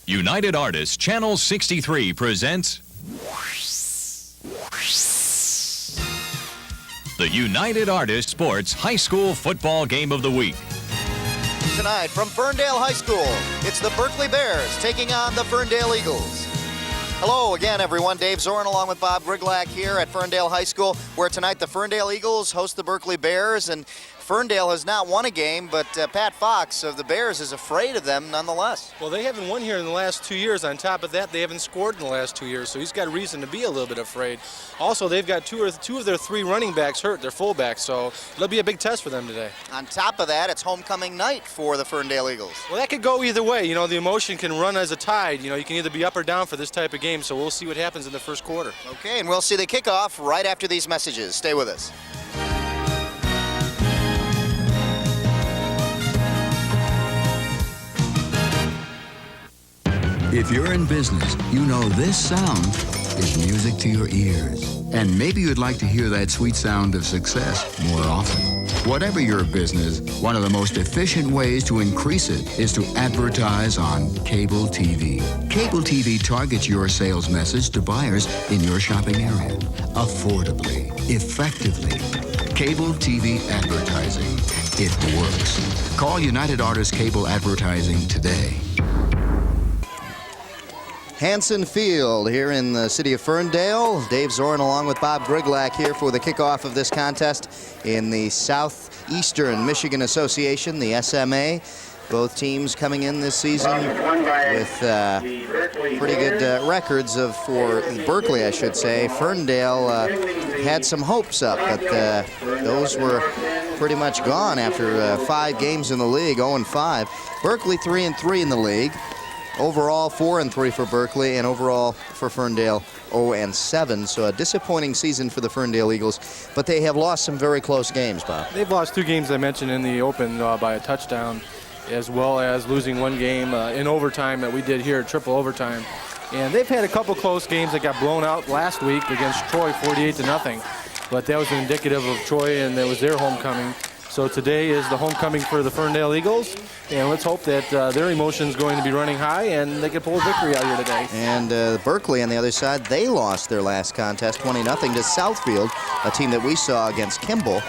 United Artists Channel 63 presents the United Artists Sports High School Football Game of the Week. Tonight from Ferndale High School, it's the Berkley Bears taking on the Ferndale Eagles. Hello again, everyone. Dave Zorn along with Bob Griglak here at Ferndale High School, where tonight the Ferndale Eagles host the Berkley Bears, and Ferndale has not won a game, but Pat Fox of the Bears is afraid of them nonetheless. Well, they haven't won here in the last 2 years. On top of that, they haven't scored in the last 2 years, so he's got reason to be a little bit afraid. Also, they've got two of their three running backs hurt, their fullbacks, so it'll be a big test for them today. On top of that, it's homecoming night for the Ferndale Eagles. Well, that could go either way. You know, the emotion can run as a tide. You know, you can either be up or down for this type of game, so we'll see what happens in the first quarter. Okay, and we'll see the kickoff right after these messages. Stay with us. If you're in business, you know this sound is music to your ears. And maybe you'd like to hear that sweet sound of success more often. Whatever your business, one of the most efficient ways to increase it is to advertise on cable TV. Cable TV targets your sales message to buyers in your shopping area. Affordably, effectively. Cable TV advertising. It works. Call United Artists Cable Advertising today. Hanson Field here in the city of Ferndale. Dave Zorn along with Bob Griglak here for the kickoff of this contest in the Southeastern Michigan Association, the SMA. Both teams coming in this season with pretty good records for Berkley, I should say. Ferndale had some hopes up, but those were pretty much gone after 5 games in the league, 0-5. Berkley 3-3 in the league. Overall, 4-3 for Berkley, and overall for Ferndale, 0-7. So a disappointing season for the Ferndale Eagles, but they have lost some very close games, Bob. They've lost 2 games I mentioned in the open by a touchdown, as well as losing 1 game in overtime that we did here, triple overtime. And they've had a couple close games that got blown out last week against Troy, 48-0. But that was indicative of Troy, and it was their homecoming. So today is the homecoming for the Ferndale Eagles, and let's hope that their emotion's going to be running high and they can pull a victory out here today. And Berkley on the other side, they lost their last contest 20-0 to Southfield, a team that we saw against Kimball.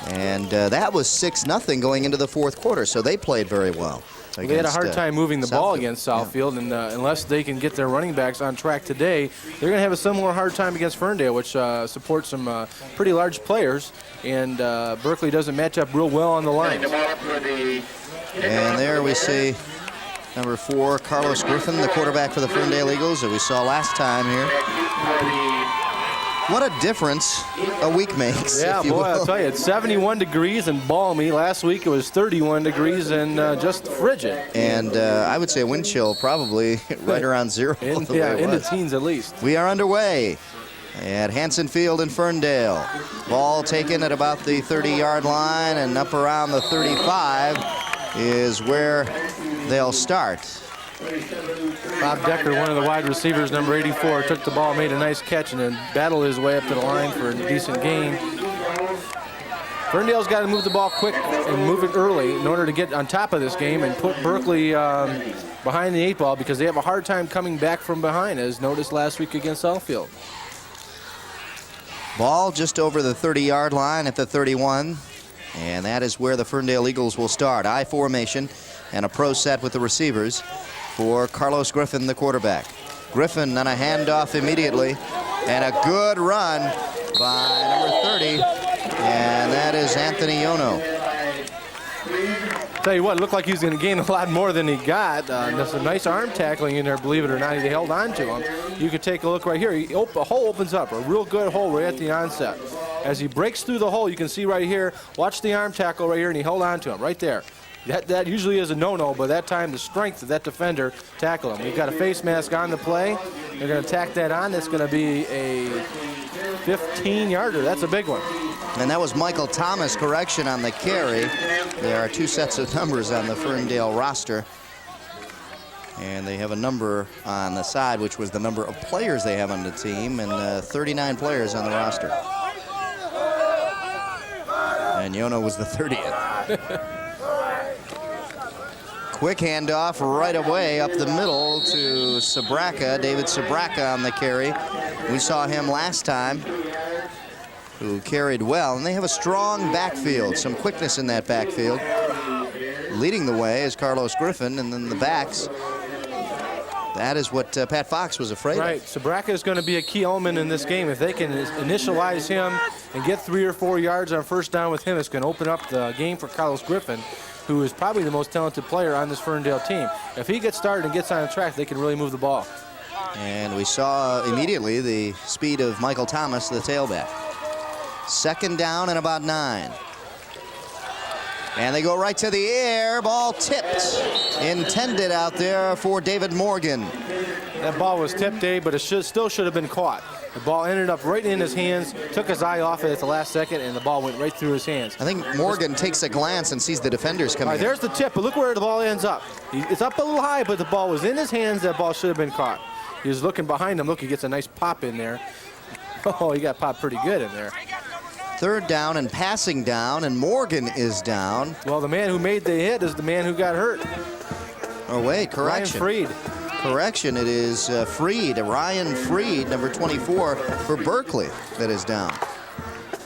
And that was 6-0 going into the fourth quarter, so they played very well. They had a hard time moving the ball against Southfield, and unless they can get their running backs on track today, they're going to have a similar hard time against Ferndale, which supports some pretty large players, and Berkley doesn't match up real well on the line. And there we see number 4, Carlos Griffin, the quarterback for the Ferndale Eagles, that we saw last time here. What a difference a week makes. Yeah, boy, I'll tell you, it's 71 degrees and balmy. Last week it was 31 degrees and just frigid. And I would say wind chill probably right around 0. In the teens at least. We are underway at Hanson Field in Ferndale. Ball taken at about the 30-yard line, and up around the 35 is where they'll start. Bob Decker, one of the wide receivers, number 84, took the ball, made a nice catch, and then battled his way up to the line for a decent gain. Ferndale's got to move the ball quick and move it early in order to get on top of this game and put Berkley behind the 8 ball, because they have a hard time coming back from behind, as noticed last week against Southfield. Ball just over the 30-yard line at the 31, and that is where the Ferndale Eagles will start. I formation and a pro set with the receivers for Carlos Griffin, the quarterback. Griffin on a handoff immediately, and a good run by number 30, and that is Anthony Yono. Tell you what, it looked like he was going to gain a lot more than he got. There's some nice arm tackling in there, believe it or not. He held on to him. You can take a look right here. A hole opens up, a real good hole right at the onset. As he breaks through the hole, you can see right here, watch the arm tackle right here, and he held on to him right there. That usually is a no-no, but that time the strength of that defender tackled him. We've got a face mask on the play. They're going to tack that on. It's going to be a 15-yarder. That's a big one. And that was Michael Thomas' correction on the carry. There are 2 sets of numbers on the Ferndale roster. And they have a number on the side, which was the number of players they have on the team, and 39 players on the roster. And Yono was the 30th. Quick handoff right away up the middle to Sabraka. David Sabraka on the carry. We saw him last time, who carried well. And they have a strong backfield, some quickness in that backfield. Leading the way is Carlos Griffin, and then the backs. That is what Pat Fox was afraid Right. of. Sabraka is going to be a key element in this game. If they can initialize him and get 3 or 4 yards on first down with him, it's going to open up the game for Carlos Griffin, who is probably the most talented player on this Ferndale team. If he gets started and gets on the track, they can really move the ball. And we saw immediately the speed of Michael Thomas, the tailback. Second down and about 9. And they go right to the air. Ball tipped. Intended out there for David Morgan. That ball was tipped, Dave, but it still should have been caught. The ball ended up right in his hands, took his eye off it at the last second, and the ball went right through his hands. I think Morgan takes a glance and sees the defenders coming. All right, there's the tip, but look where the ball ends up. It's up a little high, but the ball was in his hands. That ball should have been caught. He was looking behind him. Look, he gets a nice pop in there. Oh, he got popped pretty good in there. Third down and passing down, and Morgan is down. Well, the man who made the hit is the man who got hurt. Oh, wait, correction. Ryan Freed. Correction, it is Freed, Ryan Freed, number 24 for Berkley, that is down.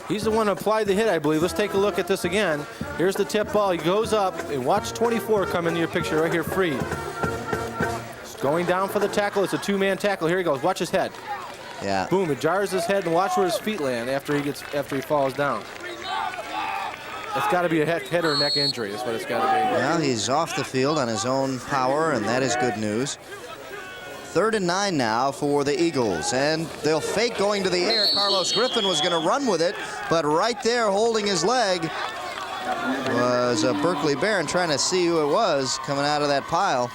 He's the one who applied the hit, I believe. Let's take a look at this again. Here's the tip ball. He goes up, and watch 24 come into your picture right here, Freed. Going down for the tackle. It's a two-man tackle. Here he goes. Watch his head. Yeah. Boom, it jars his head, and watch where his feet land after he falls down. It's got to be a head or neck injury. That's what it's got to be. Well, he's off the field on his own power, and that is good news. 3rd and 9 now for the Eagles, and they'll fake going to the air. Carlos Griffin was going to run with it, but right there holding his leg was Berkley Barron, trying to see who it was coming out of that pile.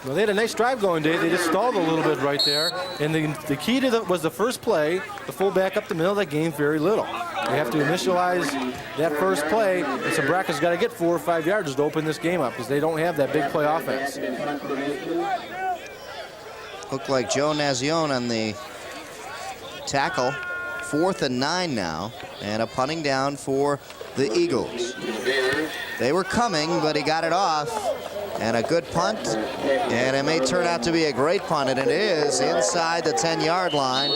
Well, they had a nice drive going, Dave. They just stalled a little bit right there. And the key to was the first play. The fullback up the middle, that gained very little. They have to initialize that first play, and Sabraka's got to get 4 or 5 yards to open this game up because they don't have that big play offense. Looked like Joe Nazione on the tackle. 4th and 9 now, and a punting down for the Eagles. They were coming, but he got it off. And a good punt, and it may turn out to be a great punt, and it is inside the 10-yard line.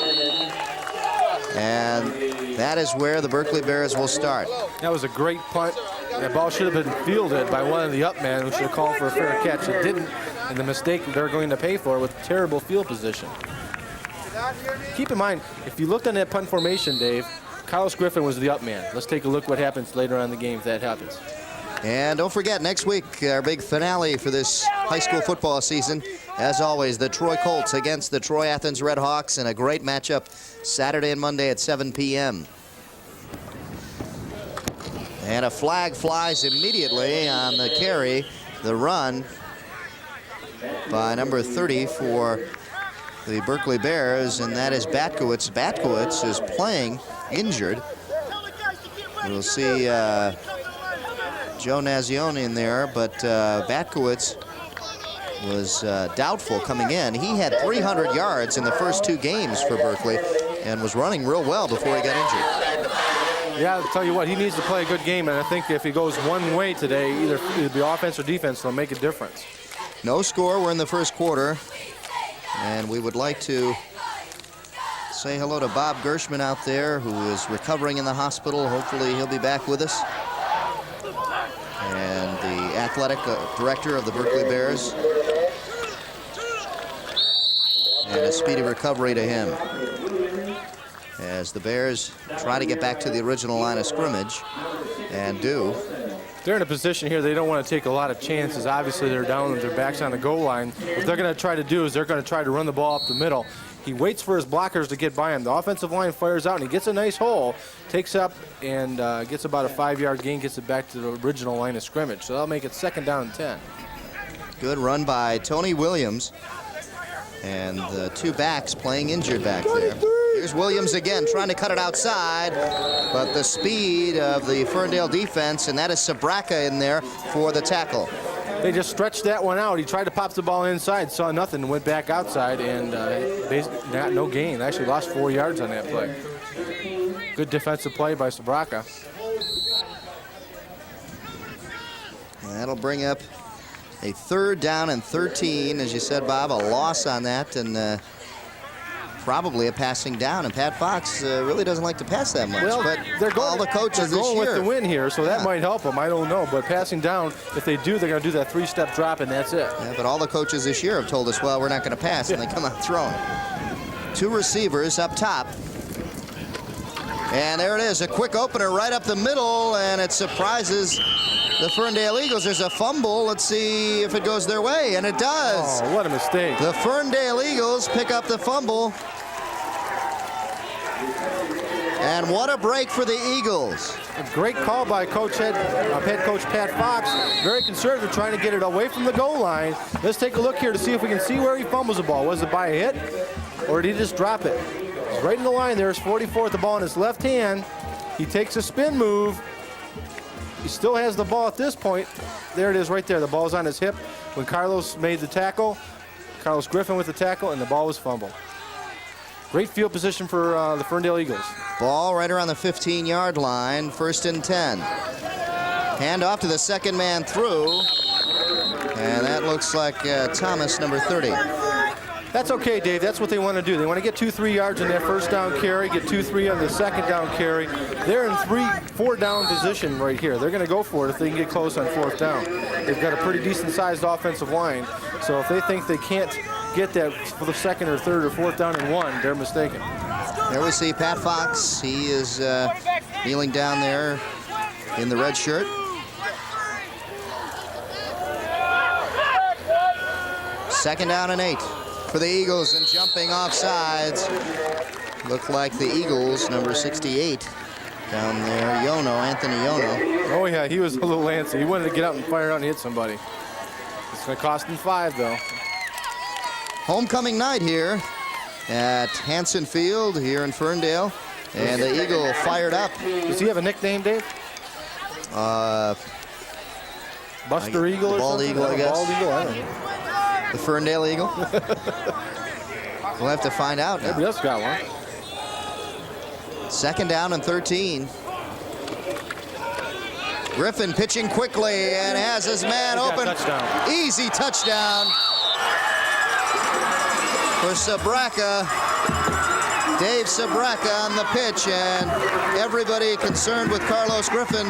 And that is where the Berkley Bears will start. That was a great punt. That ball should have been fielded by one of the up men who should have called for a fair catch. It didn't, and the mistake they're going to pay for with terrible field position. Keep in mind, if you looked on that punt formation, Dave, Carlos Griffin was the up man. Let's take a look what happens later on in the game if that happens. And don't forget, next week, our big finale for this high school football season. As always, the Troy Colts against the Troy Athens Red Hawks in a great matchup Saturday and Monday at 7 p.m. And a flag flies immediately on the carry, the run by number 30 for the Berkley Bears, and that is Batkowitz. Batkowitz is playing injured. We'll see Joe Nazione in there, but Batkowitz was doubtful coming in. He had 300 yards in the first 2 games for Berkley and was running real well before he got injured. Yeah, I'll tell you what, he needs to play a good game, and I think if he goes one way today, either it'll be offense or defense, it'll make a difference. No score, we're in the first quarter, and we would like to say hello to Bob Gershman out there, who is recovering in the hospital. Hopefully he'll be back with us. And the athletic director of the Berkley Bears. And a speedy recovery to him as the Bears try to get back to the original line of scrimmage, and do. They're in a position here they don't want to take a lot of chances. Obviously, they're down with their backs on the goal line. What they're going to try to do is they're going to try to run the ball up the middle. He waits for his blockers to get by him. The offensive line fires out, and he gets a nice hole, takes up, and gets about a 5-yard gain, gets it back to the original line of scrimmage. So that'll make it 2nd down and 10. Good run by Tony Williams. And the 2 backs playing injured back there. Here's Williams again, trying to cut it outside, but the speed of the Ferndale defense, and that is Sabraka in there for the tackle. They just stretched that one out. He tried to pop the ball inside, saw nothing, went back outside, and no gain. They actually lost 4 yards on that play. Good defensive play by Sabraka. And that'll bring up A 3rd down and 13, as you said, Bob, a loss on that, and probably a passing down. And Pat Fox really doesn't like to pass that much. Well, but they're going, all the coaches they're this going year with the win here, so that might help them. I don't know, but passing down, if they do, they're going to do that 3-step drop, and that's it. Yeah, but all the coaches this year have told us, well, we're not going to pass, and they come out throwing. 2 receivers up top. And there it is, a quick opener right up the middle, and it surprises the Ferndale Eagles. There's a fumble. Let's see if it goes their way, and it does. Oh, what a mistake. The Ferndale Eagles pick up the fumble. And what a break for the Eagles. A great call by head coach Pat Fox. Very conservative, trying to get it away from the goal line. Let's take a look here to see if we can see where he fumbles the ball. Was it by a hit, or did he just drop it? It's right in the line there. It's 44 with the ball in his left hand. He takes a spin move. He still has the ball at this point. There it is right there. The ball's on his hip. When Carlos made the tackle, Carlos Griffin with the tackle, and the ball was fumbled. Great field position for the Ferndale Eagles. Ball right around the 15-yard line, 1st and 10. Hand off to the second man through. And that looks like Thomas, number 30. That's okay, Dave. That's what they want to do. They want to get 2-3 yards in that 1st down carry, get 2-3 on the 2nd down carry. They're in 3-4 down position right here. They're going to go for it if they can get close on 4th down. They've got a pretty decent-sized offensive line, so if they think they can't get that for the 2nd or 3rd or 4th down and 1, they're mistaken. There we see Pat Fox. He is kneeling down there in the red shirt. Second down and 8 for the Eagles, and jumping off sides. Look like the Eagles, number 68 down there, Anthony Yono. Oh yeah, he was a little antsy. He wanted to get up and fire out and hit somebody. It's going to cost him 5 though. Homecoming night here at Hanson Field here in Ferndale, and the Eagle fired up. Does he have a nickname, Dave? Buster Eagle or Bald something? Eagle, I guess. Bald Eagle, I don't know. The Ferndale Eagle? We'll have to find out now. Everybody else got one. 2nd down and 13. Griffin pitching quickly and has his man open. Touchdown. Easy touchdown for Sabraka. Dave Sabraka on the pitch, and everybody concerned with Carlos Griffin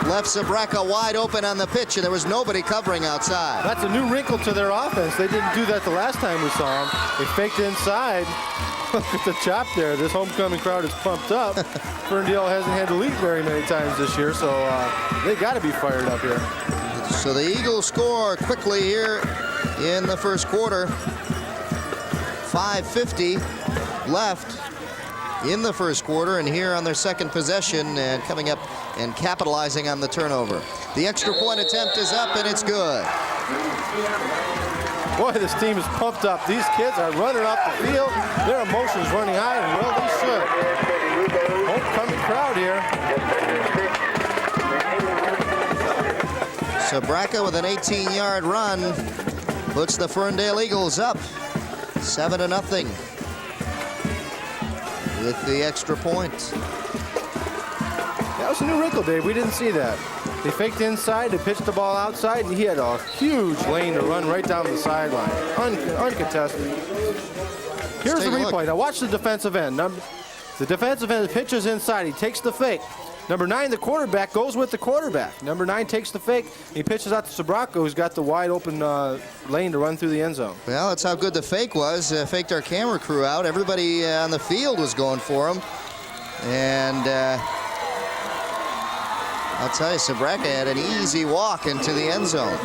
left Sabraka wide open on the pitch, and there was nobody covering outside. That's a new wrinkle to their offense. They didn't do that the last time we saw them. They faked inside. Look at the chop there. This homecoming crowd is pumped up. Ferndale hasn't had to lead very many times this year, so they got to be fired up here. So the Eagles score quickly here in the 1st quarter. 5:50 left in the 1st quarter, and here on their 2nd possession, and coming up and capitalizing on the turnover. The extra point attempt is up, and it's good. Boy, this team is pumped up. These kids are running off the field. Their emotions running high, and well, they should. Homecoming crowd here. Sabraka with an 18-yard run puts the Ferndale Eagles up 7-0 with the extra point. That was a new wrinkle, Dave. We didn't see that. They faked inside, they pitched the ball outside, and he had a huge lane to run right down the sideline. Uncontested. Here's the replay. Now watch the defensive end. The defensive end pitches inside. He takes the fake. Number 9, the quarterback, goes with the quarterback. Number 9 takes the fake. He pitches out to Sabraka, who's got the wide open lane to run through the end zone. Well, that's how good the fake was. Faked our camera crew out. Everybody on the field was going for him. And I'll tell you, Sabraka had an easy walk into the end zone.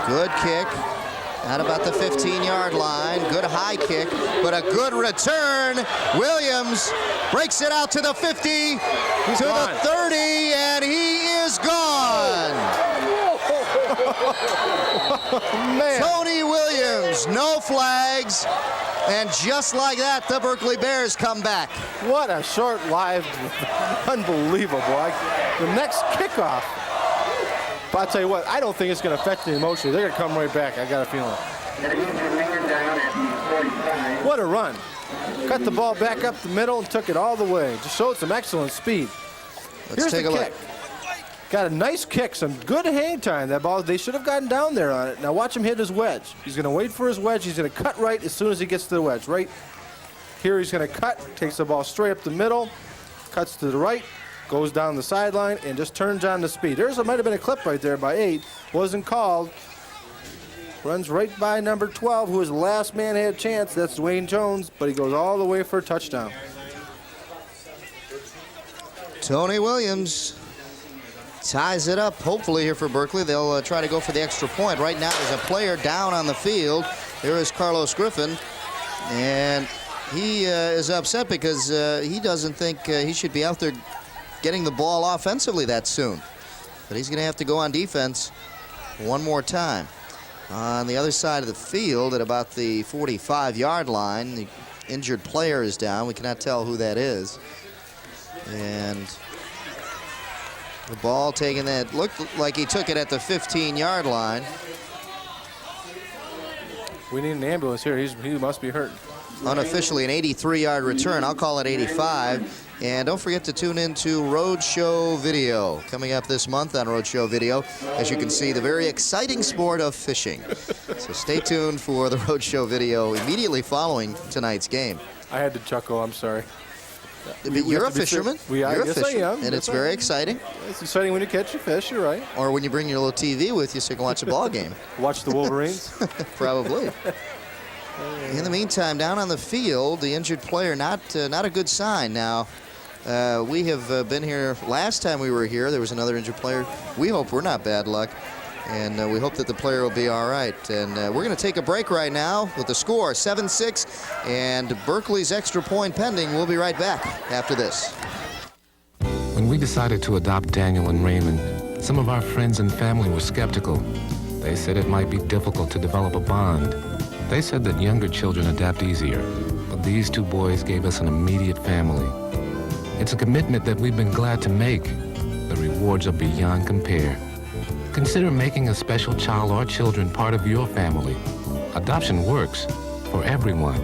Good kick. Out about the 15-yard line. Good high kick, but a good return. Williams breaks it out to the 50, to the 30, and he is gone. Man. Tony Williams, no flags, and just like that, the Berkley Bears come back. What a short-lived, unbelievable. The next kickoff. But I'll tell you what, I don't think it's going to affect the emotion. They're going to come right back, I got a feeling. What a run. Cut the ball back up the middle and took it all the way. Just showed some excellent speed. Let's take a look. Kick. Got a nice kick, some good hang time. That ball, they should have gotten down there on it. Now watch him hit his wedge. He's going to wait for his wedge. He's going to cut right as soon as he gets to the wedge. Right here he's going to cut, takes the ball straight up the middle, cuts to the right, goes down the sideline, and just turns on the speed. Might have been a clip right there by 8. Wasn't called. Runs right by number 12, who is the last man had a chance. That's Dwayne Jones, but he goes all the way for a touchdown. Tony Williams ties it up, hopefully, here for Berkley. They'll try to go for the extra point. Right now, there's a player down on the field. There is Carlos Griffin, and he is upset because he doesn't think he should be out there getting the ball offensively that soon. But he's going to have to go on defense one more time. On the other side of the field, at about the 45-yard line, the injured player is down. We cannot tell who that is. And the ball taken that looked like he took it at the 15-yard line. We need an ambulance here. He must be hurt. Unofficially an 83-yard return. I'll call it 85. And don't forget to tune in to Roadshow Video. Coming up this month on Roadshow Video, as you can see, the very exciting sport of fishing. So stay tuned for the Roadshow Video immediately following tonight's game. I had to chuckle. I'm sorry. You're a fisherman. You're a fisherman, I am. And it's very exciting. It's exciting when you catch a fish, you're right. Or when you bring your little TV with you so you can watch a ball game. Watch the Wolverines? Probably. In the meantime, down on the field, the injured player, not a good sign. Now, we have been here, last time we were here, there was another injured player. We hope we're not bad luck. And we hope that the player will be all right. And we're going to take a break right now with the score 7-6 and Berkley's extra point pending. We'll be right back after this. When we decided to adopt Daniel and Raymond, some of our friends and family were skeptical. They said it might be difficult to develop a bond. They said that younger children adapt easier, but these two boys gave us an immediate family. It's a commitment that we've been glad to make. The rewards are beyond compare. Consider making a special child or children part of your family. Adoption works for everyone.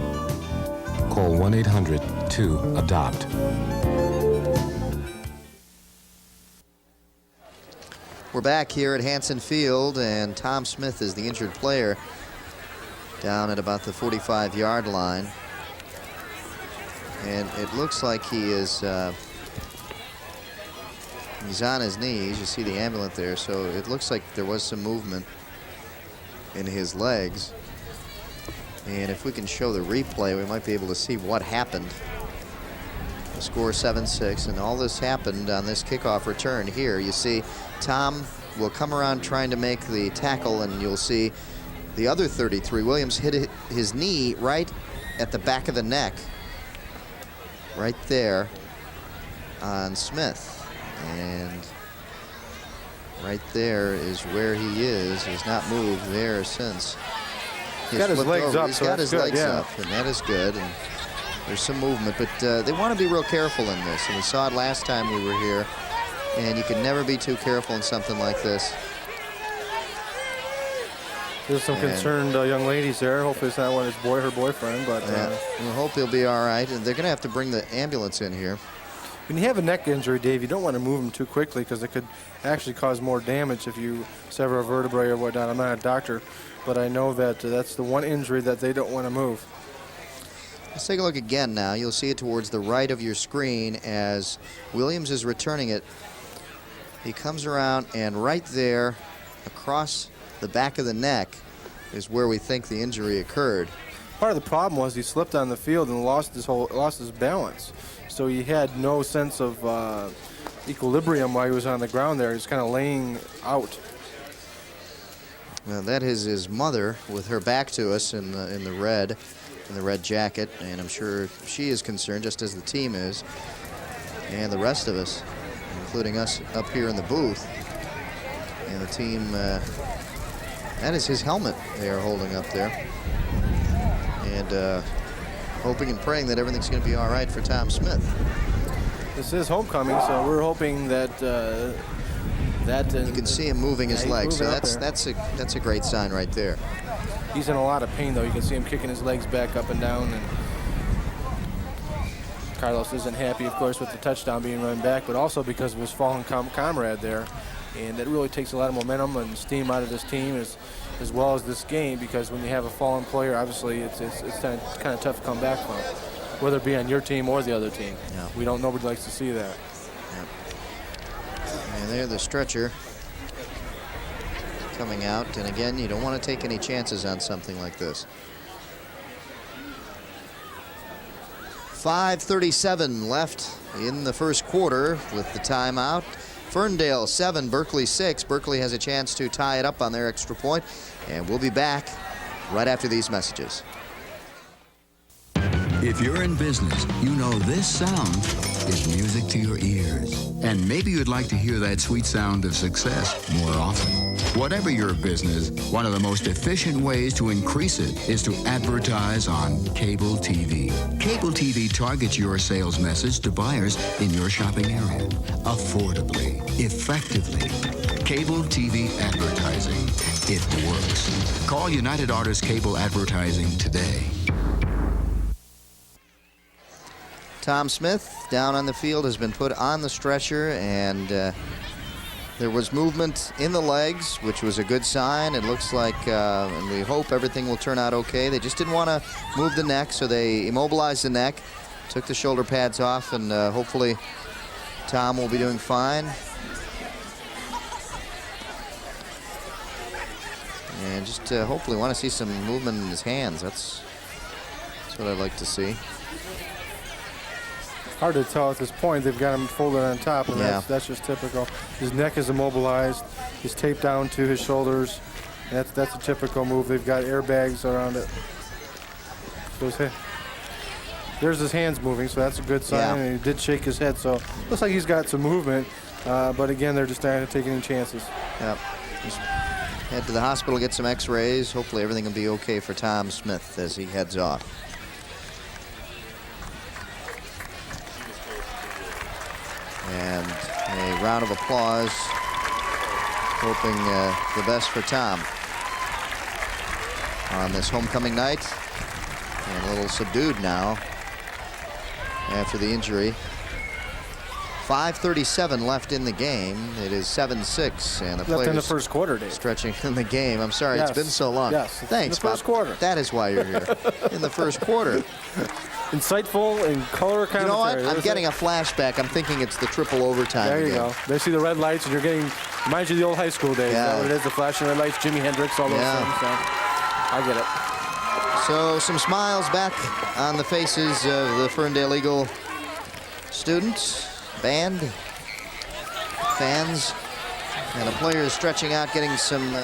Call 1-800-2-ADOPT. We're back here at Hanson Field, and Tom Smith is the injured player down at about the 45-yard line. And it looks like he is he's on his knees. You see the ambulance there, so it looks like there was some movement in his legs. And if we can show the replay, we might be able to see what happened. The score 7-6, and all this happened on this kickoff return here. You see Tom will come around trying to make the tackle, and you'll see the other 33, Williams, hit his knee right at the back of the neck, right there on Smith. And right there is where he is. He's not moved there since. He's got his legs up. He's got his legs up, and that is good. And there's some movement, but they want to be real careful in this. And we saw it last time we were here. And you can never be too careful in something like this. There's some concerned young ladies there. Hopefully it's not one of her boyfriend, but we hope he'll be all right. And they're going to have to bring the ambulance in here. When you have a neck injury, Dave, you don't want to move them too quickly because it could actually cause more damage if you sever a vertebrae or whatnot. I'm not a doctor, but I know that that's the one injury that they don't want to move. Let's take a look again now. You'll see it towards the right of your screen as Williams is returning it. He comes around, and right there across the back of the neck is where we think the injury occurred. Part of the problem was he slipped on the field and lost his balance. So he had no sense of equilibrium while he was on the ground there. He was kind of laying out. Well, that is his mother with her back to us in the red jacket, and I'm sure she is concerned, just as the team is, and the rest of us, including us up here in the booth. And the team, that is his helmet they are holding up there. And hoping and praying that everything's going to be all right for Tom Smith. This is homecoming, so we're hoping that you can see him moving his legs, so that's a great sign right there. He's in a lot of pain, though. You can see him kicking his legs back up and down and Carlos isn't happy, of course, with the touchdown being run back, but also because of his fallen comrade there. And that really takes a lot of momentum and steam out of this team as well as this game, because when you have a fallen player, obviously it's kind of tough to come back from, whether it be on your team or the other team. Yeah. Nobody likes to see that. Yeah. And there the stretcher coming out, and again, you don't want to take any chances on something like this. 5:37 left in the first quarter with the timeout. Ferndale 7, Berkley 6. Berkley has a chance to tie it up on their extra point, and we'll be back right after these messages. If you're in business, you know this sound is music to your ears. And maybe you'd like to hear that sweet sound of success more often. Whatever your business, one of the most efficient ways to increase it is to advertise on cable TV. Cable TV targets your sales message to buyers in your shopping area. Affordably, effectively. Cable TV advertising. It works. Call United Artists Cable Advertising today. Tom Smith down on the field has been put on the stretcher, and there was movement in the legs, which was a good sign. It looks like, and we hope everything will turn out okay. They just didn't want to move the neck, so they immobilized the neck, took the shoulder pads off, and hopefully Tom will be doing fine. And just hopefully want to see some movement in his hands. That's what I'd like to see. Hard to tell at this point. They've got him folded on top, and that's just typical. His neck is immobilized. He's taped down to his shoulders. That's a typical move. They've got airbags around it. So there's his hands moving, so that's a good sign. Yeah. And he did shake his head, so looks like he's got some movement. But again, they're just not going to take any chances. Yep. Just head to the hospital, get some x-rays. Hopefully everything will be okay for Tom Smith as he heads off. And a round of applause, hoping the best for Tom on this homecoming night. And a little subdued now after the injury. 5:37 left in the game. It is 7-6, and the players in the first quarter, Dave. Stretching in the game. I'm sorry, Yes. It's been so long. Yes, Thanks, in the first Bob. quarter. That is why you're here. In the first quarter. Insightful and color commentary. You know what? I'm getting a flashback. I'm thinking it's the triple overtime. There you again. go. They see the red lights, and you're getting, reminds you of the old high school days. Yeah. Is that what it is? The flashing red lights, Jimi Hendrix, all those things. So I get it. So some smiles back on the faces of the Ferndale Eagle students, band, fans, and the players stretching out, getting some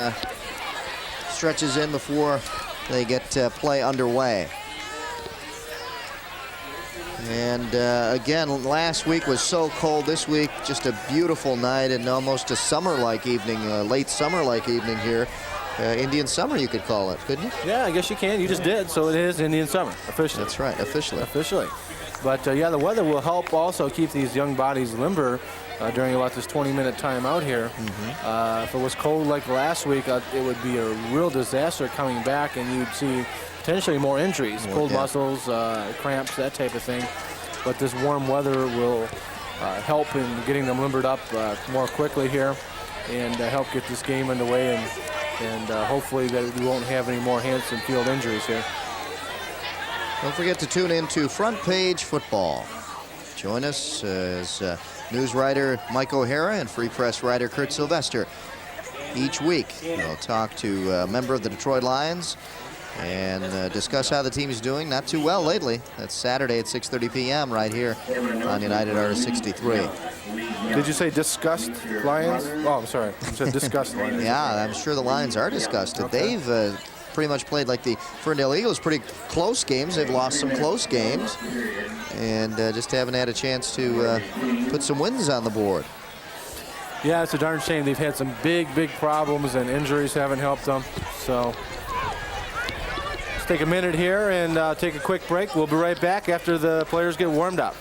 stretches in before they get play underway. And again, last week was so cold. This week, just a beautiful night and almost a summer-like evening, late summer-like evening here. Indian summer, you could call it, couldn't you? Yeah, I guess you can. You just did, so it is Indian summer, officially. That's right, officially. Officially. But, yeah, the weather will help also keep these young bodies limber during about this 20-minute time out here. If it was cold like last week, it would be a real disaster coming back, and you'd see potentially more injuries, cold muscles, cramps, that type of thing. But this warm weather will help in getting them limbered up more quickly here and help get this game underway, and hopefully that we won't have any more Hanson Field injuries here. Don't forget to tune in to Front Page Football. Join us as news writer Mike O'Hara and Free Press writer Kurt Sylvester. Each week, we'll talk to a member of the Detroit Lions and discuss how the team is doing. Not too well lately. That's Saturday at 6:30 p.m. right here on United Artists 63. Did you say disgust Lions? Oh, I'm sorry. You said disgust Lions. Yeah, I'm sure the Lions are disgusted. Okay. They've pretty much played like the Ferndale Eagles, pretty close games. They've lost some close games and just haven't had a chance to put some wins on the board. Yeah, it's a darn shame. They've had some big problems, and injuries haven't helped them. So let's take a minute here and take a quick break. We'll be right back after the players get warmed up.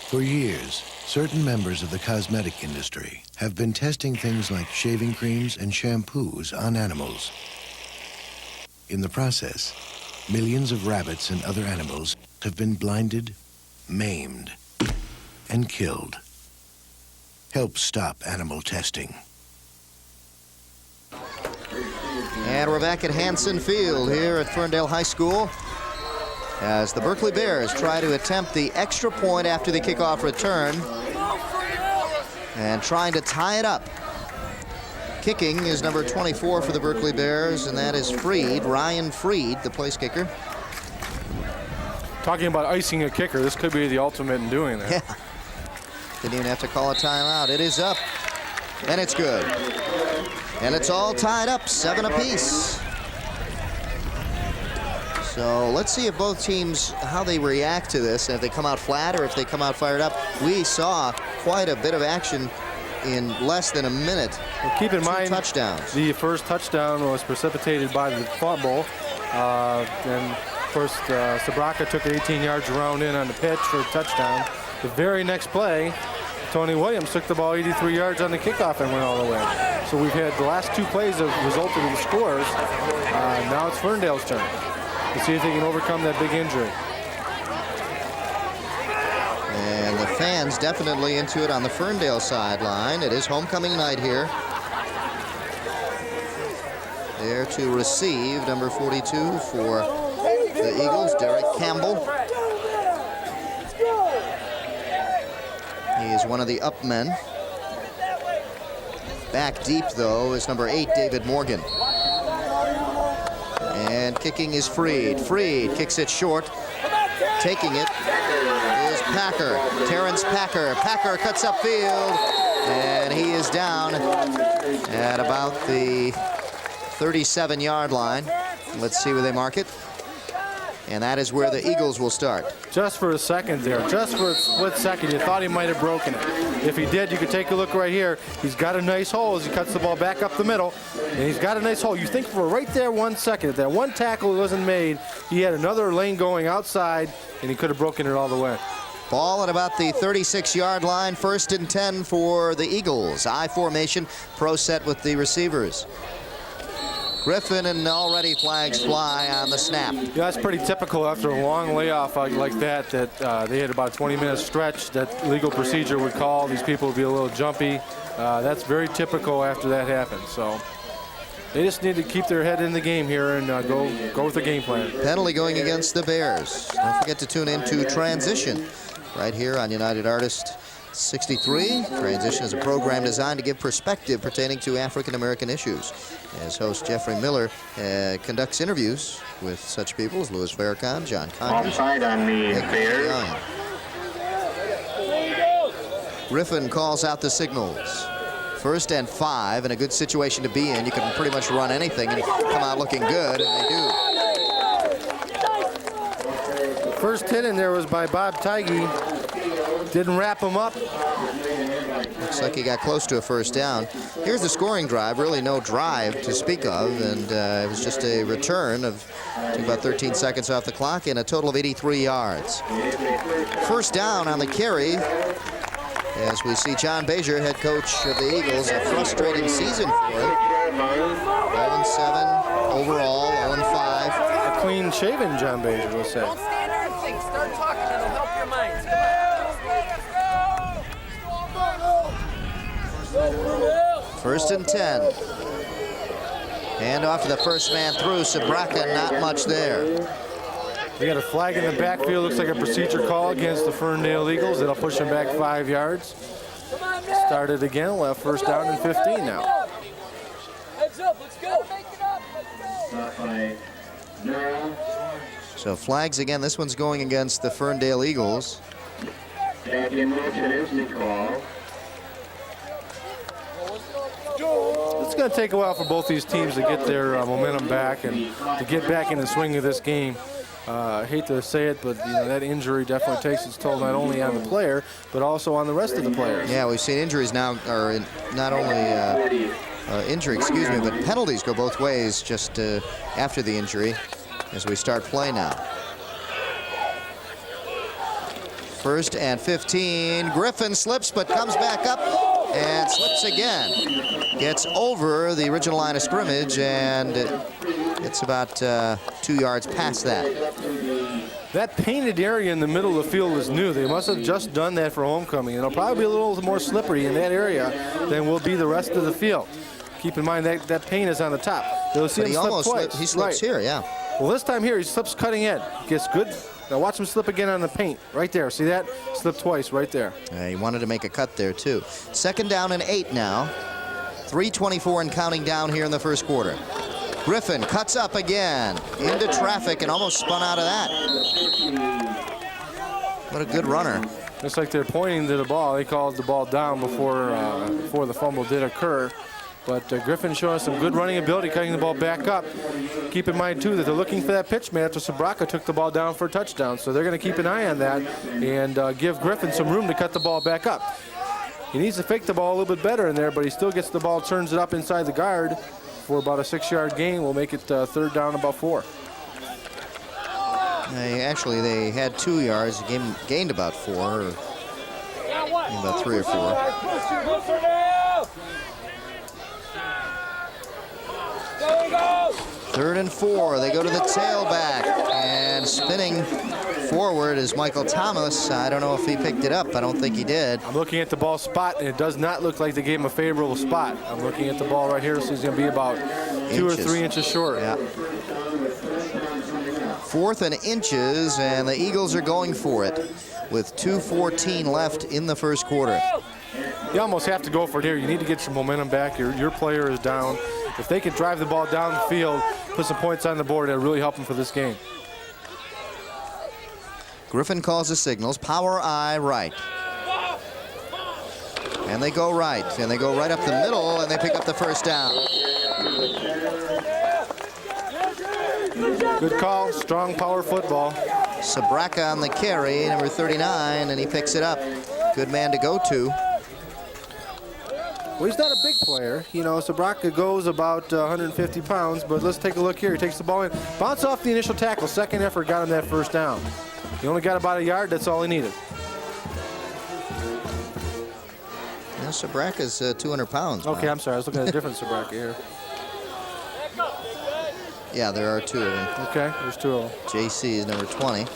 For years, Certain members of the cosmetic industry have been testing things like shaving creams and shampoos on animals. In the process, millions of rabbits and other animals have been blinded, maimed, and killed. Help stop animal testing. And we're back at Hanson Field here at Ferndale High School as the Berkley Bears try to attempt the extra point after the kickoff return and trying to tie it up. Kicking is number 24 for the Berkley Bears, and that is Freed, Ryan Freed, the place kicker. Talking about icing a kicker, this could be the ultimate in doing that. Yeah. Didn't even have to call a timeout. It is up, and it's good. And it's all tied up, 7 apiece. So let's see if both teams, how they react to this, if they come out flat or if they come out fired up. We saw quite a bit of action in less than a minute. Well, keep in mind, touchdowns. The first touchdown was precipitated by the fumble. And first, Sabraka took it 18 yards around in on the pitch for a touchdown. The very next play, Tony Williams took the ball 83 yards on the kickoff and went all the way. So we've had the last 2 plays that resulted in scores. Now it's Ferndale's turn to see if they can overcome that big injury. And the fans definitely into it on the Ferndale sideline. It is homecoming night here. There to receive, number 42 for the Eagles, Derek Campbell. He is one of the up men. Back deep, though, is number 8, David Morgan. And kicking is Freed. Freed kicks it short. Taking it is Packer, Terrence Packer. Packer cuts upfield, and he is down at about the 37-yard line. Let's see where they mark it. And that is where the Eagles will start. Just for a second there, just for a split second, you thought he might have broken it. If he did, you could take a look right here. He's got a nice hole as he cuts the ball back up the middle, and he's got a nice hole. You think for right there 1 second, if that one tackle wasn't made, he had another lane going outside, and he could have broken it all the way. Ball at about the 36-yard line, 1st and 10 for the Eagles. I formation, pro set with the receivers. Griffin, and already flags fly on the snap. Yeah, that's pretty typical after a long layoff like that, they had about a 20-minute stretch that legal procedure would call. These people would be a little jumpy. That's very typical after that happens. So they just need to keep their head in the game here and go with the game plan. Penalty going against the Bears. Don't forget to tune in to Transition right here on United Artist 63. Transition is a program designed to give perspective pertaining to African-American issues. As host Jeffrey Miller conducts interviews with such people as Louis Farrakhan, John Conyers. Offside on the Bears. Griffin calls out the signals. 1st and 5, and a good situation to be in. You can pretty much run anything and come out looking good, and they do. First hit in there was by Bob Tighe. Didn't wrap him up. Looks like he got close to a 1st down. Here's the scoring drive. Really no drive to speak of, and it was just a return of about 13 seconds off the clock and a total of 83 yards. 1st down on the carry as we see John Bazier, head coach of the Eagles, a frustrating season for him. 0-7 overall, 0-5. A clean-shaven John Bazier, we'll say. Don't stand there and think. Start talking. It'll help your minds. Come on. 1st and 10. Hand off to the first man through. Sabraka, not much there. We got a flag in the backfield. Looks like a procedure call against the Ferndale Eagles. It'll push them back 5 yards. Started again. We'll have 1st down and 15 now. Heads up. Let's go. So flags again. This one's going against the Ferndale Eagles. Back in motion is the call. It's going to take a while for both these teams to get their momentum back and to get back in the swing of this game. I hate to say it, but that injury definitely takes its toll not only on the player, but also on the rest of the players. Yeah, we've seen injuries now, or not only injury, excuse me, but penalties go both ways just after the injury as we start play now. First and 15. Griffin slips but comes back up and slips again. Gets over the original line of scrimmage, and it's about 2 yards past that. That painted area in the middle of the field was new. They must have just done that for homecoming. It'll probably be a little more slippery in that area than will be the rest of the field. Keep in mind that paint is on the top. You'll see him slip twice. He slips here, yeah. Well, this time here, he slips cutting in. Gets good. Now watch him slip again on the paint. Right there. See that? Slip twice right there. He wanted to make a cut there, too. 2nd down and 8 now. 3:24 and counting down here in the first quarter. Griffin cuts up again into traffic and almost spun out of that. What a good runner. Looks like they're pointing to the ball. They called the ball down before the fumble did occur. But Griffin showing some good running ability, cutting the ball back up. Keep in mind, too, that they're looking for that pitch man after Sabraka took the ball down for a touchdown. So they're going to keep an eye on that and give Griffin some room to cut the ball back up. He needs to fake the ball a little bit better in there, but he still gets the ball, turns it up inside the guard for about a 6-yard gain. We'll make it 3rd down, about 4. They had 2 yards, gained about 4, or about 3 or 4. 3rd and 4. They go to the tailback, and spinning forward is Michael Thomas. I don't know if he picked it up. I don't think he did. I'm looking at the ball spot, and it does not look like they gave him a favorable spot. I'm looking at the ball right here, so he's going to be about 2 or 3 inches short. Yeah. 4th and inches, and the Eagles are going for it with 2:14 left in the first quarter. You almost have to go for it here. You need to get some momentum back. Your player is down. If they can drive the ball down the field, put some points on the board, it'll really help them for this game. Griffin calls the signals. Power I right. And they go right. And they go right up the middle, and they pick up the first down. Good call. Strong power football. Sabraka on the carry, number 39, and he picks it up. Good man to go to. Well, he's not a big player. You know, Sabraka goes about 150 pounds, but let's take a look here. He takes the ball in. Bounce off the initial tackle. Second effort got him that first down. He only got about a yard. That's all he needed. Yeah, Sabraka's 200 pounds. Okay, I'm sorry. I was looking at a different Sabraka here. Yeah, there are 2 of them. Okay, there's 2 of them. JC is number 20.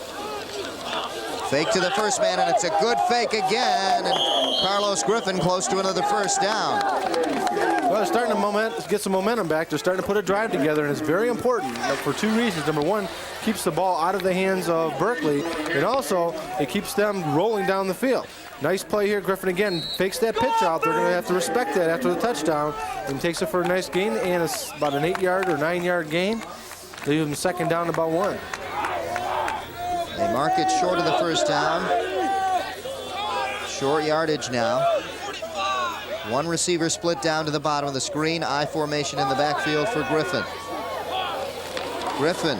Fake to the first man, and it's a good fake again. And Carlos Griffin close to another first down. Well, they're starting to get some momentum back. They're starting to put a drive together, and it's very important for 2 reasons. Number 1, keeps the ball out of the hands of Berkley, and also it keeps them rolling down the field. Nice play here. Griffin again fakes that pitch out. They're going to have to respect that after the touchdown, and takes it for a nice gain, and it's about an 8-yard or 9-yard gain. Leave them 2nd down, about 1. They mark it short of the first down. Short yardage now. 1 receiver split down to the bottom of the screen. I formation in the backfield for Griffin. Griffin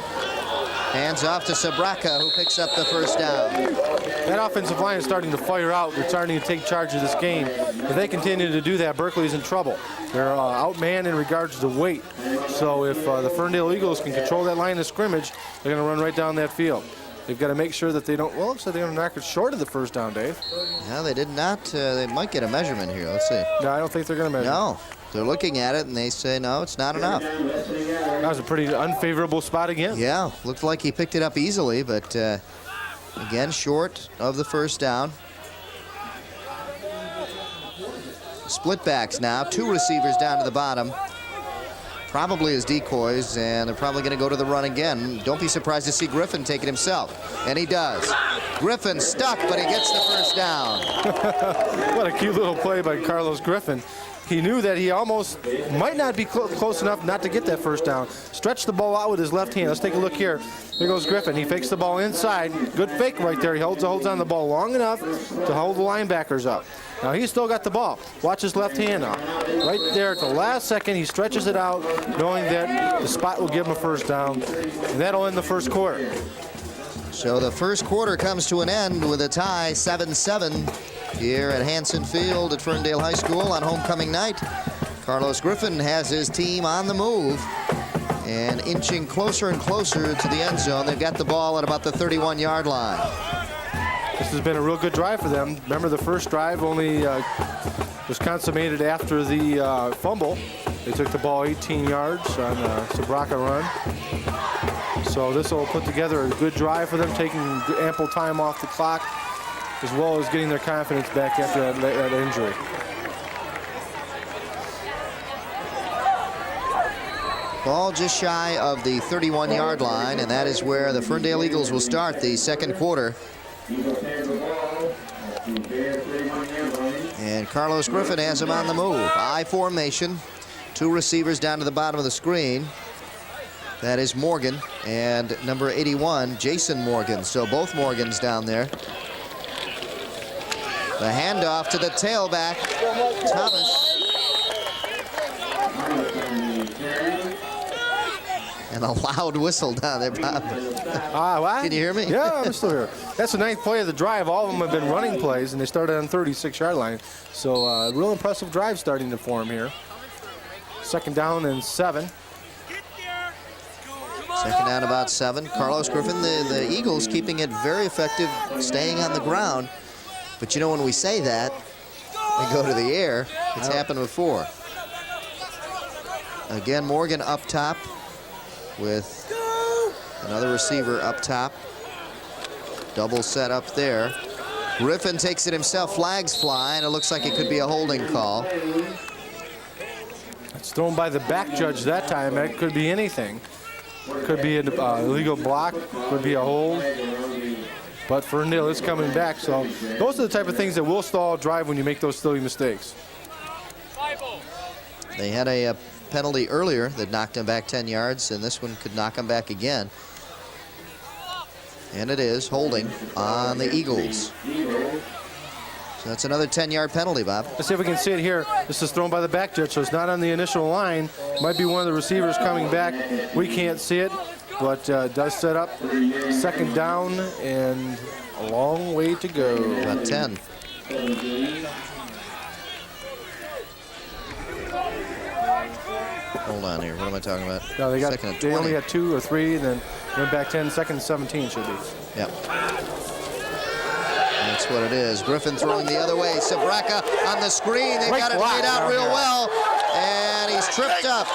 hands off to Sabraka, who picks up the first down. That offensive line is starting to fire out. They're starting to take charge of this game. If they continue to do that, Berkley's in trouble. They're outmanned in regards to weight. So if the Ferndale Eagles can control that line of scrimmage, they're going to run right down that field. They've got to make sure that they don't, well, so they're going to knock it short of the first down, Dave. No, they did not. They might get a measurement here. Let's see. No, I don't think they're going to measure. No, they're looking at it, and they say, no, it's not enough. That was a pretty unfavorable spot again. Yeah, looked like he picked it up easily, but again, short of the first down. Split backs now. 2 receivers down to the bottom. Probably as decoys, and they're probably going to go to the run again. Don't be surprised to see Griffin take it himself. And he does. Griffin stuck, but he gets the first down. What a cute little play by Carlos Griffin. He knew that he almost might not be close enough not to get that first down. Stretched the ball out with his left hand. Let's take a look here. Here goes Griffin. He fakes the ball inside. Good fake right there. He holds on the ball long enough to hold the linebackers up. Now he's still got the ball. Watch his left hand now. Right there at the last second, he stretches it out, knowing that the spot will give him a first down, and that'll end the first quarter. So the first quarter comes to an end with a tie, 7-7, here at Hanson Field at Ferndale High School on homecoming night. Carlos Griffin has his team on the move and inching closer and closer to the end zone. They've got the ball at about the 31-yard line. This has been a real good drive for them. Remember, the first drive only was consummated after the fumble. They took the ball 18 yards on a Sabraka run. So this will put together a good drive for them, taking ample time off the clock, as well as getting their confidence back after that injury. Ball just shy of the 31-yard line, and that is where the Ferndale Eagles will start the second quarter. And Carlos Griffin has him on the move. I formation. 2 receivers down to the bottom of the screen. That is Morgan and number 81, Jason Morgan. So both Morgans down there. The handoff to the tailback, Thomas. And a loud whistle down there, Bob. What? Can you hear me? Yeah, I'm still here. That's the 9th play of the drive. All of them have been running plays, and they started on 36-yard line. So real impressive drive starting to form here. 2nd down and 7. 2nd down, about 7. Carlos Griffin, the Eagles keeping it very effective, staying on the ground. But you know, when we say that, they go to the air. It's happened before. Again, Morgan up top with another receiver up top. Double set up there. Griffin takes it himself, flags fly, and it looks like it could be a holding call. It's thrown by the back judge that time. That could be anything. Could be an illegal block, could be a hold. But Ferndale is coming back, so those are the type of things that will stall a drive when you make those silly mistakes. They had a penalty earlier that knocked him back 10 yards, and this one could knock him back again. And it is holding on the Eagles. So that's another 10-yard penalty, Bob. Let's see if we can see it here. This is thrown by the back judge, so it's not on the initial line. Might be one of the receivers coming back. We can't see it, but does set up 2nd down and a long way to go. About 10. Hold on here. What am I talking about? No, they only 20. got 2 or 3, and then went back 10. 2nd and 17 should be. Yep. That's what it is. Griffin throwing the other way. Sabraka on the screen. They got it laid out real well. And he's tripped up.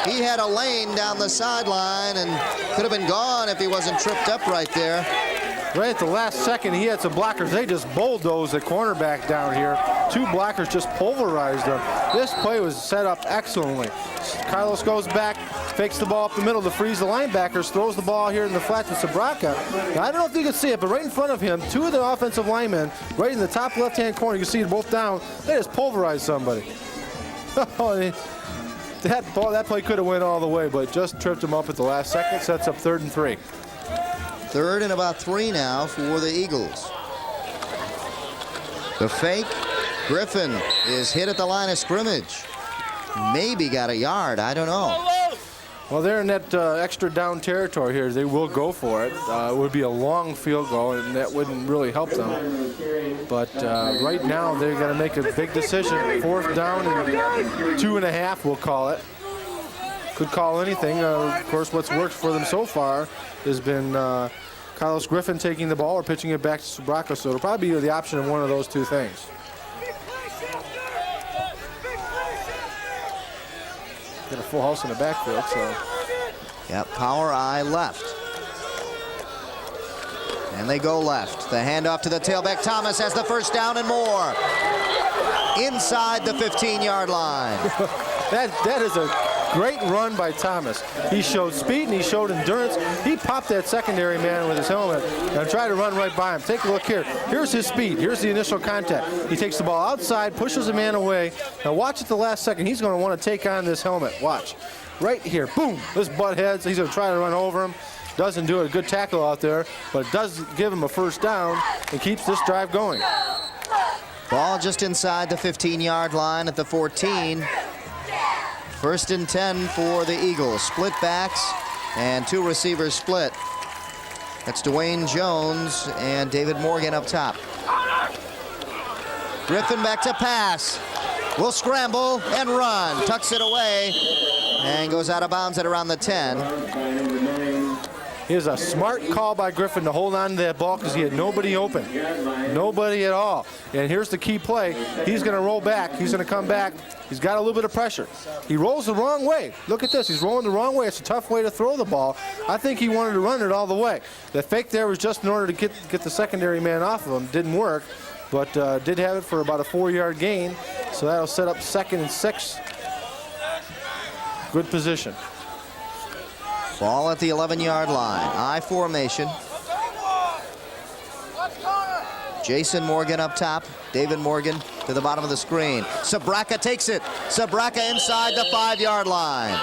He had a lane down the sideline and could have been gone if he wasn't tripped up right there. Right at the last second, he had some blockers. They just bulldozed the cornerback down here. 2 blockers just pulverized him. This play was set up excellently. Carlos goes back, fakes the ball up the middle to freeze the linebackers, throws the ball here in the flat to Sabraka. Now, I don't know if you can see it, but right in front of him, 2 of the offensive linemen, right in the top left-hand corner, you can see it both down. They just pulverized somebody. That play could have went all the way, but just tripped him up at the last second. Sets up 3rd and 3. 3rd and about 3 now for the Eagles. The fake. Griffin is hit at the line of scrimmage. Maybe got a yard. I don't know. Well, they're in that extra down territory here. They will go for it. It would be a long field goal, and that wouldn't really help them. But right now, they're going to make a big decision. 4th down and 2.5, we'll call it. Could call anything. Of course, what's worked for them so far has been Carlos Griffin taking the ball or pitching it back to Sabraka. So it'll probably be the option of one of those 2 things. Got a full house in the backfield, so. Yep, power eye left. And they go left. The handoff to the tailback. Thomas has the 1st down and more. Inside the 15-yard line. That is a great run by Thomas. He showed speed and he showed endurance. He popped that secondary man with his helmet and tried to run right by him. Take a look here. Here's his speed. Here's the initial contact. He takes the ball outside, pushes the man away. Now watch at the last second. He's going to want to take on this helmet. Watch. Right here. Boom. This butt heads. He's going to try to run over him. Doesn't do it. A good tackle out there, but it does give him a 1st down and keeps this drive going. Ball just inside the 15-yard line at the 14. 1st and 10 for the Eagles. Split backs and 2 receivers split. That's Dwayne Jones and David Morgan up top. Griffin back to pass. Will scramble and run. Tucks it away and goes out of bounds at around the 10. It is a smart call by Griffin to hold on to that ball because he had nobody open. Nobody at all. And here's the key play. He's going to roll back. He's going to come back. He's got a little bit of pressure. He rolls the wrong way. Look at this. He's rolling the wrong way. It's a tough way to throw the ball. I think he wanted to run it all the way. The fake there was just in order to get the secondary man off of him. Didn't work, but did have it for about a 4-yard gain. So that'll set up 2nd and 6. Good position. Ball at the 11-yard line. I formation. Jason Morgan up top. David Morgan to the bottom of the screen. Sabraka takes it. Sabraka inside the 5-yard line.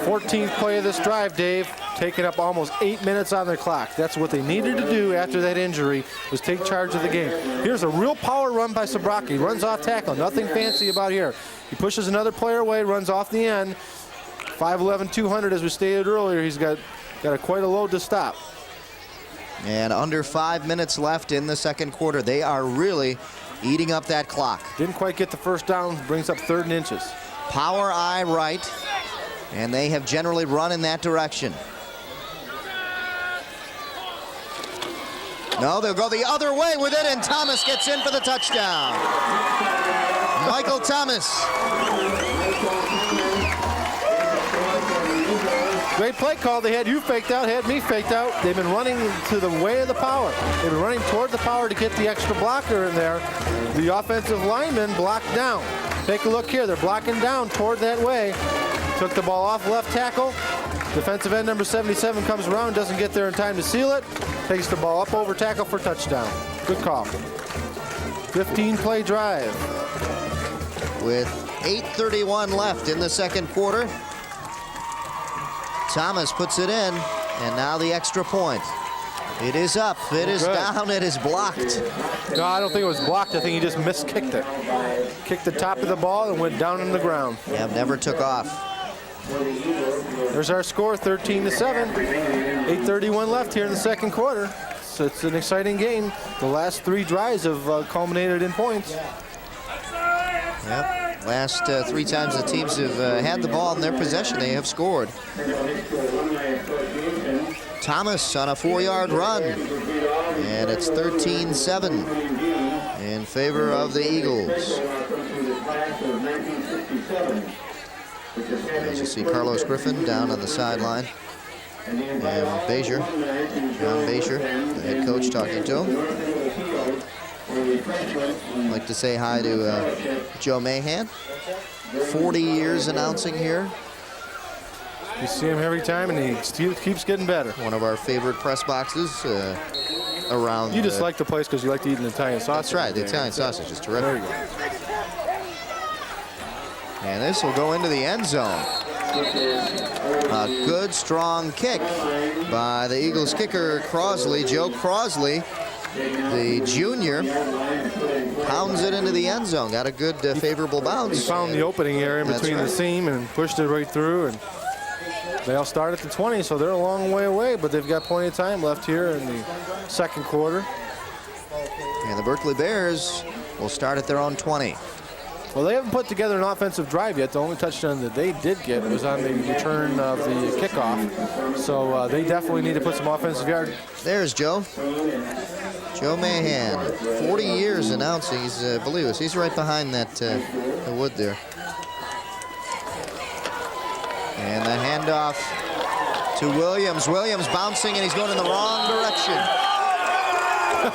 14th play of this drive, Dave. Taking up almost 8 minutes on their clock. That's what they needed to do after that injury, was take charge of the game. Here's a real power run by Sabraka. He runs off tackle. Nothing fancy about here. He pushes another player away, runs off the end. 5'11", 200, as we stated earlier. He's got quite a load to stop. And under 5 minutes left in the second quarter. They are really eating up that clock. Didn't quite get the first down. Brings up 3rd and inches. Power I right. And they have generally run in that direction. No, they'll go the other way with it, and Thomas gets in for the touchdown. Michael Thomas. Great play call. They had you faked out, had me faked out. They've been running to the way of the power. They've been running toward the power to get the extra blocker in there. The offensive lineman blocked down. Take a look here. They're blocking down toward that way. Took the ball off left tackle. Defensive end number 77 comes around, doesn't get there in time to seal it. Takes the ball up over tackle for touchdown. Good call. 15-play drive. With 8:31 left in the second quarter. Thomas puts it in, and now the extra point. It is up, it is down, it is blocked. No, I don't think it was blocked. I think he just miskicked it. Kicked the top of the ball and went down on the ground. Yeah, never took off. There's our score, 13-7. 8:31 left here in the second quarter. So it's an exciting game. The last 3 drives have culminated in points. Yep. Last 3 times the teams have had the ball in their possession, they have scored. Thomas on a 4-yard run. And it's 13-7 in favor of the Eagles. As you see Carlos Griffin down on the sideline. And Bezier, John Bezier, the head coach, talking to him. I'd like to say hi to Joe Mahan. 40 years announcing here. You see him every time, and he still keeps getting better. One of our favorite press boxes around. You just like the place because you like to eat an Italian sausage. That's right, the Italian sausage is terrific. There you go. And this will go into the end zone. A good, strong kick by the Eagles kicker, Crosley. Joe Crosley, the junior, pounds it into the end zone. Got a good, favorable bounce. He found the opening area in between the seam and pushed it right through. And they'll start at the 20, so they're a long way away, but they've got plenty of time left here in the second quarter. And the Berkley Bears will start at their own 20. Well, they haven't put together an offensive drive yet. The only touchdown that they did get was on the return of the kickoff. So they definitely need to put some offensive yard. There's Joe. Joe Mahan, 40 years announcing. He's, believe us, he's right behind that the wood there. And the handoff to Williams. Williams bouncing, and he's going in the wrong direction. They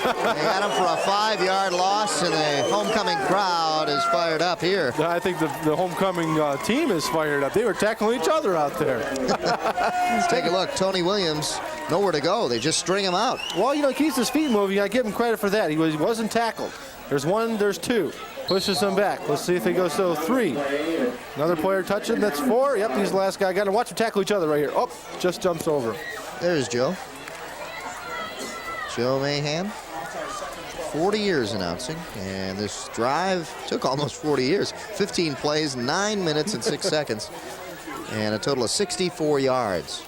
got him for a 5-yard loss, and the homecoming crowd is fired up here. I think the homecoming team is fired up. They were tackling each other out there. Let's take a look. Tony Williams, nowhere to go. They just string him out. Well, you know, he keeps his feet moving. I give him credit for that. He wasn't tackled. There's 1, there's 2. Pushes him back. Let's see if he goes to 3. Another player touching. That's 4. Yep, he's the last guy. Got to watch them tackle each other right here. Oh, just jumps over. There's Joe. Joe Mahan, 40 years announcing, and this drive took almost 40 years. 15 plays, 9 minutes and 6 seconds, and a total of 64 yards.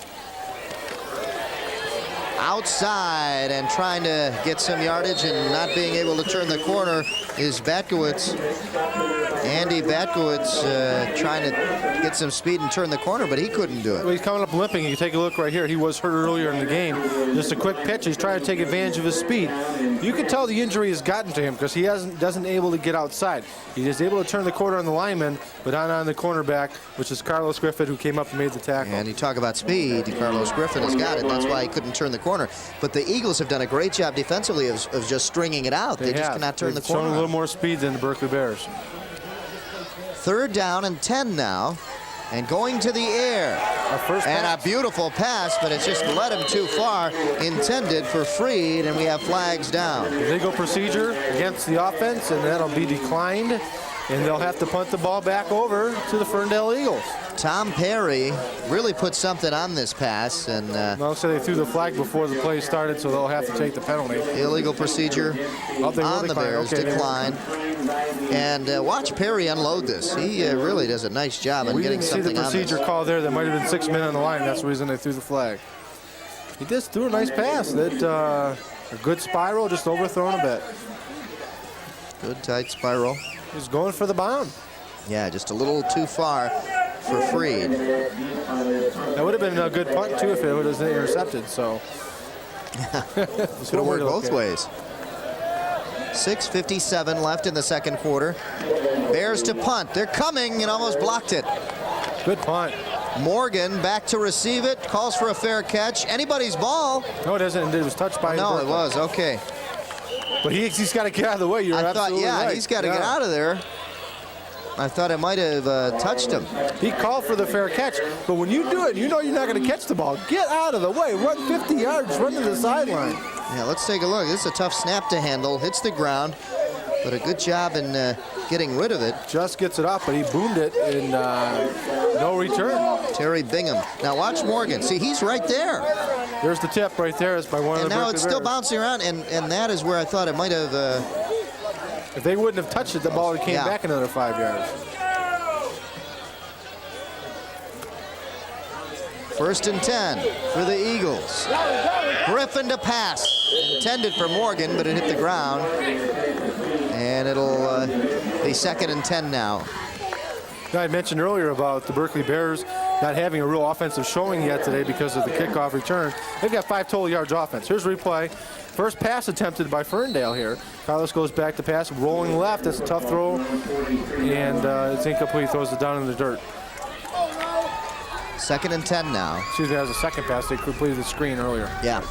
Outside and trying to get some yardage and not being able to turn the corner is Batkowitz. Andy Batkowitz trying to get some speed and turn the corner, but he couldn't do Well, it. he's coming up limping. You take a look right here. He was hurt earlier in the game. Just a quick pitch. He's trying to take advantage of his speed. You can tell the injury has gotten to him because he doesn't able to get outside. He is able to turn the corner on the lineman, but not on the cornerback, which is Carlos Griffin, who came up and made the tackle. And you talk about speed, Carlos Griffin has got it. That's why he couldn't turn the corner. But the Eagles have done a great job defensively of just stringing it out. They just cannot turn the corner. They've shown a little more speed than the Berkley Bears. 3rd down and 10 now. And going to the air. And a beautiful pass, but it's just led him too far. Intended for Freed, and we have flags down. Legal procedure against the offense, and that'll be declined. And they'll have to punt the ball back over to the Ferndale Eagles. Tom Perry really put something on this pass, and Well, so they threw the flag before the play started, so they'll have to take the penalty. illegal procedure on the Bears, decline. And watch Perry unload this. He really does a nice job on getting something on this. We didn't see the procedure call there. There might have been 6 men on the line. That's the reason they threw the flag. He just threw a nice pass. That a good spiral, just overthrown a bit. Good tight spiral. He's going for the bomb. Yeah, just a little too far for Freed. That would have been a good punt, too, if it was intercepted. So Could have worked both ways. 6:57 left in the second quarter. Bears to punt. They're coming and almost blocked it. Good punt. Morgan back to receive it. Calls for a fair catch. Anybody's ball. No, it isn't. It was touched by No, Berkley. it was. Okay. But he's got to get out of the way. You're I thought, absolutely yeah, right. he's got to get out of there. I thought it might have touched him. He called for the fair catch, but when you do it, you know you're not going to catch the ball. Get out of the way. Run 50 yards. Run to the sideline. Yeah, let's take a look. This is a tough snap to handle. Hits the ground, but a good job in getting rid of it. Just gets it up, but he boomed it in no return. Terry Bingham. Now watch Morgan. See, he's right there. There's the tip right there. It's by one of And the now Berkley it's still Bears. bouncing around, and that is where I thought it might have. If they wouldn't have touched it, the ball came back another 5 yards. 1st and 10 for the Eagles. Griffin to pass. Intended for Morgan, but it hit the ground. And it'll be 2nd and 10 now. I mentioned earlier about the Berkley Bears not having a real offensive showing yet today because of the kickoff return. They've got 5 total yards offense. Here's replay. First pass attempted by Ferndale here. Carlos goes back to pass, rolling left. That's a tough throw, and it's incomplete. Throws it down in the dirt. 2nd and 10 now. Excuse me, that was a second pass. They completed the screen earlier. Yeah.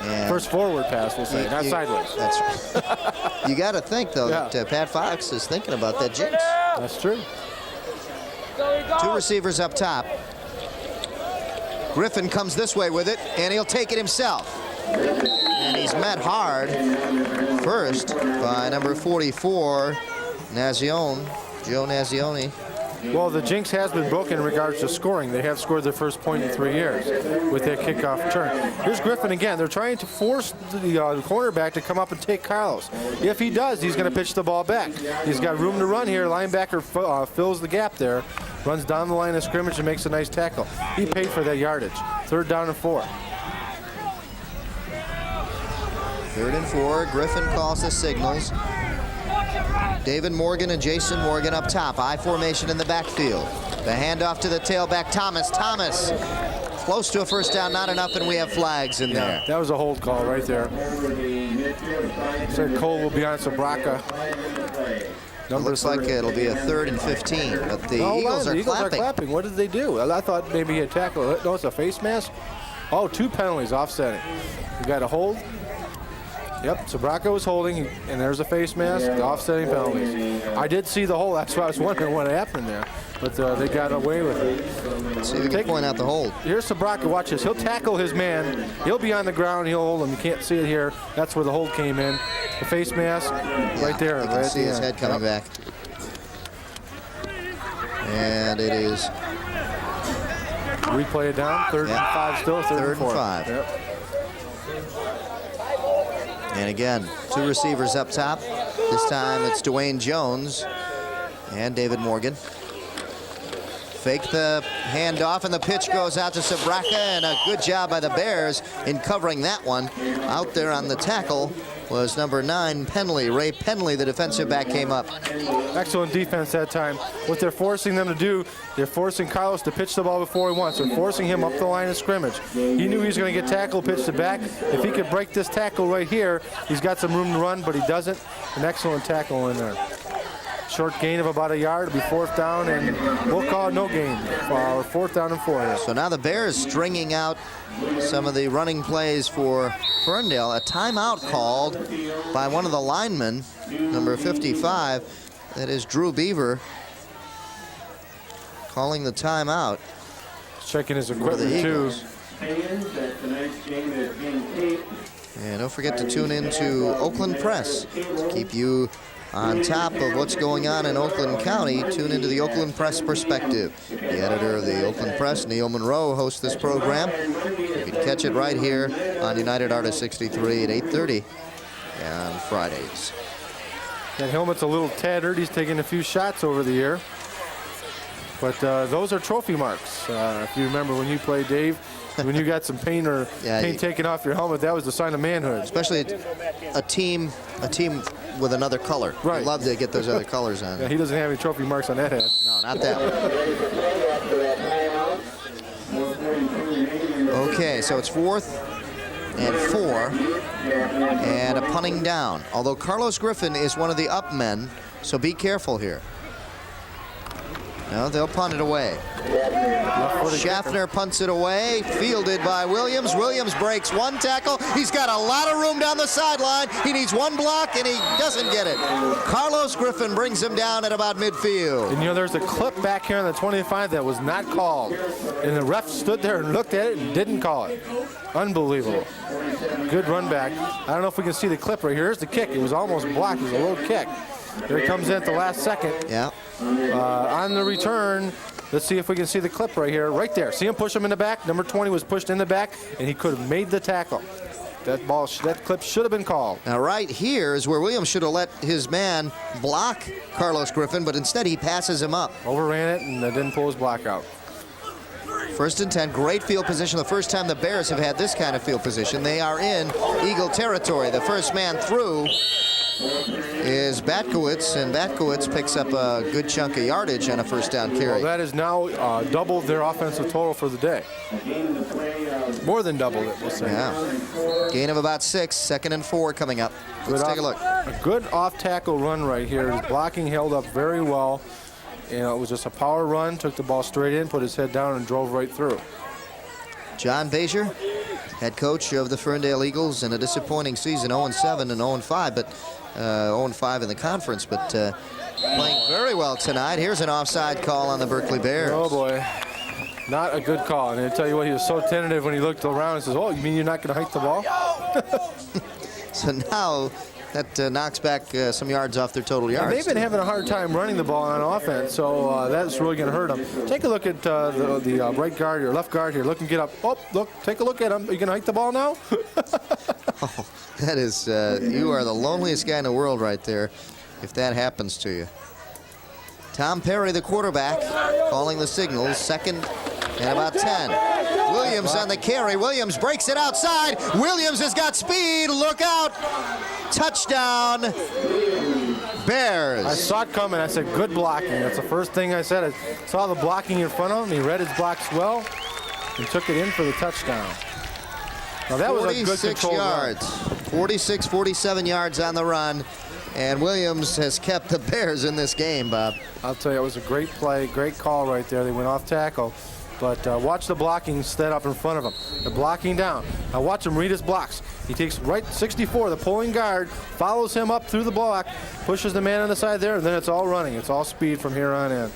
And First forward pass, we'll say, not sideways. That's right. You got to think, though, that Pat Fox is thinking about that jinx. That's true. 2 receivers up top. Griffin comes this way with it, and he'll take it himself. And he's met hard first by number 44, Nazione, Joe Nazione. Well, the jinx has been broken in regards to scoring. They have scored their first point in 3 years with their kickoff return. Here's Griffin again. They're trying to force the cornerback to come up and take Carlos. If he does, he's going to pitch the ball back. He's got room to run here. Linebacker fills the gap there, runs down the line of scrimmage and makes a nice tackle. He paid for that yardage. 3rd down and 4. 3rd and 4. Griffin calls the signals. David Morgan and Jason Morgan up top. I formation in the backfield. The handoff to the tailback, Thomas. Thomas close to a first down, not enough, and we have flags in there. That was a hold call right there. Said Cole will be on Sabraka. It looks like it'll be a 3rd and 15, but the Eagles are clapping. What did they do? I thought maybe he had tackled. No, it's a face mask. Oh, 2 penalties offsetting. We got a hold. Yep, Sabraka was holding, and there's a face mask, the offsetting penalties. I did see the hold. That's why I was wondering what happened there. But they got away with it. Let's see if we can point out the hold. Here's Sabraka. Watch this. He'll tackle his man. He'll be on the ground. He'll hold him. You can't see it here. That's where the hold came in. The face mask right there. You can see his head coming back. And it is. Replay it down. 3rd and 5 still. 3rd and 5. Yep. And again, 2 receivers up top. This time it's Dwayne Jones and David Morgan. Fake the handoff, and the pitch goes out to Sabraka, and a good job by the Bears in covering that one. Out there on the tackle was number 9, Penley. Ray Penley, the defensive back, came up. Excellent defense that time. What they're forcing them to do, they're forcing Carlos to pitch the ball before he wants. They're forcing him up the line of scrimmage. He knew he was going to get tackled, pitched it back. If he could break this tackle right here, he's got some room to run, but he doesn't. An excellent tackle in there. Short gain of about a yard. It'll be 4th down, and we'll call it no gain. 4th down and 4 here. So now the Bears stringing out some of the running plays for Ferndale. A timeout called by one of the linemen, number 55. That is Drew Beaver calling the timeout. Checking his equipment too. And don't forget to tune in to Oakland Press to keep you on top of what's going on in Oakland County. Tune into the Oakland Press Perspective. The editor of the Oakland Press, Neil Monroe, hosts this program. You can catch it right here on United Artists 63 at 8:30 on Fridays. That helmet's a little tattered. He's taken a few shots over the year. But those are trophy marks. If you remember when you played, Dave, when you got some paint or paint taken off your helmet, that was the sign of manhood. Especially a team with another color. Right. I'd love to get those other colors on. Yeah, he doesn't have any trophy marks on that head. No, not that one. Okay, so it's 4th and 4, and a punting down. Although Carlos Griffin is one of the up men, so be careful here. No, they'll punt it away. Schaffner punts it away, fielded by Williams. Williams breaks one tackle. He's got a lot of room down the sideline. He needs one block, and he doesn't get it. Carlos Griffin brings him down at about midfield. And you know, there's a clip back here on the 25 that was not called. And the ref stood there and looked at it and didn't call it. Unbelievable. Good run back. I don't know if we can see the clip right here. Here's the kick. It was almost blocked. It was a low kick. There it comes in at the last second. Yeah. On the return, let's see if we can see the clip right here. Right there. See him push him in the back? Number 20 was pushed in the back, and he could have made the tackle. That clip should have been called. Now right here is where Williams should have let his man block Carlos Griffin, but instead he passes him up. Overran it and didn't pull his block out. 1st and 10, great field position. The first time the Bears have had this kind of field position. They are in Eagle territory. The first man through is Batkowitz, and Batkowitz picks up a good chunk of yardage on a 1st down carry. Well, that has now doubled their offensive total for the day. More than doubled it, we'll say. Yeah. Gain of about 6, 2nd and 4 coming up. Let's take a look. A good off-tackle run right here. His blocking held up very well. You know, it was just a power run, took the ball straight in, put his head down, and drove right through. John Bazier, head coach of the Ferndale Eagles, in a disappointing season, 0-7 and 0-5, but 0-5 in the conference, but playing very well tonight. Here's an offside call on the Berkley Bears. Oh boy, not a good call. And I tell you what, he was so tentative when he looked around and says, "Oh, you mean you're not going to hike the ball?" So now that knocks back some yards off their total yards. They've been having a hard time running the ball on offense, so that's really going to hurt them. Take a look at the right guard or left guard here. Look and get up. Oh, look, take a look at him. Are you going to hike the ball now? Oh, that is, you are the loneliest guy in the world right there if that happens to you. Tom Perry, the quarterback, calling the signals. 2nd and about 10. Williams on the carry. Williams breaks it outside. Williams has got speed. Look out. Touchdown, Bears. I saw it coming. I said, good blocking. That's the first thing I said. I saw the blocking in front of him. He read his blocks well and took it in for the touchdown. Now that was a good 46 control yards. run. 46, 47 yards on the run. And Williams has kept the Bears in this game, Bob. I'll tell you, it was a great play, great call right there. They went off tackle. But watch the blocking set up in front of him. They're blocking down. Now watch him read his blocks. He takes right 64, the pulling guard, follows him up through the block, pushes the man on the side there, and then it's all running. It's all speed from here on in.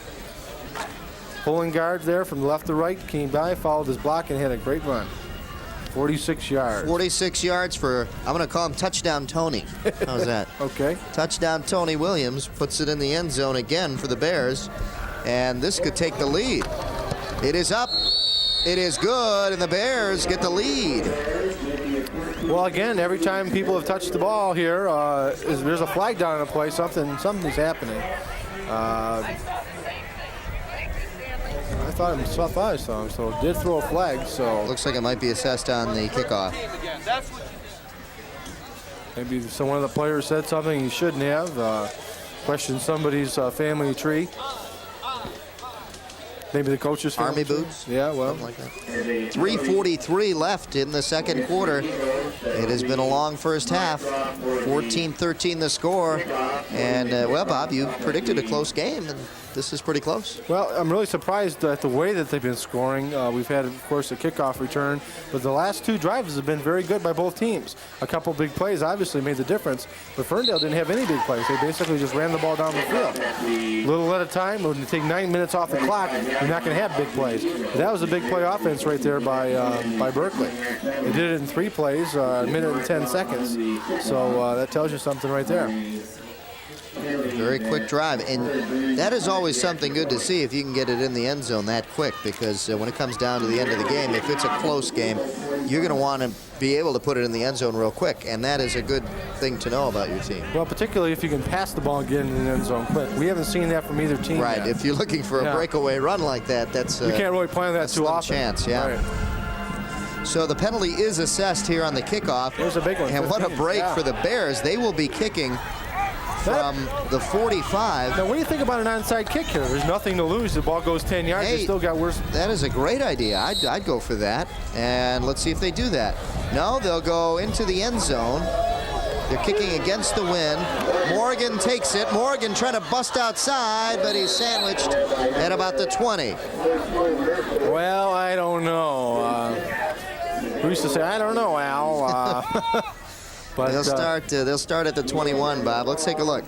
Pulling guard there from left to right, came by, followed his block, and had a great run. 46 yards. 46 yards for, I'm going to call him Touchdown Tony. How's that? Okay. Touchdown Tony Williams puts it in the end zone again for the Bears. And this could take the lead. It is up. It is good, and the Bears get the lead. Well, again, every time people have touched the ball here, there's a flag down in the play. Something's happening. I thought I saw him, so did throw a flag, so. Looks like it might be assessed on the kickoff. Maybe one of the players said something he shouldn't have. Questioned somebody's family tree. Maybe the coach's Army tree. boots? Yeah, well. Something like that. 3:43 left in the second quarter. It has been a long first half. 14-13 the score. And, well, Bob, you predicted a close game, and this is pretty close. Well, I'm really surprised at the way that they've been scoring. We've had, of course, a kickoff return, but the last two drives have been very good by both teams. A couple big plays obviously made the difference, but Ferndale didn't have any big plays. They basically just ran the ball down the field. Little at a time. When you take 9 minutes off the clock, you're not going to have big plays. But that was a big play offense right there by Berkley. They did it in 3 plays, a minute and 10 seconds. So that tells you something right there. Very quick drive, and that is always something good to see if you can get it in the end zone that quick, because when it comes down to the end of the game, if it's a close game, you're going to want to be able to put it in the end zone real quick, and that is a good thing to know about your team. Well, particularly if you can pass the ball and get in the end zone quick. We haven't seen that from either team Right, yet. if you're looking for a breakaway run like that, that's you can't really plan that too often. Chance, yeah. Right. So the penalty is assessed here on the kickoff. There's a big one. And 15. what a break Yeah. for the Bears. They will be kicking from the 45. Now, what do you think about an onside kick here? There's nothing to lose. The ball goes 10 yards. Hey, They still got worse. That is a great idea. I'd go for that. And let's see if they do that. No, they'll go into the end zone. They're kicking against the wind. Morgan takes it. Morgan trying to bust outside, but he's sandwiched at about the 20. Well, I don't know. We used to say, I don't know, Al. But They'll start at the 21, Bob. Let's take a look.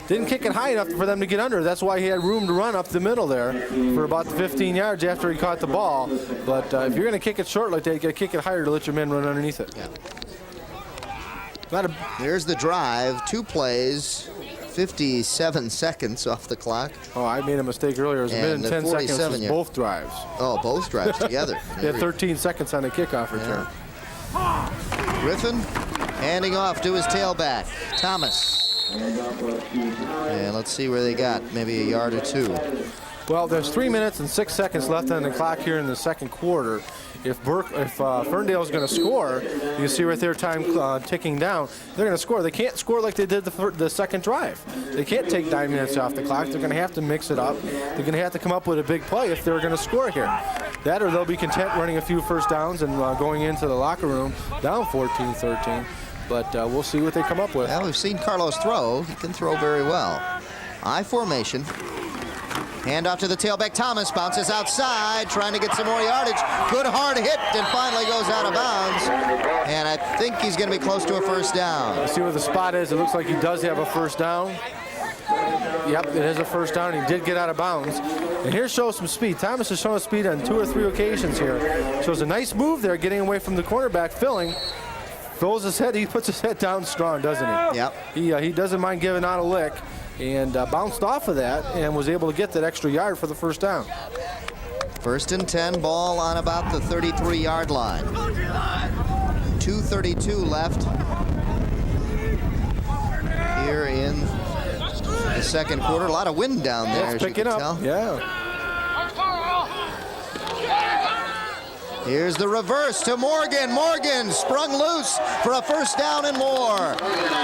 didn't kick it high enough for them to get under. That's why he had room to run up the middle there for about 15 yards after he caught the ball. But if you're going to kick it short like that, you got to kick it higher to let your men run underneath it. Yeah. There's the drive. 2 plays, 57 seconds off the clock. Oh, I made a mistake earlier. It was a minute and 10 seconds was both drives. Oh, both drives together. They had 13 seconds on the kickoff return. Yeah. Griffin handing off to his tailback, Thomas. And let's see where they got, maybe a yard or 2. Well, there's 3 minutes and 6 seconds left on the clock here in the second quarter. If Ferndale's going to score, you can see right there time ticking down. They're going to score. They can't score like they did the second drive. They can't take 9 minutes off the clock. They're going to have to mix it up. They're going to have to come up with a big play if they're going to score here. That or they'll be content running a few first downs and going into the locker room down 14-13. But we'll see what they come up with. Well, we've seen Carlos throw. He can throw very well. I formation. Hand off to the tailback. Thomas bounces outside, trying to get some more yardage. Good hard hit, and finally goes out of bounds. And I think he's going to be close to a first down. Let's see where the spot is. It looks like he does have a first down. Yep, it is a first down. He did get out of bounds. And here shows some speed. Thomas has shown speed on 2 or 3 occasions here. Shows a nice move there, getting away from the cornerback, filling. Fills his head. He puts his head down strong, doesn't he? Yep. He doesn't mind giving out a lick. And bounced off of that and was able to get that extra yard for the first down. 1st and 10, ball on about the 33-yard line. 2:32 left here in the second quarter. A lot of wind down there, as you can tell. Yeah. Here's the reverse to Morgan. Morgan sprung loose for a first down and more.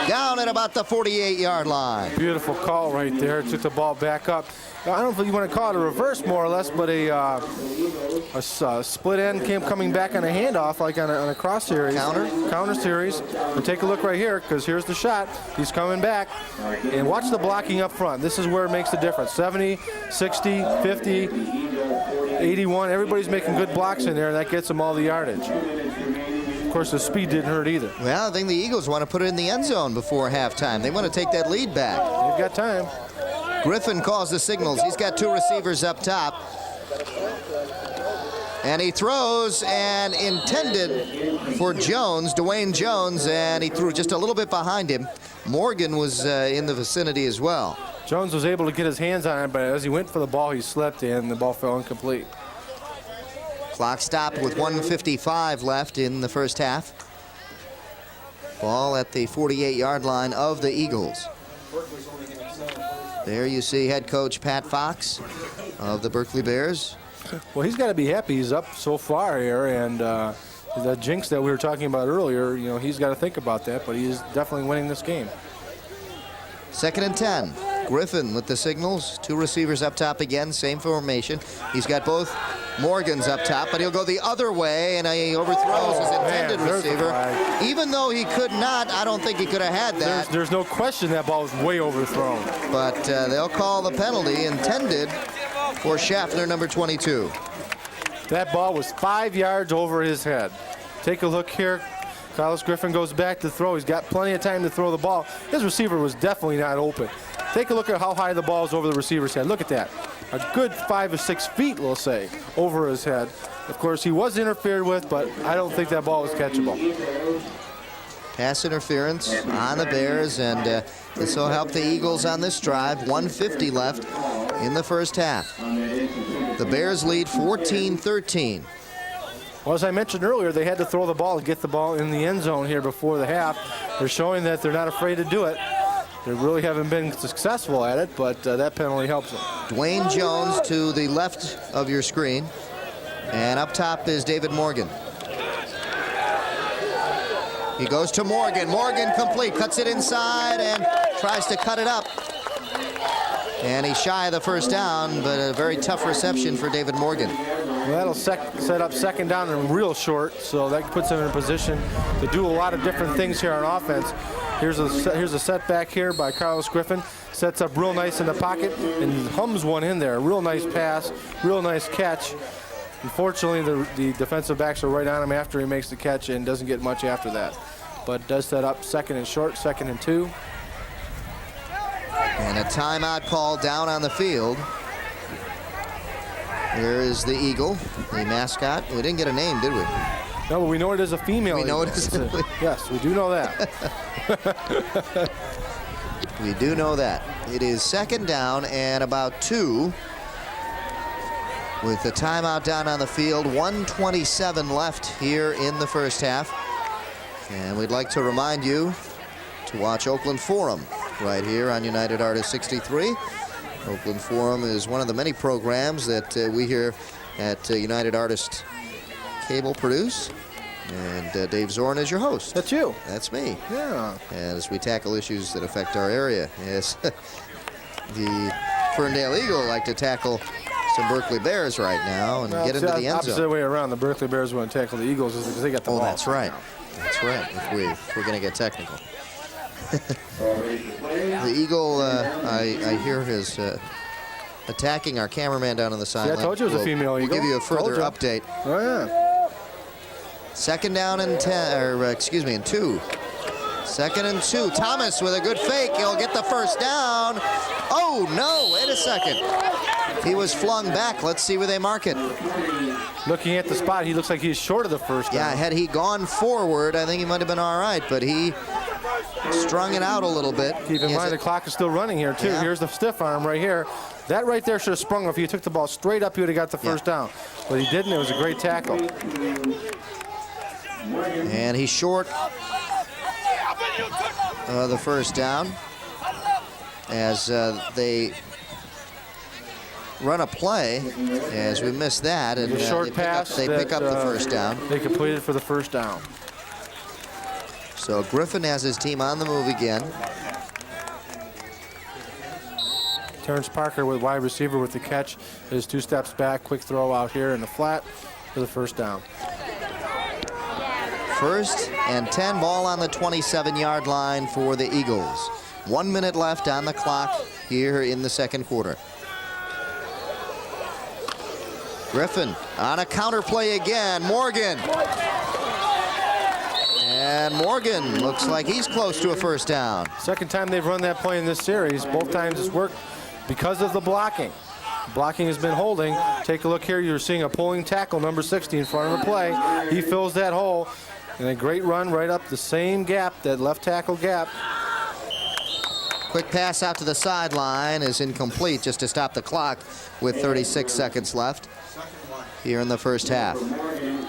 Down at about the 48-yard line. Beautiful call right there. Took the ball back up. I don't know if you want to call it a reverse more or less, but a split end coming back on a handoff, like on a cross series. Counter series. And take a look right here, because here's the shot. He's coming back. And watch the blocking up front. This is where it makes the difference. 70, 60, 50, 81. Everybody's making good blocks in there, and that gets them all the yardage. Of course, the speed didn't hurt either. Well, I think the Eagles want to put it in the end zone before halftime. They want to take that lead back. They've got time. Griffin calls the signals. He's got 2 receivers up top. And he throws and intended for Jones, Dwayne Jones, and he threw just a little bit behind him. Morgan was in the vicinity as well. Jones was able to get his hands on it, but as he went for the ball, he slipped and the ball fell incomplete. Clock stopped with 1:55 left in the first half. Ball at the 48-yard line of the Eagles. There you see head coach Pat Fox of the Berkley Bears. Well, he's got to be happy. He's up so far here, and the jinx that we were talking about earlier, you know, he's got to think about that, but he's definitely winning this game. 2nd and 10. Griffin with the signals. 2 receivers up top again, same formation. He's got both Morgans up top, but he'll go the other way, and he overthrows his intended receiver. Even though he could not, I don't think he could have had that. There's no question that ball was way overthrown. But they'll call the penalty intended for Schaffner, number 22. That ball was 5 yards over his head. Take a look here. Carlos Griffin goes back to throw. He's got plenty of time to throw the ball. His receiver was definitely not open. Take a look at how high the ball is over the receiver's head. Look at that. A good 5 or 6 feet, we'll say, over his head. Of course, he was interfered with, but I don't think that ball was catchable. Pass interference on the Bears, and this will help the Eagles on this drive. 1:50 left in the first half. The Bears lead 14-13. Well, as I mentioned earlier, they had to throw the ball to get the ball in the end zone here before the half. They're showing that they're not afraid to do it. They really haven't been successful at it, but that penalty helps them. Dwayne Jones to the left of your screen, and up top is David Morgan. He goes to Morgan. Morgan complete, cuts it inside and tries to cut it up. And he's shy of the first down, but a very tough reception for David Morgan. Well, that'll set up 2nd down and real short, so that puts him in a position to do a lot of different things here on offense. Here's a setback here by Carlos Griffin. Sets up real nice in the pocket and hums one in there. Real nice pass, real nice catch. Unfortunately, the defensive backs are right on him after he makes the catch and doesn't get much after that. But does set up 2nd and short, 2nd and 2. And a timeout call down on the field. Here is the Eagle, the mascot. We didn't get a name, did we? No, but we know it is a female. We know it is. Yes, we do know that. We do know that. It is 2nd down and about 2. With the timeout down on the field, 1:27 left here in the first half. And we'd like to remind you to watch Oakland Forum right here on United Artists 63. Oakland Forum is one of the many programs that we here at United Artists Cable produce. And Dave Zorn is your host. That's you. That's me. Yeah. As we tackle issues that affect our area. Yes. The Ferndale Eagle like to tackle some Berkley Bears right now and get into the end zone. Opposite way around. The Berkley Bears want to tackle the Eagles because they got the ball. Oh, that's right. That's right. If we're going to get technical. The Eagle, I hear, is attacking our cameraman down on the sideline. I told you it was a female Eagle. We'll give you a further update. Oh, yeah. 2nd down and 10, or excuse me, and 2. 2nd and 2. Thomas with a good fake. He'll get the first down. Oh, no, wait a second. He was flung back. Let's see where they mark it. Looking at the spot, he looks like he's short of the first down. Yeah, had he gone forward, I think he might have been all right, but he strung it out a little bit. Keep in mind the clock is still running here, too. Yeah. Here's the stiff arm right here. That right there should have sprung. If he took the ball straight up, he would have got the first down. But he didn't. It was a great tackle. And he's short the first down as they run a play as we miss that. And the short pass. They pick up the first down. They completed for the first down. So Griffin has his team on the move again. Terrence Parker with wide receiver with the catch. His 2 steps back, quick throw out here in the flat for the first down. 1st and 10, ball on the 27-yard line for the Eagles. 1 minute left on the clock here in the second quarter. Griffin on a counter play again. Morgan. And Morgan looks like he's close to a first down. Second time they've run that play in this series. Both times it's worked because of the blocking. Blocking has been holding. Take a look here. You're seeing a pulling tackle, number 60, in front of the play. He fills that hole. And a great run right up the same gap, that left tackle gap. Quick pass out to the sideline is incomplete just to stop the clock with 36 seconds left here in the first half.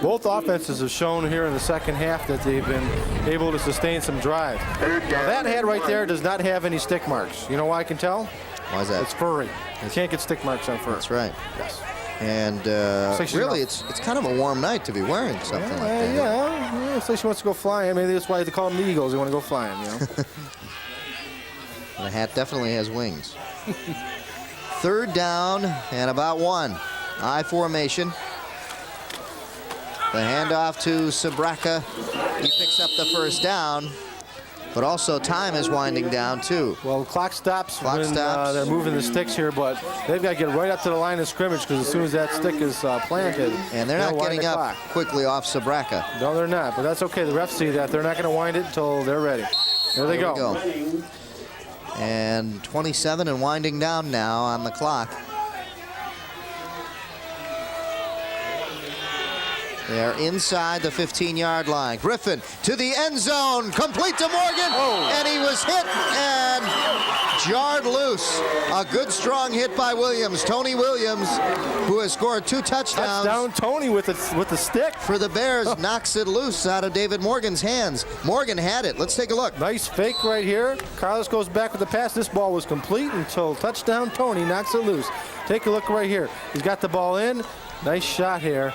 Both offenses have shown here in the second half that they've been able to sustain some drive. Now that head right there does not have any stick marks. You know why I can tell? Why is that? It's furry. You can't get stick marks on fur. That's right. Yes. And she's really, not- it's kind of a warm night to be wearing something like that. Yeah, looks like she wants to go flying. Maybe that's why they call them the Eagles. They want to go flying, you know. The hat definitely has wings. Third down and about 1. I formation. The handoff to Sabraka. He picks up the first down. But also time is winding down too. Well, clock stops Clock when stops. they're moving the sticks here, but they've got to get right up to the line of scrimmage because as soon as that stick is planted, And they're not they'll wind getting the up clock. quickly off Sabraka. No, they're not, but that's okay. The refs see that. They're not going to wind it until they're ready. There they Here go. we go. And 27 and winding down now on the clock. They're inside the 15-yard line. Griffin to the end zone, complete to Morgan, and he was hit and jarred loose. A good, strong hit by Williams. Tony Williams, who has scored 2 touchdowns. Touchdown, Tony with the stick. For the Bears, knocks it loose out of David Morgan's hands. Morgan had it. Let's take a look. Nice fake right here. Carlos goes back with the pass. This ball was complete until touchdown. Tony knocks it loose. Take a look right here. He's got the ball in. Nice shot here.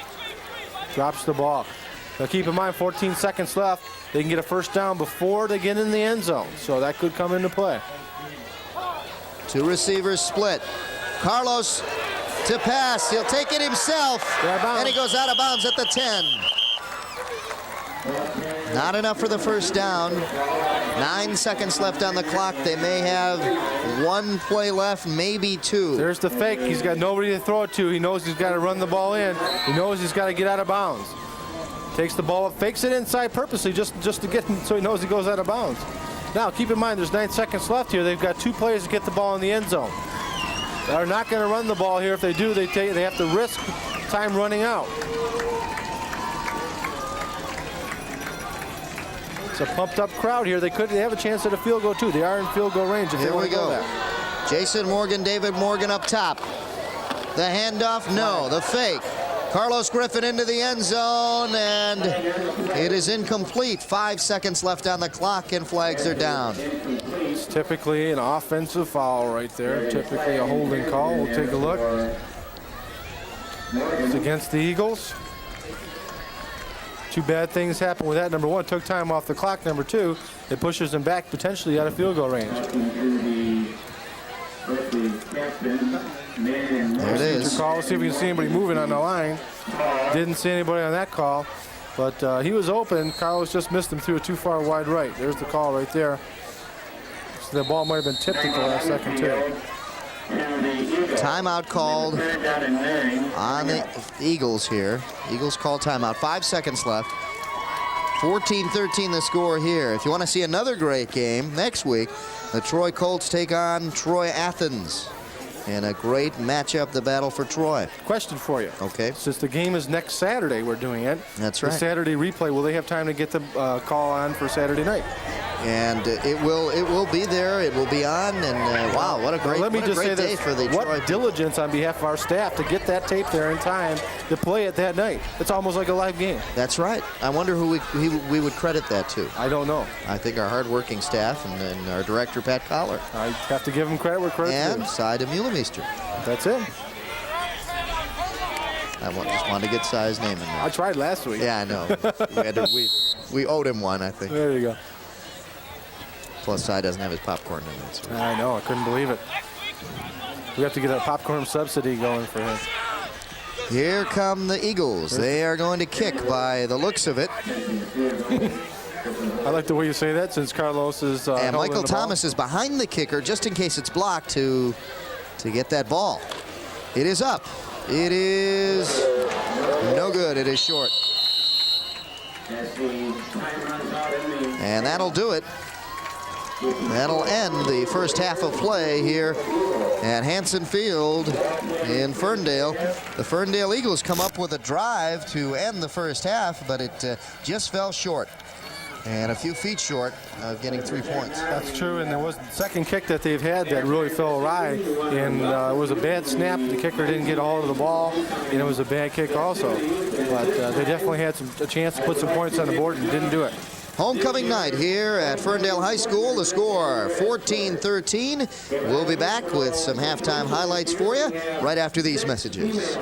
Drops the ball. Now keep in mind, 14 seconds left. They can get a first down before they get in the end zone. So that could come into play. 2 receivers split. Carlos to pass. He'll take it himself. And he goes out of bounds at the 10. Not enough for the first down. 9 seconds left on the clock. They may have 1 play left, maybe 2. There's the fake. He's got nobody to throw it to. He knows he's got to run the ball in. He knows he's got to get out of bounds. Takes the ball up, fakes it inside purposely just to get him so he knows he goes out of bounds. Now, keep in mind, there's 9 seconds left here. They've got 2 players to get the ball in the end zone. They're not going to run the ball here. If they do, they have to risk time running out. It's a pumped-up crowd here. They have a chance at a field goal, too. They are in field goal range if they Here want we to go go. there. Jason Morgan, David Morgan up top. The handoff, no. The fake. Carlos Griffin into the end zone, and it is incomplete. 5 seconds left on the clock, and flags are down. It's typically an offensive foul right there. Typically a holding call. We'll take a look. It's against the Eagles. 2 bad things happen with that. Number 1, took time off the clock. Number 2, it pushes them back potentially out of field goal range. There it is. Call. Let's see if we can see anybody moving on the line. Didn't see anybody on that call, but he was open. Carlos just missed him through a too far wide right. There's the call right there. So the ball might have been tipped at the last second too. Timeout called on the Eagles here. Eagles call timeout. 5 seconds left. 14-13 the score here. If you want to see another great game next week, the Troy Colts take on Troy Athens. And a great matchup, the battle for Troy. Question for you. Okay. Since the game is next Saturday, we're doing it. That's right. The Saturday replay, will they have time to get the call on for Saturday night? And it will be there. It will be on. And wow, what a great, Let me just say day this. for the what Troy. diligence on behalf of our staff to get that tape there in time to play it that night. It's almost like a live game. That's right. I wonder who we would credit that to. I don't know. I think our hardworking staff and our director, Pat Collar. I have to give him credit where credit's And due. Cy DeMulemeester. That's it. Just wanted to get Cy's name in there. I tried last week. Yeah, I know. we owed him one, I think. There you go. Plus, Cy doesn't have his popcorn in it. So. I know. I couldn't believe it. We have to get a popcorn subsidy going for him. Here come the Eagles. They are going to kick by the looks of it. I like the way you say that since Carlos is And holding Michael the ball. Thomas is behind the kicker just in case it's blocked to get that ball. It is up. It is no good. It is short. And that'll do it. That'll end the first half of play here at Hanson Field in Ferndale. The Ferndale Eagles come up with a drive to end the first half, but it just fell short. And a few feet short of getting 3 points. That's true, and there was the second kick that they've had that really fell awry, and it was a bad snap. The kicker didn't get a hold of the ball, and it was a bad kick also. But they definitely had a chance to put some points on the board and didn't do it. Homecoming night here at Ferndale High School. The score 14-13. We'll be back with some halftime highlights for you right after these messages.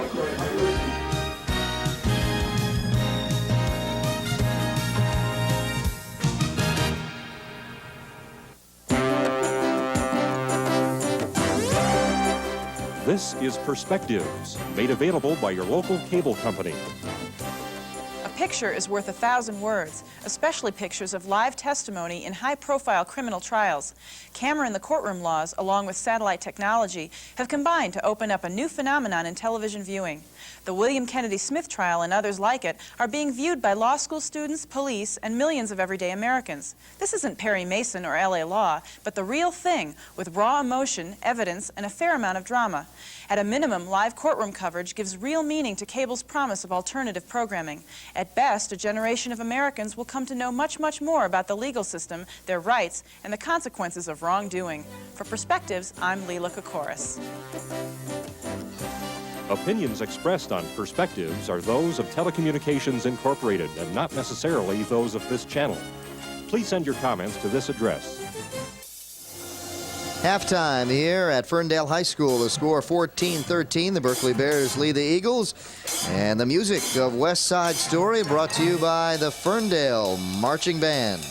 This is Perspectives, made available by your local cable company. A picture is worth 1,000 words, especially pictures of live testimony in high-profile criminal trials. Camera in the courtroom laws, along with satellite technology, have combined to open up a new phenomenon in television viewing. The William Kennedy Smith trial and others like it are being viewed by law school students, police, and millions of everyday Americans. This isn't Perry Mason or LA Law, but the real thing, with raw emotion, evidence, and a fair amount of drama. At a minimum, live courtroom coverage gives real meaning to cable's promise of alternative programming. At best, a generation of Americans will come to know much, much more about the legal system, their rights, and the consequences of wrongdoing. For Perspectives, I'm Leela Kokoris. Opinions expressed on Perspectives are those of Telecommunications Incorporated and not necessarily those of this channel. Please send your comments to this address. Halftime here at Ferndale High School. The score 14-13. The Berkley Bears lead the Eagles. And the music of West Side Story brought to you by the Ferndale Marching Band.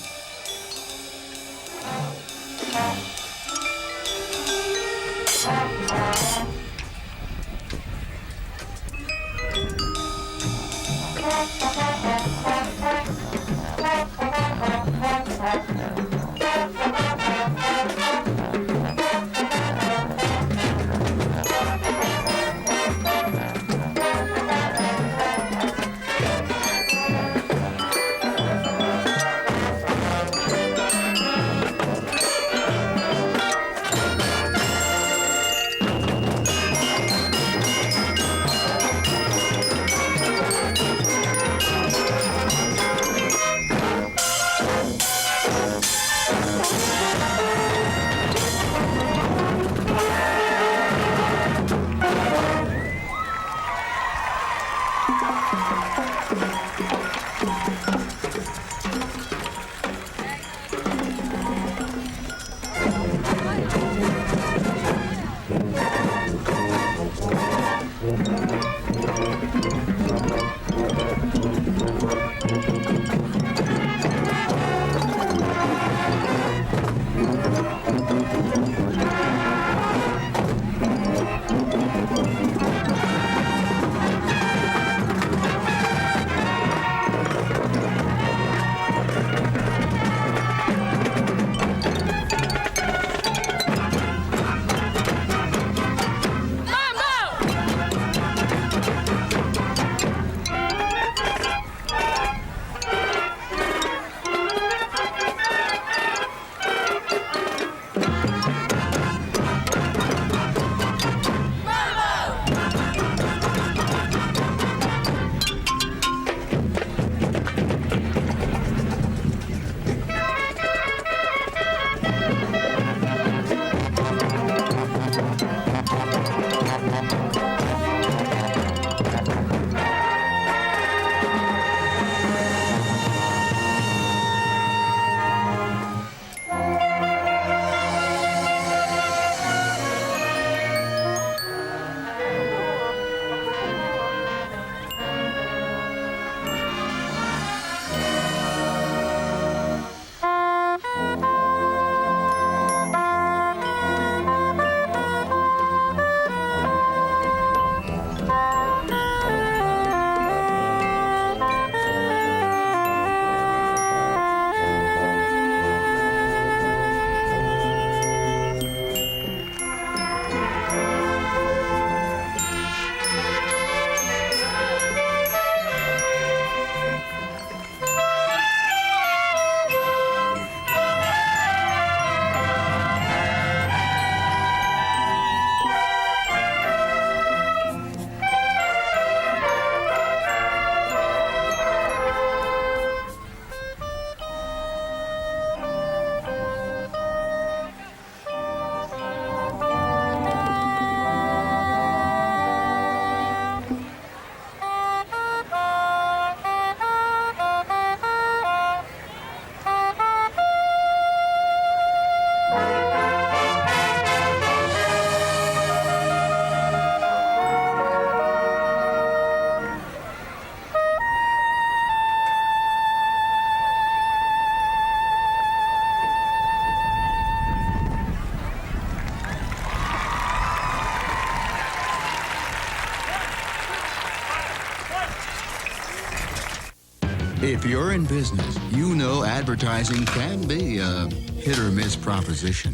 If you're in business, you know advertising can be a hit or miss proposition.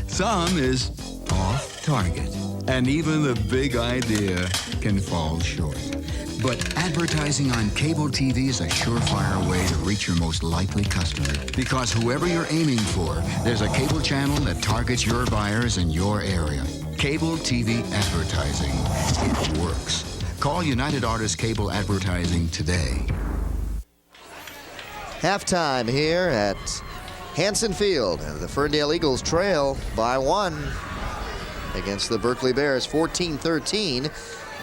Some is off target, and even the big idea can fall short. But advertising on cable TV is a surefire way to reach your most likely customer, because whoever you're aiming for, there's a cable channel that targets your buyers in your area. Cable TV advertising. It works. Call United Artists Cable Advertising today. Halftime here at Hanson Field. The Ferndale Eagles trail by 1 against the Berkley Bears, 14-13.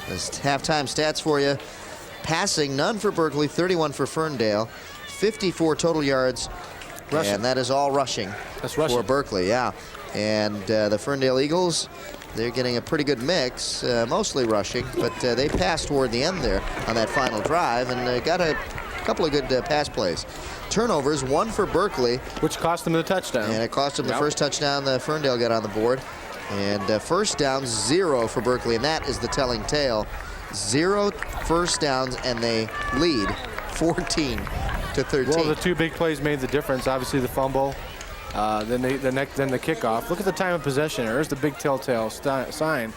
There's halftime stats for you. Passing, none for Berkley, 31 for Ferndale, 54 total yards, rushing. And that is all rushing. That's rushing for Berkley, yeah. And the Ferndale Eagles, they're getting a pretty good mix, mostly rushing, but they passed toward the end there on that final drive and got a couple of good pass plays. Turnovers, 1 for Berkley. Which cost them the touchdown. And it cost them the first touchdown the Ferndale got on the board. And first down, 0 for Berkley, and that is the telling tale. 0 first downs, and they lead 14-13. Well, the 2 big plays made the difference. Obviously, the fumble, then the kickoff. Look at the time of possession. There's the big telltale sign.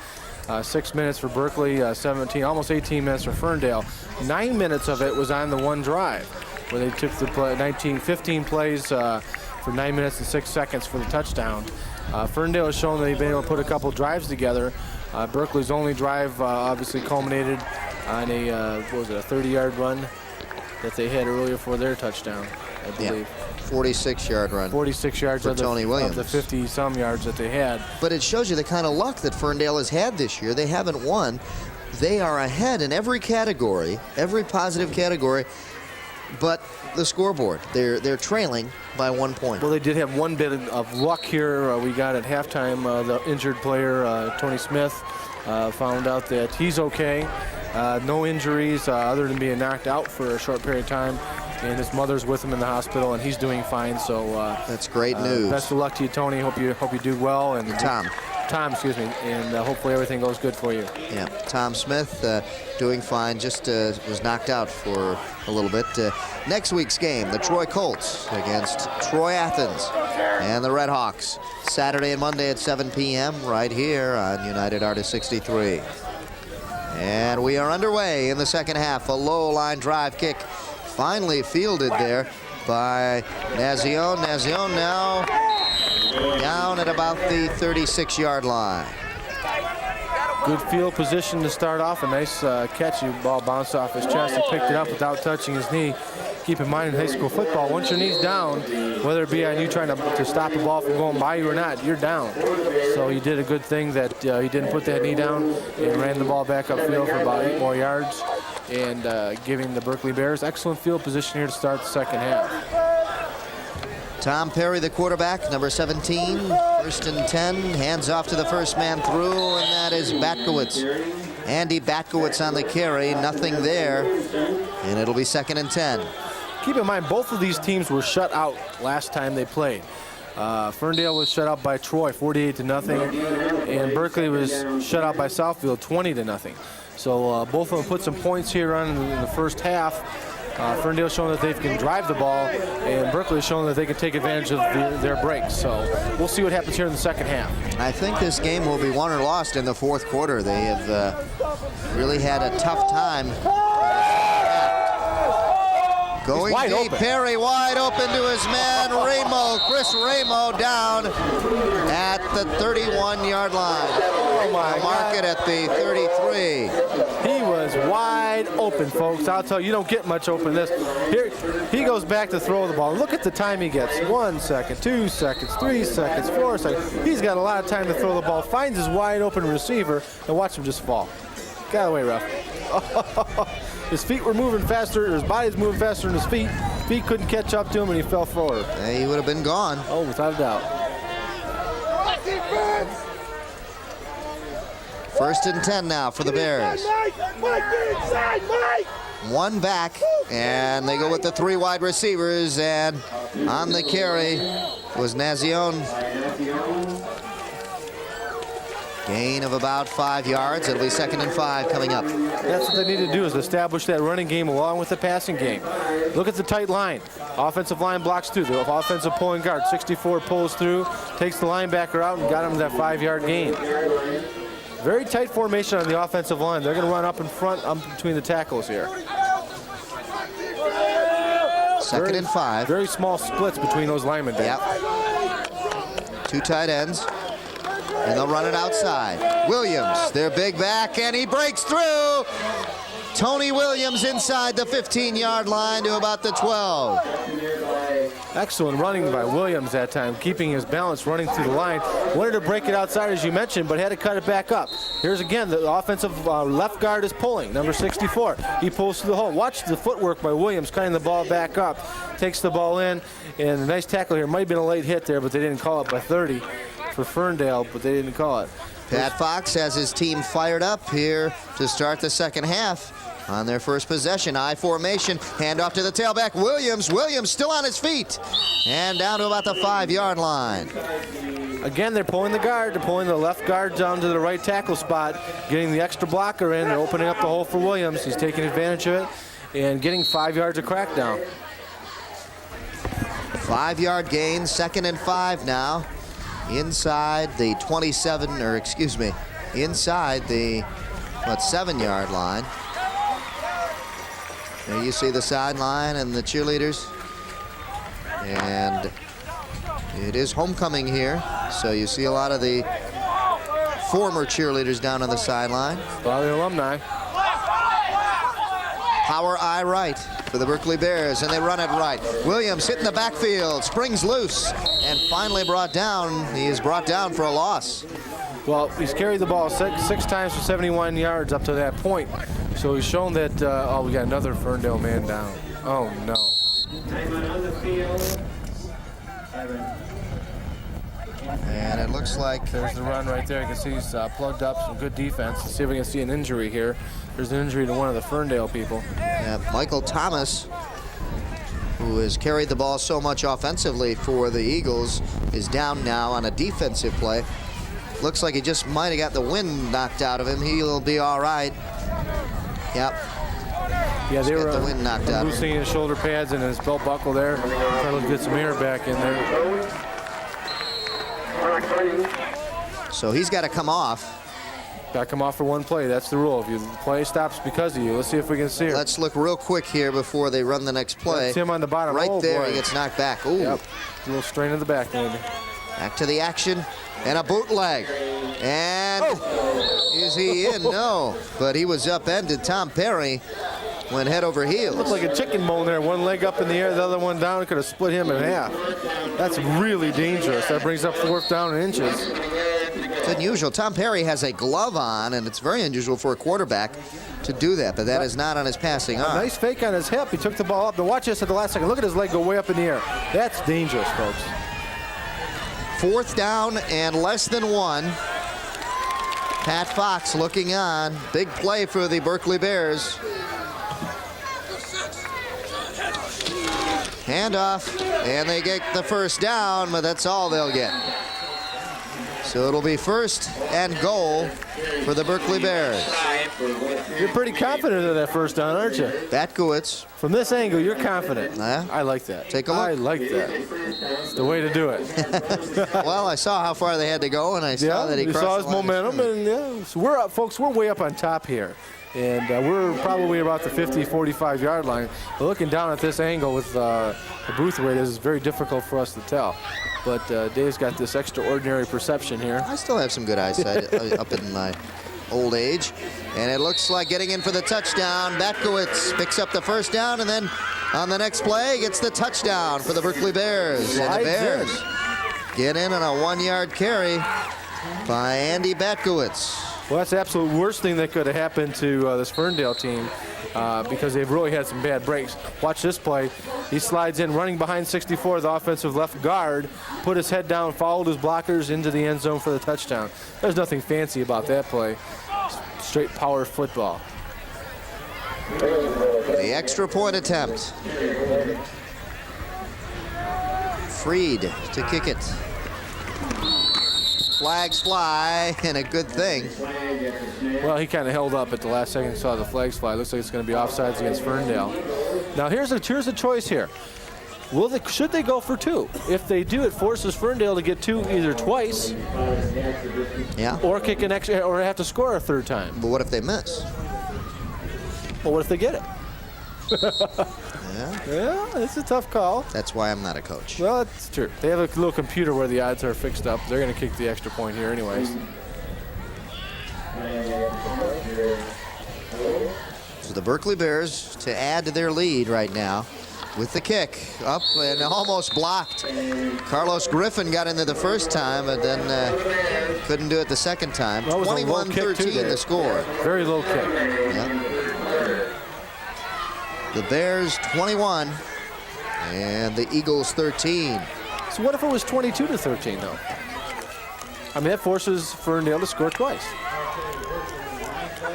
6 minutes for Berkley, 17, almost 18 minutes for Ferndale. 9 minutes of it was on the one drive, where they took the 15 plays for 9 minutes and 6 seconds for the touchdown. Ferndale has shown that they've been able to put a couple drives together. Berkley's only drive obviously culminated on a, what was it, a 30-yard run that they had earlier for their touchdown, I believe. 46-yard run. 46 yards for Tony Williams. of the 50-some yards that they had. But it shows you the kind of luck that Ferndale has had this year. They haven't won. They are ahead in every category, every positive category, but the scoreboard. They're trailing by 1 point. Well, they did have one bit of luck here. We got at halftime the injured player, Tony Smith, found out that he's okay. No injuries other than being knocked out for a short period of time. And his mother's with him in the hospital, and he's doing fine. So that's great news. Best of luck to you, Tony. Hope you do well. And Tom, excuse me. And hopefully everything goes good for you. Yeah, Tom Smith doing fine. Just was knocked out for a little bit. Next week's game, the Troy Colts against Troy Athens and the Red Hawks. Saturday and Monday at 7 p.m. right here on United Artists 63. And we are underway in the second half. A low line drive kick. Finally fielded there by Nazione. Nazione now down at about the 36-yard line. Good field position to start off. A nice catch. The ball bounced off his chest. He picked it up without touching his knee. Keep in mind in high school football, once your knee's down, whether it be on you trying to stop the ball from going by you or not, you're down. So he did a good thing that he didn't put that knee down and ran the ball back upfield for about 8 more yards, and giving the Berkley Bears excellent field position here to start the second half. Tom Perry, the quarterback, number 17, 1st and 10, hands off to the first man through, and that is Batkowitz. Andy Batkowitz on the carry, nothing there, and it'll be 2nd and 10. Keep in mind, both of these teams were shut out last time they played. Ferndale was shut out by Troy, 48-0, and Berkley was shut out by Southfield, 20-0. So both of them put some points here on in the first half. Ferndale showing that they can drive the ball, and Berkley showing that they can take advantage of their breaks. So we'll see what happens here in the second half. I think this game will be won or lost in the fourth quarter. They have really had a tough time. Going deep, open. Perry wide open to his man, Ramo. Chris Ramo down at the 31-yard line. Oh my Mark it at the 33. He was wide open, folks. I'll tell you, you don't get much open this. Here, he goes back to throw the ball. Look at the time he gets. 1 second, 2 seconds, 3 seconds, 4 seconds. He's got a lot of time to throw the ball. Finds his wide open receiver, and watch him just fall. Get out of the way, ref. His feet were moving faster, his body's moving faster than his feet. Feet couldn't catch up to him, and he fell forward. He would have been gone. Oh, without a doubt. 1st and 10 now for the Bears. One back, and they go with the 3 wide receivers, and on the carry was Nazione. Gain of about 5 yards. It'll be 2nd and 5 coming up. That's what they need to do, is establish that running game along with the passing game. Look at the tight line. Offensive line blocks through. The offensive pulling guard, 64, pulls through, takes the linebacker out, and got him that 5-yard gain. Very tight formation on the offensive line. They're going to run up in front, between the tackles here. 2nd and 5. Very small splits between those linemen. Yep. 2 tight ends. And they'll run it outside. Williams, their big back, and he breaks through. Tony Williams inside the 15-yard line to about the 12. Excellent running by Williams that time, keeping his balance running through the line. Wanted to break it outside, as you mentioned, but had to cut it back up. Here's again, the offensive left guard is pulling, number 64. He pulls through the hole. Watch the footwork by Williams, cutting the ball back up. Takes the ball in, and a nice tackle here. Might have been a late hit there, but they didn't call it by 30 for Ferndale, but they didn't call it. Pat Fox has his team fired up here to start the second half. On their first possession, I formation, handoff to the tailback, Williams still on his feet, and down to about the 5-yard line. Again, they're pulling the guard. They're pulling the left guard down to the right tackle spot, getting the extra blocker in. They're opening up the hole for Williams. He's taking advantage of it and getting 5 yards of crackdown. 5-yard gain, 2nd and 5 now. Inside the 27, or excuse me, inside the 7-yard line. There you see the sideline and the cheerleaders. And it is homecoming here, so you see a lot of the former cheerleaders down on the sideline. A lot of the alumni. Power I right for the Berkley Bears, and they run it right. Williams hitting the backfield, springs loose, and finally brought down. He is brought down for a loss. Well, he's carried the ball six times for 71 yards up to that point. So he's shown that, we got another Ferndale man down. Oh, no. And it looks like there's the run right there. You can see he's plugged up, some good defense. Let's see if we can see an injury here. There's an injury to one of the Ferndale people. Yeah, Michael Thomas, who has carried the ball so much offensively for the Eagles, is down now on a defensive play. Looks like he just might have got the wind knocked out of him. He'll be all right. Yep. Yeah, they were the wind knocked out. Loosening his shoulder pads and his belt buckle there. Trying to get some air back in there. So he's got to come off. Got to come off for one play. That's the rule. If the play stops because of you, let's see if we can see it. Let's look real quick here before they run the next play. That's him on the bottom. Right there, boy. he gets knocked back. Ooh. Yep. A little strain in the back, maybe. Back to the action, and a bootleg. And is he in? No, but he was upended. Tom Perry went head over heels. Looks like a chicken bone there. One leg up in the air, the other one down. Could have split him in half. That's really dangerous. That brings up 4th down in inches. It's unusual. Tom Perry has a glove on, and it's very unusual for a quarterback to do that, but that is not on his passing arm. Nice fake on his hip. He took the ball up. Now watch this at the last second. Look at his leg go way up in the air. That's dangerous, folks. 4th down and less than 1. Pat Fox looking on. Big play for the Berkley Bears. Handoff, and they get the 1st down, but that's all they'll get. So it'll be 1st and goal for the Berkley Bears. You're pretty confident of that 1st down, aren't you? Batkowitz. From this angle, you're confident. Yeah. I like that. Take a look. I like that. It's the way to do it. Well, I saw how far they had to go, and I saw that he crossed saw his the line momentum, and so we're up, folks. We're way up on top here. And we're probably about the 50, 45-yard line. But looking down at this angle with the booth rate is very difficult for us to tell. But Dave's got this extraordinary perception here. I still have some good eyesight up in my old age. And it looks like getting in for the touchdown. Batkowitz picks up the 1st down, and then on the next play gets the touchdown for the Berkley Bears. And the Bears get in on a 1-yard carry by Andy Batkowitz. Well, that's the absolute worst thing that could have happened to this Ferndale team because they've really had some bad breaks. Watch this play. He slides in, running behind 64, the offensive left guard, put his head down, followed his blockers into the end zone for the touchdown. There's nothing fancy about that play. Straight power football. The extra point attempt. Freed to kick it. flags fly, and a good thing. Well, he kind of held up at the last second and saw the flags fly. Looks like it's going to be offsides against Ferndale. Now here's a choice here. Should they go for 2? If they do, it forces Ferndale to get 2 either twice, or kick an extra, or have to score a 3rd time. But what if they miss? Well, what if they get it? Yeah, it's a tough call. That's why I'm not a coach. Well, that's true. They have a little computer where the odds are fixed up. They're going to kick the extra point here anyways. So the Berkley Bears to add to their lead right now with the kick up and almost blocked. Carlos Griffin got into the first time, but then couldn't do it the second time. 21-13 the score. Very low kick. Yep. The Bears 21 and the Eagles 13. So what if it was 22-13 though? I mean, that forces Ferndale to score twice.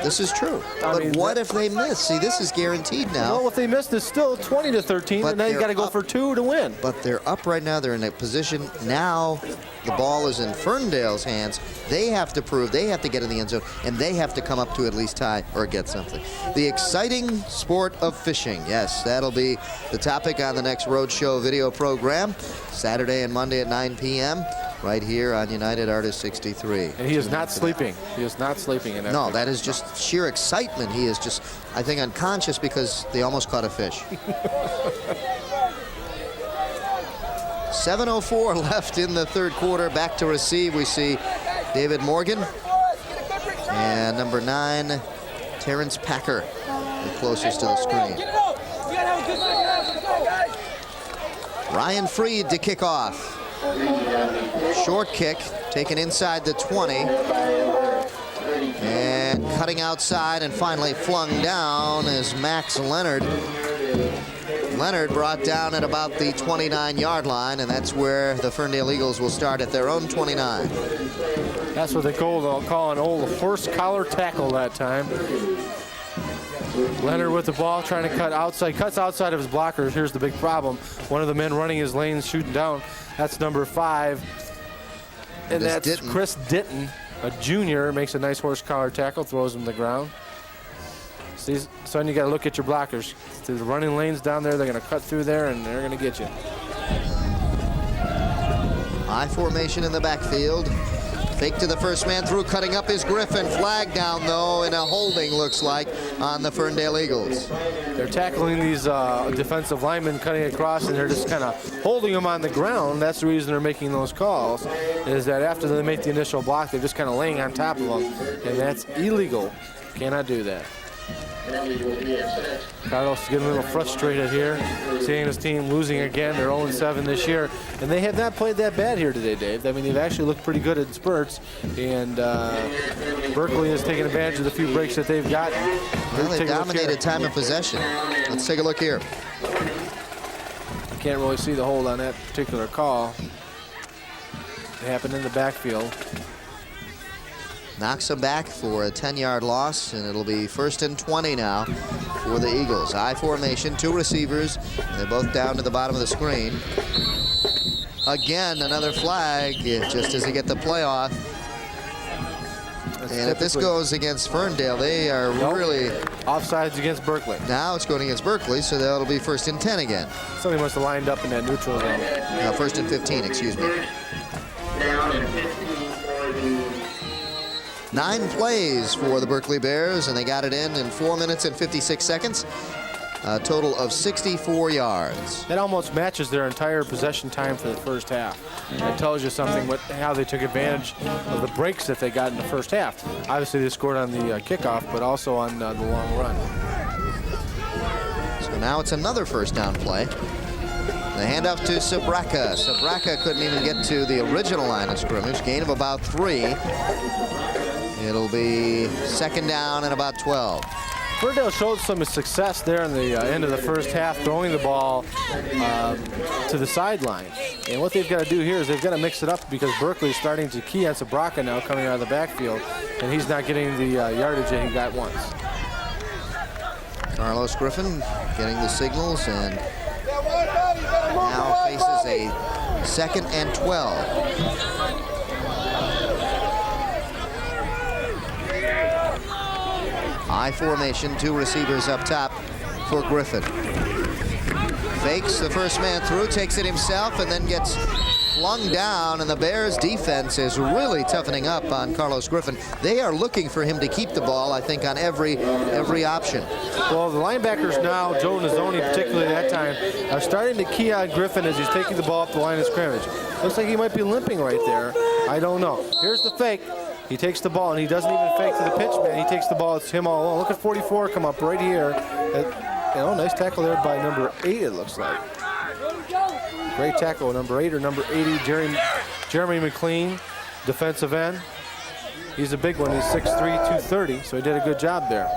This is true. But what if they miss? See, this is guaranteed now. Well, if they miss, it's still 20-13, and now you got to go for 2 to win. But they're up right now. They're in a position now. The ball is in Ferndale's hands. They have to prove, they have to get in the end zone, and they have to come up to at least tie or get something. The exciting sport of fishing. Yes, that'll be the topic on the next Roadshow video program, Saturday and Monday at 9 p.m. right here on United Artist 63. And he is not sleeping. He is not sleeping in that. No, that is just sheer excitement. He is just, I think, unconscious because they almost caught a fish. 7:04 left in the 3rd quarter. Back to receive, we see David Morgan and number 9, Terrence Packer, the closest to the screen. Ryan Freed to kick off. Short kick taken inside the 20 and cutting outside and finally flung down is Max Leonard. Leonard brought down at about the 29-yard line, and that's where the Ferndale Eagles will start at their own 29. That's what they call an old horse collar tackle that time. Leonard with the ball, trying to cut outside, cuts outside of his blockers. Here's the big problem. One of the men running his lanes, shooting down. That's number 5. And that's Chris Ditton, a junior, makes a nice horse collar tackle, throws him to the ground. See, son, you got to look at your blockers. The running lanes down there, they're going to cut through there, and they're going to get you. High formation in the backfield. Fake to the first man through, cutting up is Griffin. Flag down, though, and a holding looks like on the Ferndale Eagles. They're tackling these defensive linemen cutting across, and they're just kind of holding them on the ground. That's the reason they're making those calls, is that after they make the initial block, they're just kind of laying on top of them, and that's illegal. Cannot do that. Carlos is getting a little frustrated here, seeing his team losing again. They're 0-7 this year, and they have not played that bad here today, Dave. I mean, they've actually looked pretty good in spurts, and Berkley has taken advantage of the few breaks that they've gotten. Well, they dominated time of possession. Let's take a look here. You can't really see the hold on that particular call. It happened in the backfield. Knocks him back for a 10-yard loss, and it'll be 1st and 20 now for the Eagles. I formation, 2 receivers. They're both down to the bottom of the screen. Again, another flag, just as they get the play off. And if this goes against Ferndale, they are really... Offsides against Berkley. Now it's going against Berkley, so that'll be 1st and 10 again. Somebody must have lined up in that neutral zone. No, 1st and 15, excuse me. 9 plays for the Berkley Bears, and they got it in 4 minutes and 56 seconds. A total of 64 yards. That almost matches their entire possession time for the first half. That tells you something about how they took advantage of the breaks that they got in the first half. Obviously, they scored on the kickoff, but also on the long run. So now it's another 1st down play. The handoff to Sabraka. Sabraka couldn't even get to the original line of scrimmage. Gain of about 3. It'll be 2nd down and about 12. Ferndale showed some success there in the end of the first half, throwing the ball to the sideline. And what they've got to do here is they've got to mix it up, because Berkley is starting to key on Sabraka now coming out of the backfield, and he's not getting the yardage that he got once. Carlos Griffin getting the signals, and now faces a 2nd and 12. I formation, 2 receivers up top for Griffin. Fakes the first man through, takes it himself, and then gets flung down, and the Bears defense is really toughening up on Carlos Griffin. They are looking for him to keep the ball, I think, on every option. Well, the linebackers now, Joe Nazzoni particularly at that time, are starting to key on Griffin as he's taking the ball up the line of scrimmage. Looks like he might be limping right there. I don't know. Here's the fake. He takes the ball, and he doesn't even fake to the pitch man. He takes the ball. It's him all alone. Look at 44 come up right here. Nice tackle there by number 8, it looks like. Great tackle, number 8 or number 80, Jeremy McLean, defensive end. He's a big one. He's 6'3", 230, so he did a good job there.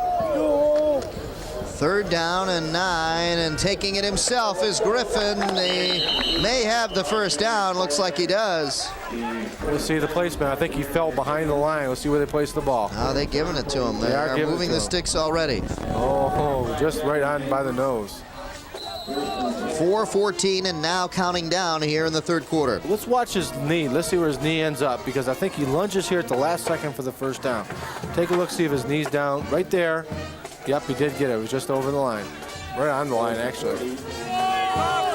3rd down and 9, and taking it himself is Griffin. He may have the first down. Looks like he does. We'll see the placement. I think he fell behind the line. We'll see where they place the ball. Now they're giving it to him. They are moving the sticks already. Oh, just right on by the nose. 4:14 and now counting down here in the 3rd quarter. Let's watch his knee. Let's see where his knee ends up, because I think he lunges here at the last second for the first down. Take a look, see if his knee's down. Right there. Yep, he did get it. It was just over the line. Right on the line, actually.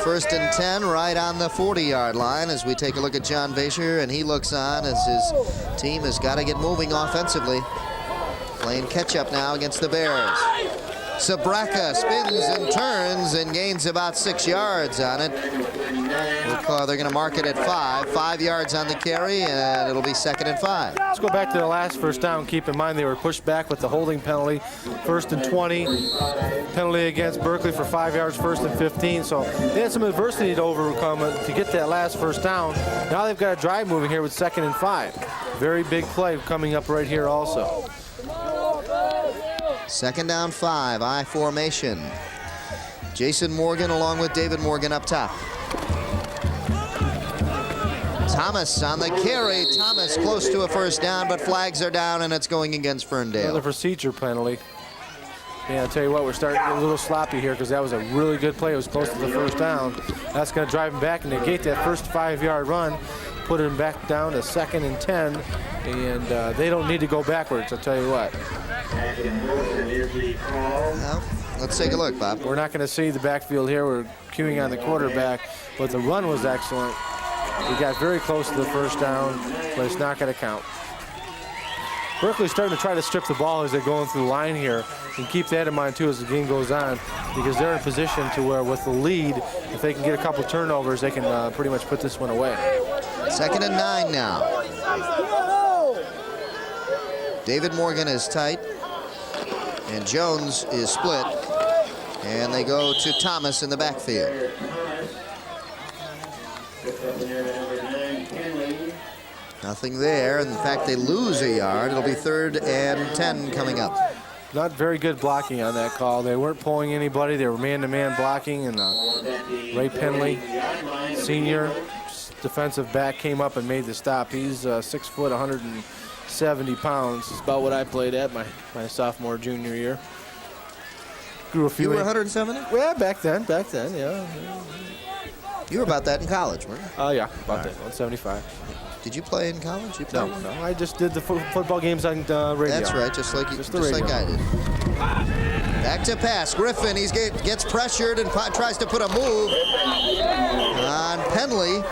1st and 10 right on the 40-yard line as we take a look at John Vasher, and he looks on as his team has got to get moving offensively. Playing catch-up now against the Bears. Sabraka spins and turns and gains about 6 yards on it. They're going to mark it at 5 yards on the carry, and it'll be 2nd and 5. Let's go back to the last first down. Keep in mind they were pushed back with the holding penalty. 1st and 20. Penalty against Berkley for 5 yards, 1st and 15. So they had some adversity to overcome to get that last first down. Now they've got a drive moving here with 2nd and 5. Very big play coming up right here also. 2nd down 5, I formation. Jason Morgan along with David Morgan up top. Thomas on the carry. Thomas close to a first down, but flags are down, and it's going against Ferndale. Another procedure penalty. Yeah, I'll tell you what, we're starting to get a little sloppy here because that was a really good play. It was close to the first down. That's going to drive him back and negate that first 5-yard run, put him back down to 2nd and 10, and they don't need to go backwards, I'll tell you what. Well, let's take a look, Bob. We're not going to see the backfield here. We're queuing on the quarterback, but the run was excellent. We got very close to the first down, but it's not going to count. Berkley's starting to try to strip the ball as they're going through the line here, and keep that in mind too as the game goes on, because they're in position to where with the lead, if they can get a couple turnovers, they can pretty much put this one away. 2nd and 9 now. David Morgan is tight, and Jones is split, and they go to Thomas in the backfield. Nothing there. In fact, they lose a yard. It'll be 3rd and 10 coming up. Not very good blocking on that call. They weren't pulling anybody. They were man-to-man blocking, and Ray Penley, senior defensive back, came up and made the stop. He's 6 foot, 170 pounds. It's about what I played at my sophomore, junior year. Grew a few. You were 170? Yeah, back then, yeah. You were about that in college, weren't you? Oh, yeah, about that, 175. Did you play in college? No, I just did the football games on radio. That's right, just like I did. Back to pass. Griffin, he gets pressured and tries to put a move on Penley.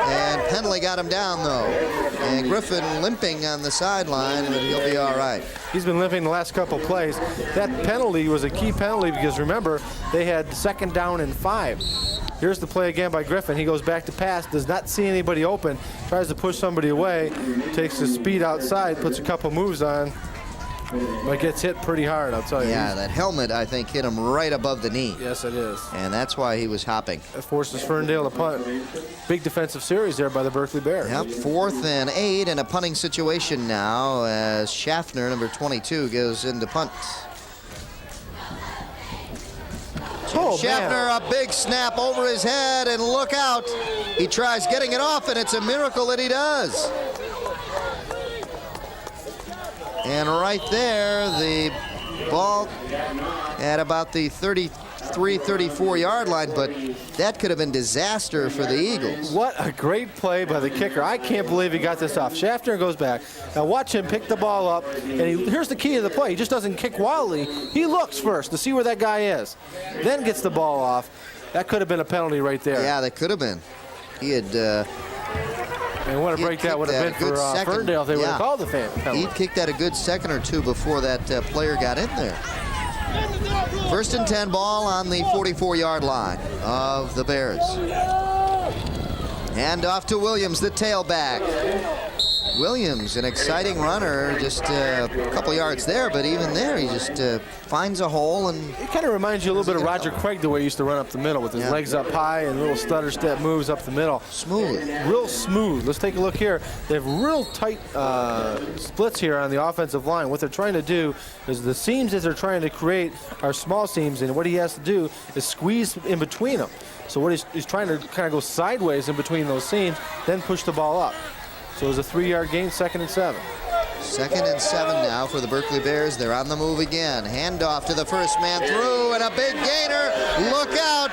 And Penley got him down, though. And Griffin limping on the sideline, but he'll be all right. He's been limping the last couple plays. That penalty was a key penalty because, remember, they had 2nd down and 5. Here's the play again by Griffin. He goes back to pass, does not see anybody open, tries to push somebody away, takes his speed outside, puts a couple moves on, but gets hit pretty hard, I'll tell you. Yeah, that helmet, I think, hit him right above the knee. Yes, it is. And that's why he was hopping. That forces Ferndale to punt. Big defensive series there by the Berkley Bears. Yep, 4th and 8 in a punting situation now as Schaffner, number 22, goes into punt. Oh, Schaffner, a big snap over his head, and look out. He tries getting it off, and it's a miracle that he does. And right there, the ball at about the 33, 34-yard line, but that could have been disaster for the Eagles. What a great play by the kicker. I can't believe he got this off. Schaffner goes back. Now watch him pick the ball up, and here's the key to the play. He just doesn't kick wildly. He looks first to see where that guy is, then gets the ball off. That could have been a penalty right there. Yeah, that could have been. He had... and what a break that would have been for Ferndale if they would have called the penalty. He'd kicked that a good second or two before that player got in there. 1st and 10 ball on the 44-yard line of the Bears. Hand off to Williams, the tailback. Williams, an exciting runner, just a couple yards there, but even there, he just finds a hole. And it kind of reminds you a little bit of Roger Craig, the way he used to run up the middle with his legs up high and little stutter step moves up the middle. Smooth. Real smooth. Let's take a look here. They have real tight splits here on the offensive line. What they're trying to do is the seams that they're trying to create are small seams, and what he has to do is squeeze in between them. So what he's trying to kind of go sideways in between those seams, then push the ball up. So it was a 3-yard gain, 2nd and 7. 2nd and 7 now for the Berkley Bears. They're on the move again. Handoff to the first man through, and a big gainer. Look out.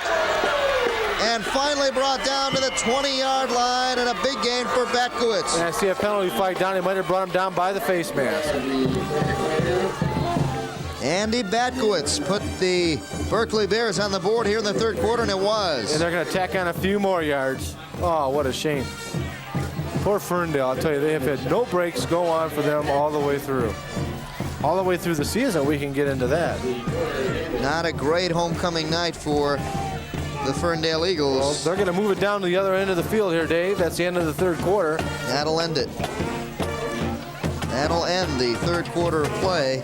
And finally brought down to the 20-yard line, and a big gain for Berkowitz. And I see a penalty flag down. He might have brought him down by the face mask. Andy Berkowitz put the Berkley Bears on the board here in the 3rd quarter, and it was. And they're going to tack on a few more yards. Oh, what a shame. Poor Ferndale, I'll tell you, they have had no breaks go on for them all the way through. All the way through the season, we can get into that. Not a great homecoming night for the Ferndale Eagles. Well, they're going to move it down to the other end of the field here, Dave. That's the end of the 3rd quarter. That'll end it. That'll end the 3rd quarter of play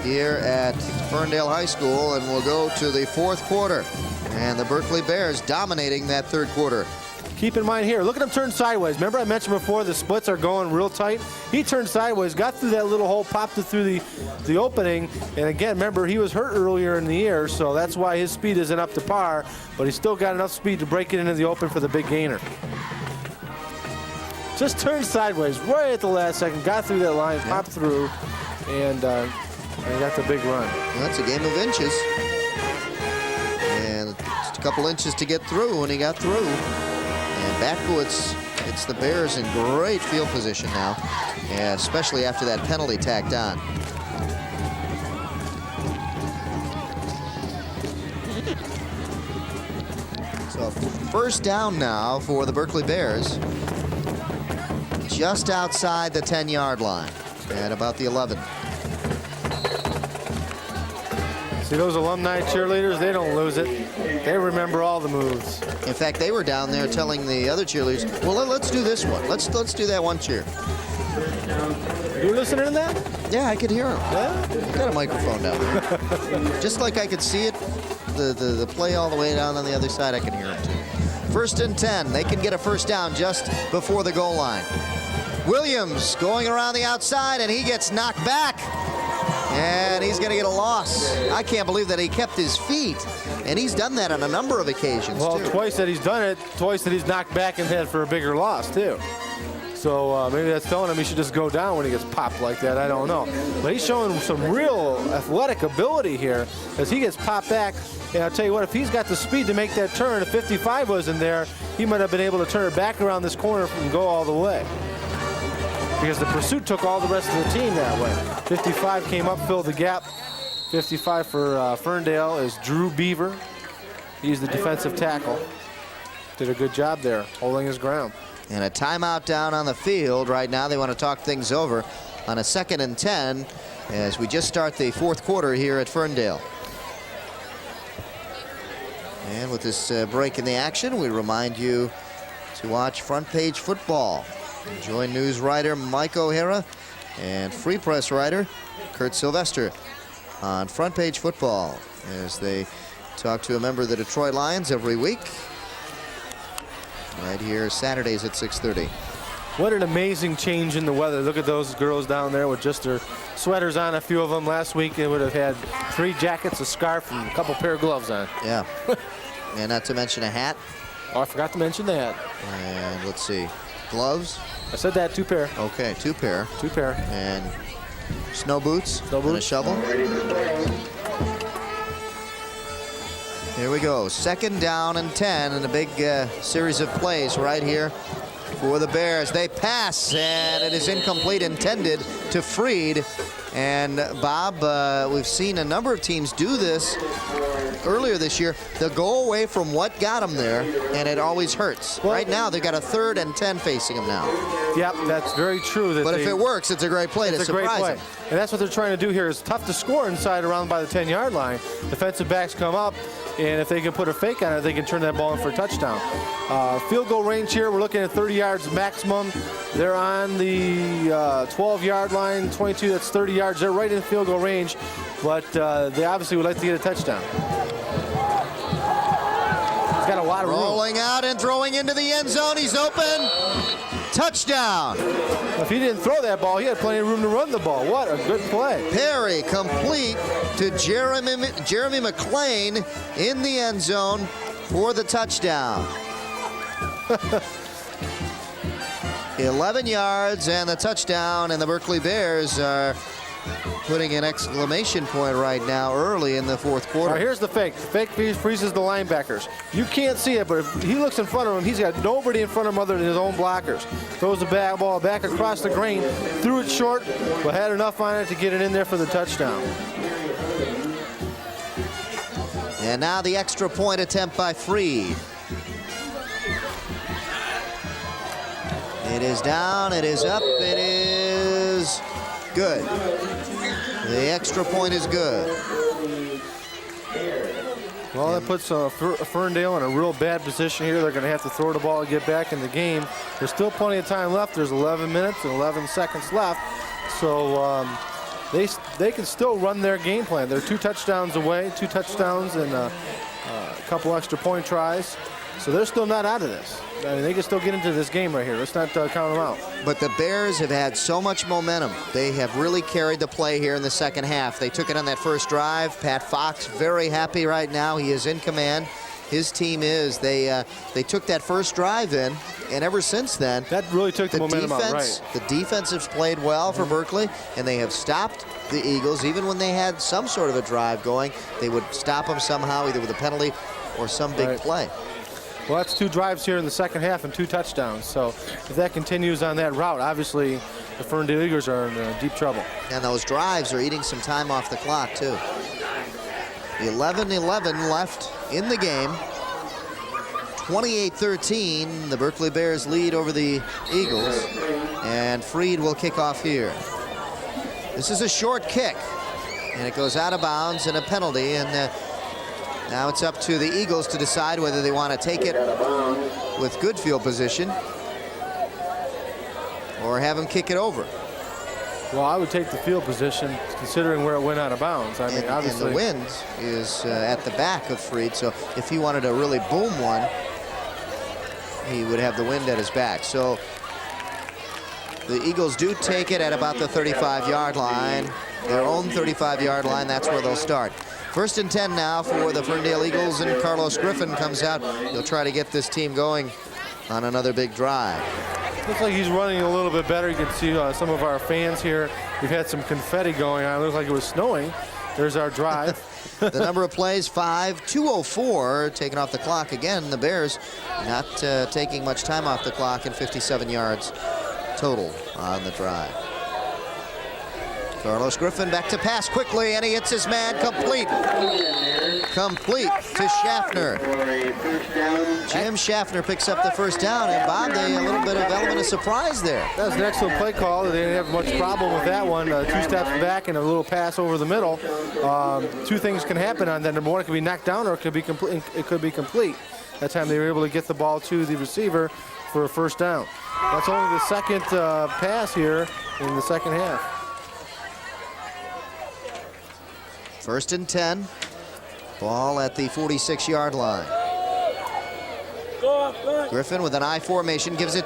here at Ferndale High School, and we'll go to the 4th quarter. And the Berkley Bears dominating that 3rd quarter. Keep in mind here, look at him turn sideways. Remember I mentioned before the splits are going real tight? He turned sideways, got through that little hole, popped it through the opening. And again, remember, he was hurt earlier in the year, so that's why his speed isn't up to par, but he's still got enough speed to break it into the open for the big gainer. Just turned sideways right at the last second, got through that line, popped through, and got the big run. Well, that's a game of inches. And just a couple inches to get through, and he got through. And Berkowitz gets the Bears in great field position now, especially after that penalty tacked on. So 1st down now for the Berkley Bears, just outside the 10-yard line at about the 11. See those alumni cheerleaders? They don't lose it. They remember all the moves. In fact, they were down there telling the other cheerleaders, well, let's do this one. Let's do that one cheer. You listening to that? Yeah, I could hear him. Yeah? Got a microphone down there. Just like I could see it, the play all the way down on the other side, I can hear him too. 1st and 10. They can get a 1st down just before the goal line. Williams going around the outside, and he gets knocked back. And he's going to get a loss. I can't believe that he kept his feet. And he's done that on a number of occasions, well, too. Twice that he's done it, twice that he's knocked back and head for a bigger loss, too. So maybe that's telling him he should just go down when he gets popped like that. I don't know. But he's showing some real athletic ability here as he gets popped back. And I'll tell you what, if he's got the speed to make that turn, if 55 wasn't there, he might have been able to turn it back around this corner and go all the way. Because the pursuit took all the rest of the team that way. 55 came up, filled the gap. 55 for Ferndale is Drew Beaver. He's the defensive tackle. Did a good job there, holding his ground. And a timeout down on the field right now. They want to talk things over on a 2nd and 10 as we just start the 4th quarter here at Ferndale. And with this break in the action, we remind you to watch Front Page Football. Join news writer Mike O'Hara and Free Press writer Kurt Sylvester on Front Page Football as they talk to a member of the Detroit Lions every week. Right here, Saturdays at 6:30. What an amazing change in the weather. Look at those girls down there with just their sweaters on, a few of them. Last week they would have had 3 jackets, a scarf, and a couple pair of gloves on. Yeah. And not to mention a hat. Oh, I forgot to mention that. And let's see, gloves. I said that, 2 pair. Okay, 2 pair. 2 pair. And snow boots. Snow boots. And a shovel. Here we go. 2nd down and 10, and a big series of plays right here for the Bears. They pass, and it is incomplete, intended to Freed. And Bob, we've seen a number of teams do this earlier this year. They'll go away from what got them there, and it always hurts. Well, right now, they've got a 3rd and 10 facing them now. Yep, that's very true. But if it works, it's a great play to surprise them. And that's what they're trying to do here. It's tough to score inside around by the 10-yard line. Defensive backs come up, and if they can put a fake on it, they can turn that ball in for a touchdown. Field goal range here, we're looking at 30 yards maximum. They're on the 12-yard line, 22, that's 30 yards. They're right in field goal range, but they obviously would like to get a touchdown. He's got a lot of room. Rolling out and throwing into the end zone. He's open. Touchdown. If he didn't throw that ball, he had plenty of room to run the ball. What a good play. Perry complete to Jeremy McLean in the end zone for the touchdown. 11 yards and the touchdown, and the Berkley Bears are putting an exclamation point right now early in the 4th quarter. All right, here's the fake. The fake freezes the linebackers. You can't see it, but if he looks in front of him, he's got nobody in front of him other than his own blockers. Throws the ball back across the grain, threw it short, but had enough on it to get it in there for the touchdown. And now the extra point attempt by Freed. It is down, it is up, it is good. The extra point is good. Well, that puts Ferndale in a real bad position here. They're going to have to throw the ball to get back in the game. There's still plenty of time left. There's 11 minutes and 11 seconds left. So they can still run their game plan. They're 2 touchdowns away, 2 touchdowns and a couple extra point tries. So they're still not out of this. I mean, they can still get into this game right here. Let's not count them out. But the Bears have had so much momentum. They have really carried the play here in the second half. They took it on that first drive. Pat Fox very happy right now. He is in command. His team is. They took that first drive in, and ever since then, that really took the momentum out, right. The defense has played well for Berkley, and they have stopped the Eagles. Even when they had some sort of a drive going, they would stop them somehow, either with a penalty or some big play. Well, that's 2 drives here in the second half and 2 touchdowns. So if that continues on that route, obviously the Ferndale Eagles are in deep trouble. And those drives are eating some time off the clock, too. 11-11 left in the game. 28-13, the Berkley Bears lead over the Eagles. And Freed will kick off here. This is a short kick, and it goes out of bounds and a penalty. And now it's up to the Eagles to decide whether they want to take it with good field position or have him kick it over. Well, I would take the field position considering where it went out of bounds. I mean, obviously. And the wind is at the back of Freed, so if he wanted to really boom one, he would have the wind at his back. So the Eagles do take it at about the 35-yard line, their own 35-yard line. That's where they'll start. 1st and 10 now for the Ferndale Eagles, and Carlos Griffin comes out. He'll try to get this team going on another big drive. Looks like he's running a little bit better. You can see some of our fans here. We've had some confetti going on. It looks like it was snowing. There's our drive. The number of plays, 5, 2:04 taken off the clock. Again, the Bears not taking much time off the clock, and 57 yards total on the drive. Carlos Griffin back to pass quickly, and he hits his man complete. Complete to Schaffner. Jim Schaffner picks up the first down, and Bob, a little bit of element of surprise there. That was an excellent play call. They didn't have much problem with that one. 2 steps back and a little pass over the middle. 2 things can happen on that. Number 1, it could be knocked down, or it could be complete. That time they were able to get the ball to the receiver for a first down. That's only the second pass here in the second half. 1st and 10. Ball at the 46-yard line. Griffin with an I formation gives it,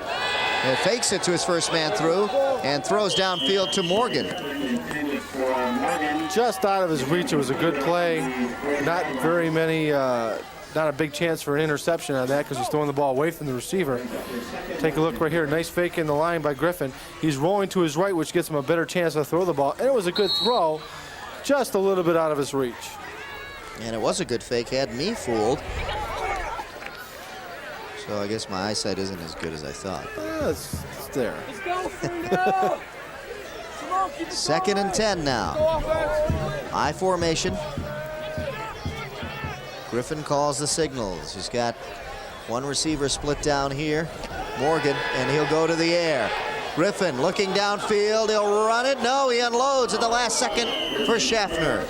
fakes it to his first man through, and throws downfield to Morgan. Just out of his reach. It was a good play. Not very many, not a big chance for an interception on that because he's throwing the ball away from the receiver. Take a look right here. Nice fake in the line by Griffin. He's rolling to his right, which gets him a better chance to throw the ball. And it was a good throw, just a little bit out of his reach. And it was a good fake, had me fooled. So I guess my eyesight isn't as good as I thought. It's there. Let's go, Ferndale! Come on, keep it 2nd and 10 now. I formation. Griffin calls the signals. He's got one receiver split down here, Morgan, and he'll go to the air. Griffin looking downfield, he'll run it. No, he unloads at the last second for Schaffner.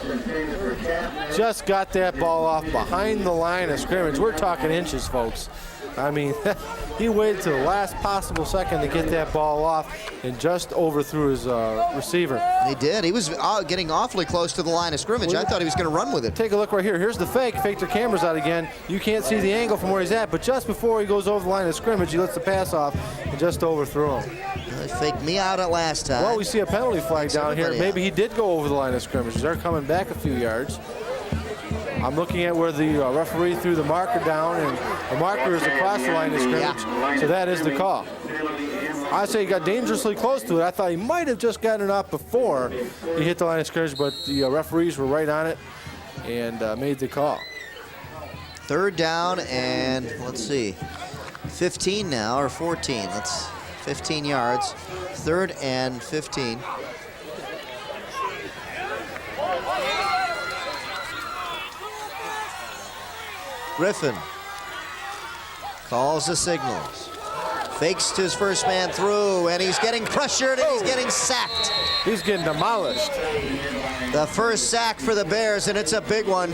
Just got that ball off behind the line of scrimmage. We're talking inches, folks. I mean, he waited to the last possible second to get that ball off and just overthrew his receiver. He did. He was getting awfully close to the line of scrimmage. I thought he was going to run with it. Take a look right here. Here's the fake. Faked their cameras out again. You can't see the angle from where he's at, but just before he goes over the line of scrimmage, he lets the pass off and just overthrew him. He faked me out at last time. Well, we see a penalty flag down here. Maybe he did go over the line of scrimmage. They're coming back a few yards. I'm looking at where the referee threw the marker down, and the marker is across the line of scrimmage, so that is the call. I say he got dangerously close to it. I thought he might have just gotten it up before he hit the line of scrimmage, but the referees were right on it and made the call. 3rd down and, let's see, 15 now, or 14. That's 15 yards. 3rd and 15. Griffin calls the signals. Fakes to his first man through, and he's getting pressured, and he's getting sacked. He's getting demolished. The first sack for the Bears, and it's a big one.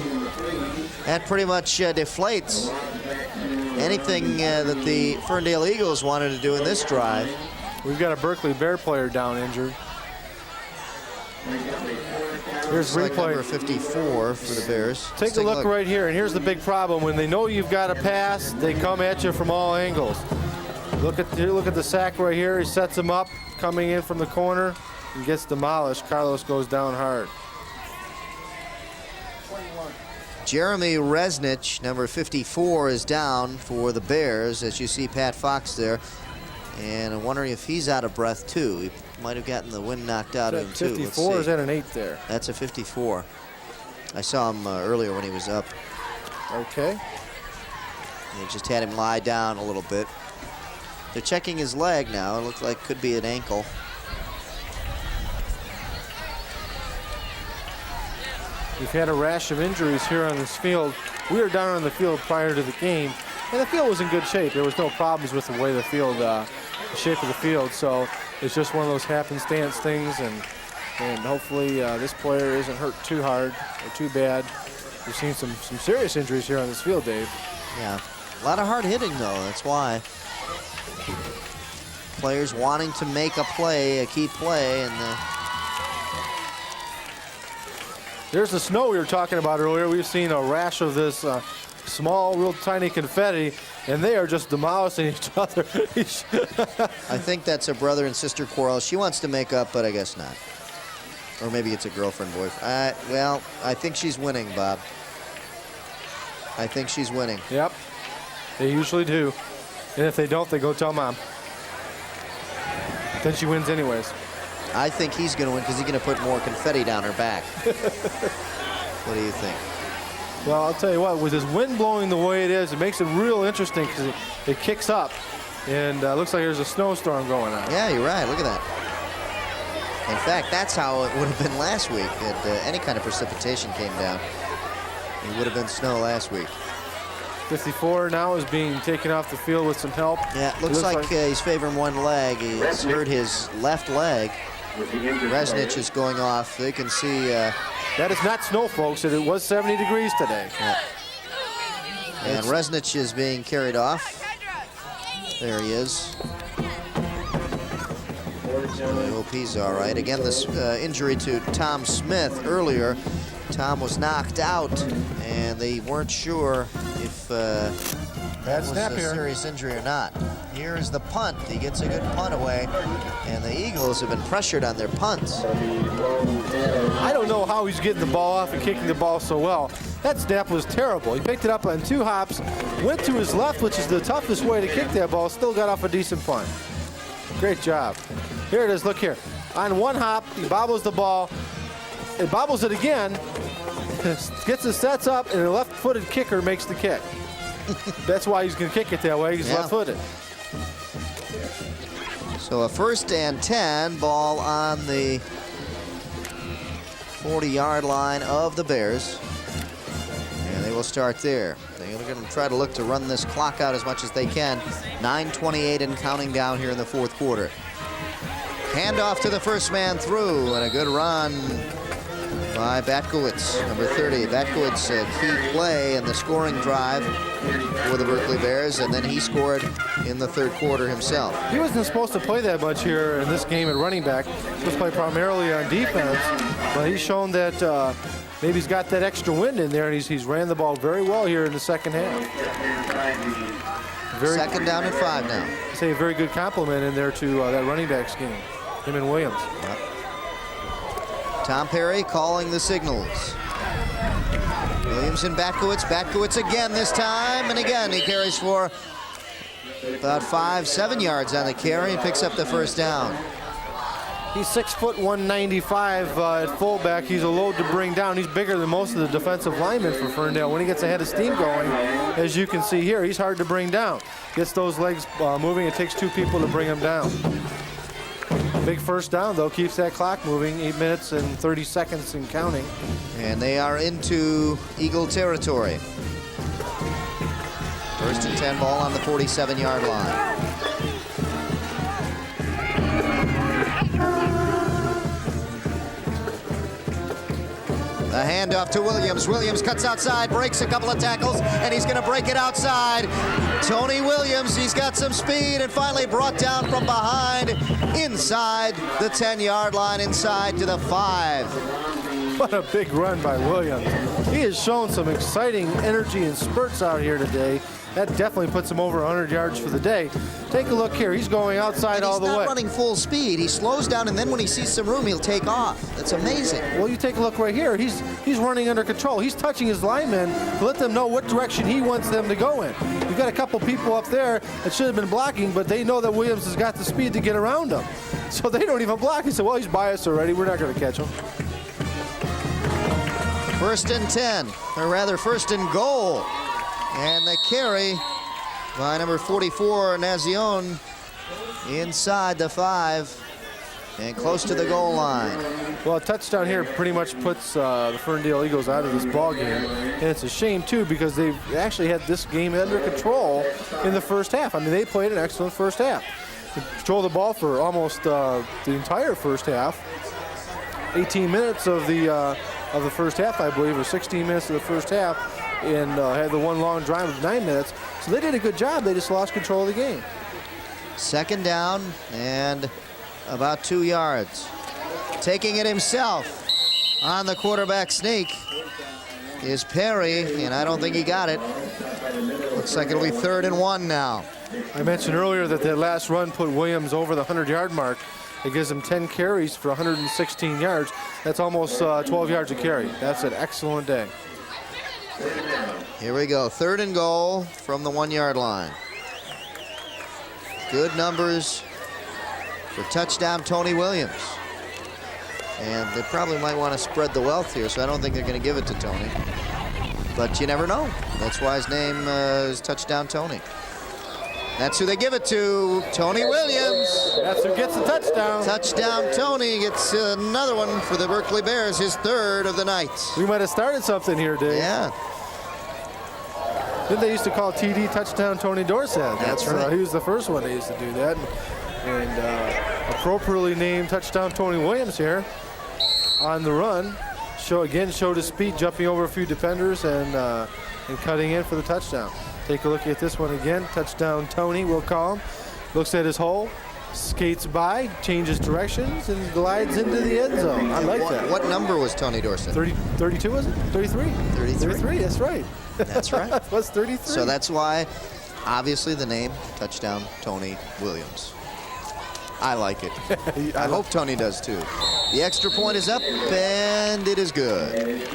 That pretty much deflates anything that the Ferndale Eagles wanted to do in this drive. We've got a Berkley Bear player down injured. Here's like replay. Number 54 for the Bears. Take a look right here, and here's the big problem. When they know you've got a pass, they come at you from all angles. Look at the sack right here. He sets him up, coming in from the corner, and gets demolished. Carlos goes down hard. Jeremy Resnich, number 54, is down for the Bears, as you see Pat Fox there. And I'm wondering if he's out of breath, too. He might have gotten the wind knocked out of him, too. 54, or is that an 8 there? That's a 54. I saw him earlier when he was up. Okay. They just had him lie down a little bit. They're checking his leg now. It looks like could be an ankle. We've had a rash of injuries here on this field. We were down on the field prior to the game, and the field was in good shape. There was no problems with the way the field, the shape of the field. So it's just one of those happenstance things, and hopefully this player isn't hurt too hard or too bad. We've seen some serious injuries here on this field, Dave. Yeah, a lot of hard hitting though. That's why. Players wanting to make a play, a key play, and there's the snow we were talking about earlier. We've seen a rash of this small, real tiny confetti, and they are just demolishing each other. I think that's a brother and sister quarrel. She wants to make up, but I guess not. Or maybe it's a girlfriend, boyfriend. Well, I think she's winning, Bob. I think she's winning. Yep, they usually do. And if they don't, they go tell Mom. Then she wins anyways. I think he's going to win because he's going to put more confetti down her back. What do you think? Well, I'll tell you what, with this wind blowing the way it is, it makes it real interesting because it kicks up. And looks like there's a snowstorm going on. Yeah, you're right. Look at that. In fact, that's how it would have been last week. If any kind of precipitation came down, it would have been snow last week. 54 now is being taken off the field with some help. Yeah, it looks like he's favoring one leg. He's hurt his left leg. Resnich is going off. They can see. That is not snow, folks. It was 70 degrees today. Yeah. And Resnich is being carried off. There he is. I hope he's all right. Again, this injury to Tom Smith earlier. Tom was knocked out, and they weren't sure if that was a serious injury or not. Here is the punt. He gets a good punt away, and the Eagles have been pressured on their punts. I don't know how he's getting the ball off and kicking the ball so well. That snap was terrible. He picked it up on 2 hops, went to his left, which is the toughest way to kick that ball, still got off a decent punt. Great job. Here it is, look here. On 1 hop, he bobbles the ball. It bobbles it again. gets his sets up, and a left-footed kicker makes the kick. That's why he's going to kick it that way. He's left-footed. So a 1st and 10, ball on the 40-yard line of the Bears. And they will start there. They're going to try to look to run this clock out as much as they can. 9:28 and counting down here in the 4th quarter. Handoff to the first man through, and a good run by Batkowitz, number 30. Batkowitz, a key play in the scoring drive for the Berkley Bears, and then he scored in the 3rd quarter himself. He wasn't supposed to play that much here in this game at running back. He was supposed to play primarily on defense, but he's shown that maybe he's got that extra wind in there, and he's ran the ball very well here in the 2nd half. 2nd down and 5 now. Say a very good compliment in there to that running back scheme, him and Williams. Yep. Tom Perry calling the signals. Williams and Batkowitz. Batkowitz again this time, and again he carries for about 5-7 yards on the carry and picks up the 1st down. He's 6 foot 195 at fullback. He's a load to bring down. He's bigger than most of the defensive linemen for Ferndale. When he gets a head of steam going, as you can see here, he's hard to bring down. Gets those legs moving. It takes 2 people to bring him down. Big 1st down, though, keeps that clock moving. 8 minutes and 30 seconds and counting. And they are into Eagle territory. 1st and 10, ball on the 47-yard line. A handoff to Williams. Williams cuts outside, breaks a couple of tackles, and he's going to break it outside. Tony Williams, he's got some speed and finally brought down from behind inside the 10-yard line, inside to the 5. What a big run by Williams. He has shown some exciting energy and spurts out here today. That definitely puts him over 100 yards for the day. Take a look here. He's going outside all the way. He's not running full speed. He slows down, and then when he sees some room, he'll take off. That's amazing. Well, you take a look right here. He's running under control. He's touching his linemen to let them know what direction he wants them to go in. You've got a couple people up there that should have been blocking, but they know that Williams has got the speed to get around them. So they don't even block. He said, well, he's by us already. We're not going to catch him. 1st and 10, or rather 1st and goal. And the carry by number 44, Nazione, inside the 5 and close to the goal line. Well, a touchdown here pretty much puts the Ferndale Eagles out of this ball game. And it's a shame, too, because they've actually had this game under control in the 1st half. I mean, they played an excellent 1st half. They controlled the ball for almost the entire 1st half. 18 minutes of the 1st half, I believe, or 16 minutes of the 1st half. And had the one long drive of 9 minutes. So they did a good job. They just lost control of the game. 2nd down and about 2 yards. Taking it himself on the quarterback sneak is Perry, and I don't think he got it. Looks like it'll be 3rd and 1 now. I mentioned earlier that last run put Williams over the 100-yard mark. It gives him 10 carries for 116 yards. That's almost 12 yards a carry. That's an excellent day. Here we go, 3rd and goal from the 1-yard line. Good numbers for touchdown Tony Williams. And they probably might want to spread the wealth here, so I don't think they're going to give it to Tony. But you never know. That's why his name is Touchdown Tony. That's who they give it to, Tony Williams. That's who gets the touchdown. Touchdown Tony gets another one for the Berkley Bears, his 3rd of the night. We might have started something here, Dave. Yeah. Then they used to call TD Touchdown Tony Dorsett. That's right. He was the first one they used to do that. And appropriately named Touchdown Tony Williams here on the run. Showed his speed, jumping over a few defenders and cutting in for the touchdown. Take a look at this one again. Touchdown Tony, we'll call him. Looks at his hole, skates by, changes directions, and glides into the end zone. I like that. What number was Tony Dorsett? 32, was it? 33. 33, that's right. That's right. It was 33. So that's why, obviously, the name Touchdown Tony Williams. I like it. I hope Tony does too. The extra point is up, and it is good.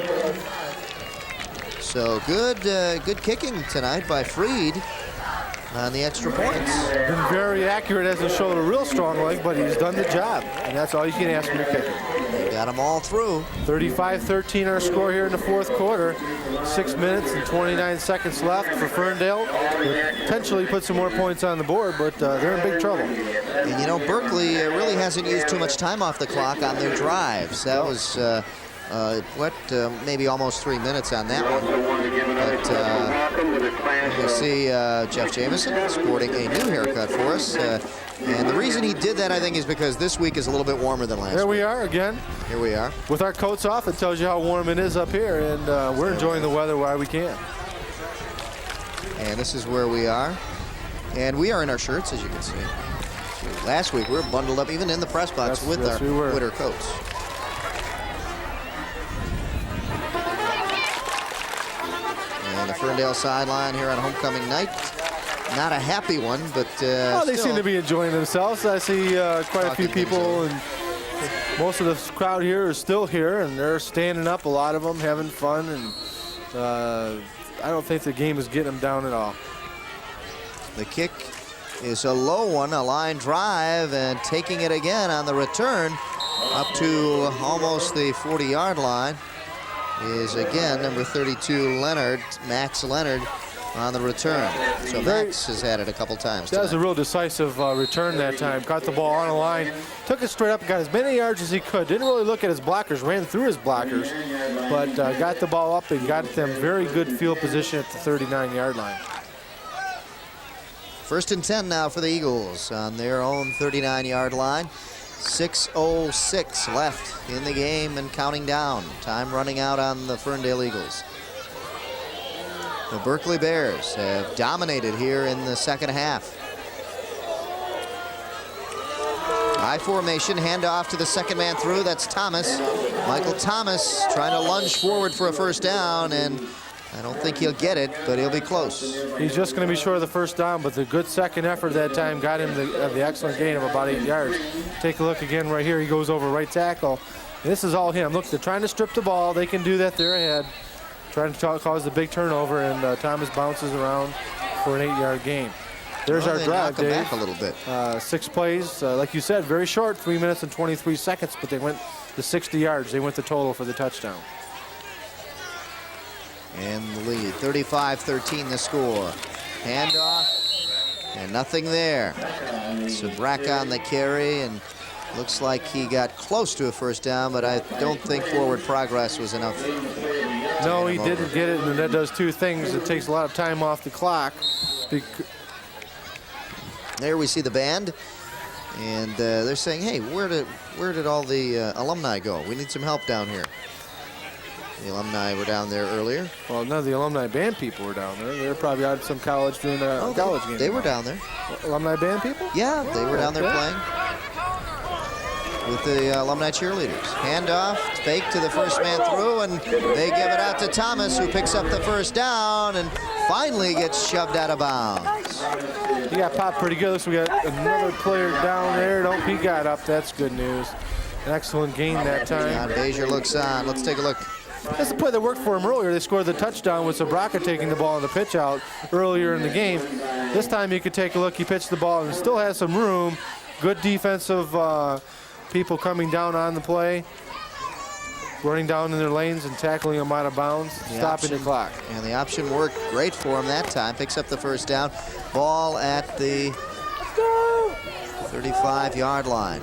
So good kicking tonight by Freed. on the extra points. Been very accurate, hasn't showed a real strong leg, but he's done the job. And that's all you can ask from your kicker. They got them all through. 35-13 our score here in the fourth quarter. 6 minutes and 29 seconds left for Ferndale. Potentially put some more points on the board, but they're in big trouble. And you know, Berkley really hasn't used too much time off the clock on their drives. That was maybe almost 3 minutes on that one. But you see Jeff Jameson sporting a new haircut for us. And the reason he did that, I think, is because this week is a little bit warmer than last week. There we are again. Here we are. With our coats off, it tells you how warm it is up here, and we're enjoying the weather while we can. And this is where we are. And we are in our shirts, as you can see. Last week, we were bundled up even in the press box with our winter coats. And the Ferndale sideline here on homecoming night. Not a happy one, but they seem to be enjoying themselves. I see quite a few people, and most of the crowd here is still here, and they're standing up, a lot of them having fun, and I don't think the game is getting them down at all. The kick is a low one, a line drive, and taking it again on the return up to almost the 40-yard line is again number 32 Max Leonard on the return. So Max has had it a couple times That was a real decisive return that time. Caught the ball on the line, took it straight up, and got as many yards as he could. Didn't really look at his blockers, ran through his blockers, but got the ball up and got them very good field position at the 39-yard line. 1st and 10 now for the Eagles on their own 39-yard line. 6:06 left in the game and counting down. Time running out on the Ferndale Eagles. The Berkley Bears have dominated here in the second half. High formation, handoff to the second man through. That's Thomas. Michael Thomas trying to lunge forward for a first down, and I don't think he'll get it, but he'll be close. He's just going to be short of the first down, but the good second effort that time got him the excellent gain of about 8 yards. Take a look again right here. He goes over right tackle. This is all him. Look, they're trying to strip the ball. They can do that. They're ahead. Trying to cause the big turnover, and Thomas bounces around for an 8-yard gain. There's our drive, Dave. Back a little bit. 6 plays, like you said, very short, 3 minutes and 23 seconds, but they went the 60 yards. They went the total for the touchdown. And the lead, 35-13 the score. Handoff, and nothing there. Sabraka on the carry, and looks like he got close to a first down, but I don't think forward progress was enough. No, he didn't get it, and that does two things. It takes a lot of time off the clock. There we see the band, and they're saying, hey, where did all the alumni go? We need some help down here. The alumni were down there earlier. Well, none of the alumni band people were down there. They were probably out at some college doing a college game. They were down there. Alumni band people? Yeah, they were down there playing with the alumni cheerleaders. Handoff, fake to the first man through, and they give it out to Thomas, who picks up the first down and finally gets shoved out of bounds. He got popped pretty good. So we got another player down there. Nope, he got up. That's good news. An excellent gain that time. John Bazier looks on. Let's take a look. That's the play that worked for him earlier. They scored the touchdown with Sabraka taking the ball on the pitch out earlier in the game. This time you could take a look. He pitched the ball and still has some room. Good defensive people coming down on the play, running down in their lanes and tackling them out of bounds, stopping the clock. And the option worked great for him that time. Picks up the first down. Ball at the 35-yard line.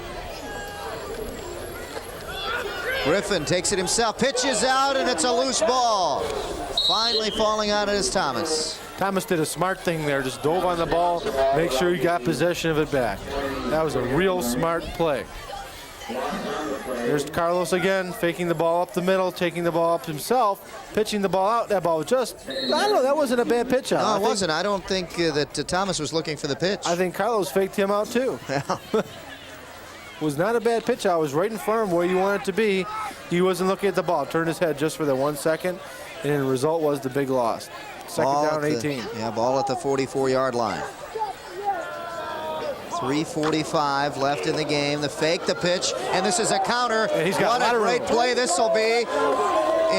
Griffin takes it himself, pitches out, and it's a loose ball. Finally falling out is Thomas. Thomas did a smart thing there, just dove on the ball, make sure he got possession of it back. That was a real smart play. There's Carlos again, faking the ball up the middle, taking the ball up himself, pitching the ball out. That ball was just, I don't know, that wasn't a bad pitch out. No, it wasn't. I don't think that Thomas was looking for the pitch. I think Carlos faked him out too. Yeah. Was not a bad pitch out. It was right in front of him where you want it to be. He wasn't looking at the ball. Turned his head just for the 1 second, and the result was the big loss. Second down, 18. Ball at the 44-yard line. 3:45 left in the game. The fake, the pitch, and this is a counter. What a great play this will be.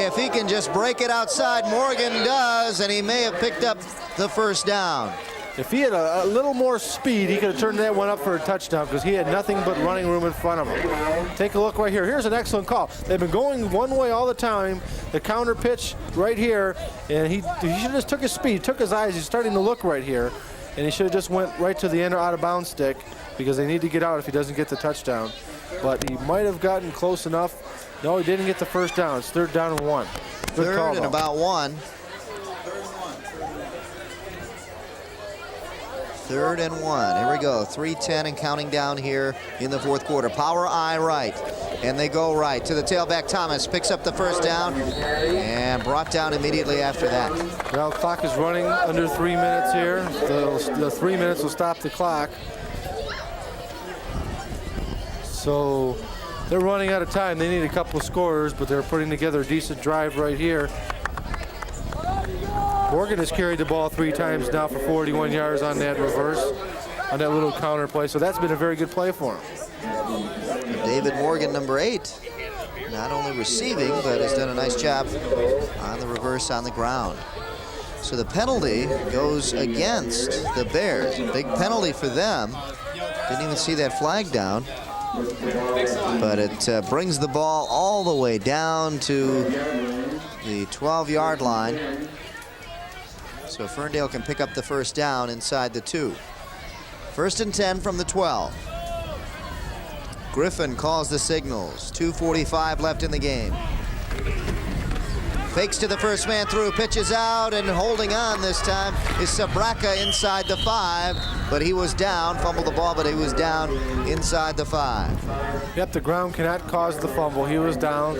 If he can just break it outside, Morgan does, and he may have picked up the first down. If he had a little more speed, he could have turned that one up for a touchdown because he had nothing but running room in front of him. Take a look right here. Here's an excellent call. They've been going one way all the time. The counter pitch right here, and he should have just took his speed, took his eyes. He's starting to look right here, and he should have just went right to the end or out of bounds stick because they need to get out if he doesn't get the touchdown. But he might have gotten close enough. No, he didn't get the first down. It's 3rd down and 1. Good Third call, and though. about 1. 3rd and 1. Here we go. 3:10 and counting down here in the 4th quarter. Power I right. And they go right to the tailback. Thomas picks up the first down and brought down immediately after that. Well, the clock is running under 3 minutes here. The 3 minutes will stop the clock. So they're running out of time. They need a couple of scorers, but they're putting together a decent drive right here. Morgan has carried the ball 3 times now for 41 yards on that reverse, on that little counter play. So that's been a very good play for him. David Morgan, number 8, not only receiving, but has done a nice job on the reverse on the ground. So the penalty goes against the Bears. Big penalty for them. Didn't even see that flag down. But it brings the ball all the way down to the 12-yard line. So Ferndale can pick up the first down inside the 2. 1st and 10 from the 12. Griffin calls the signals. 2:45 left in the game. Fakes to the first man through, pitches out, and holding on this time is Sabraka inside the 5, but he was down, fumbled the ball, but he was down inside the 5. Yep, the ground cannot cause the fumble. He was down,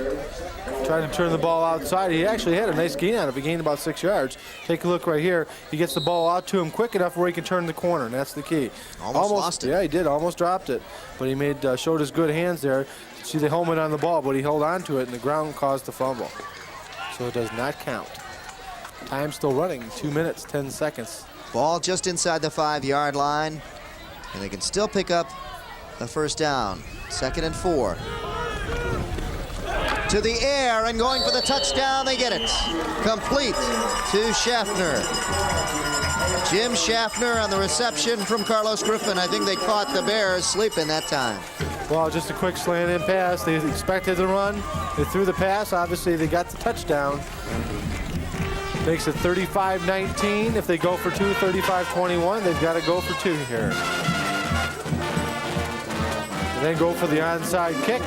trying to turn the ball outside. He actually had a nice gain on it. He gained about 6 yards. Take a look right here. He gets the ball out to him quick enough where he can turn the corner, and that's the key. Almost lost it. Yeah, he did. Almost dropped it, but he showed his good hands there. See the helmet on the ball, but he held on to it, and the ground caused the fumble. So it does not count. Time still running, 2 minutes, 10 seconds. Ball just inside the 5-yard line, and they can still pick up a first down. 2nd and 4. To the air and going for the touchdown, they get it. Complete to Schaffner. Jim Schaffner on the reception from Carlos Griffin. I think they caught the Bears sleeping that time. Well, just a quick slant-in pass. They expected the run. They threw the pass. Obviously, they got the touchdown. Makes it 35-19. If they go for 2, 35-21, they've got to go for 2 here. And then go for the onside kick.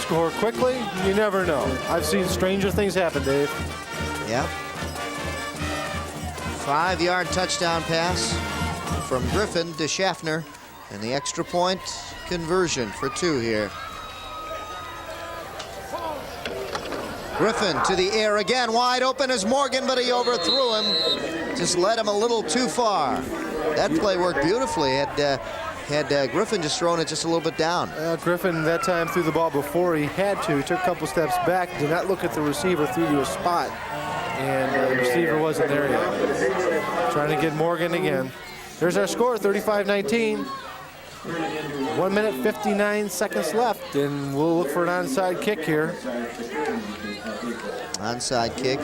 Score quickly. You never know. I've seen stranger things happen, Dave. Yeah. 5-yard touchdown pass from Griffin to Schaffner, and the extra point conversion for 2 here. Griffin to the air again, wide open is Morgan, but he overthrew him. Just led him a little too far. That play worked beautifully. Had Griffin just thrown it just a little bit down. Griffin that time threw the ball before he had to. He took a couple steps back, did not look at the receiver, threw to a spot, and the receiver wasn't there yet. Trying to get Morgan again. There's our score, 35-19. 1 minute, 59 seconds left, and we'll look for an onside kick here. Onside kick,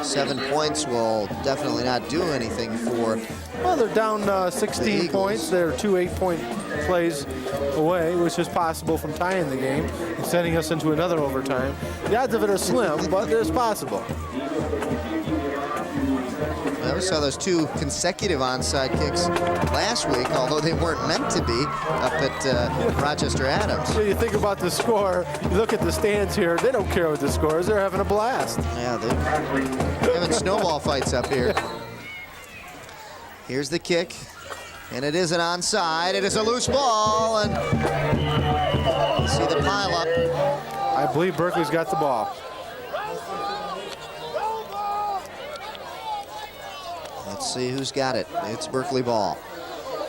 7 points will definitely not do anything for. Well, they're down 16 points. They're 2 8-point plays away, which is possible from tying the game and sending us into another overtime. The odds of it are slim, but it's possible. Well, we saw those 2 consecutive onside kicks last week, although they weren't meant to be, up at Rochester Adams. So you think about the score, you look at the stands here, they don't care what the score is, they're having a blast. Yeah, they're having snowball fights up here. Here's the kick, and it is an onside. It is a loose ball, and you see the pile up. I believe Berkley's got the ball. Let's see who's got it. It's Berkley ball.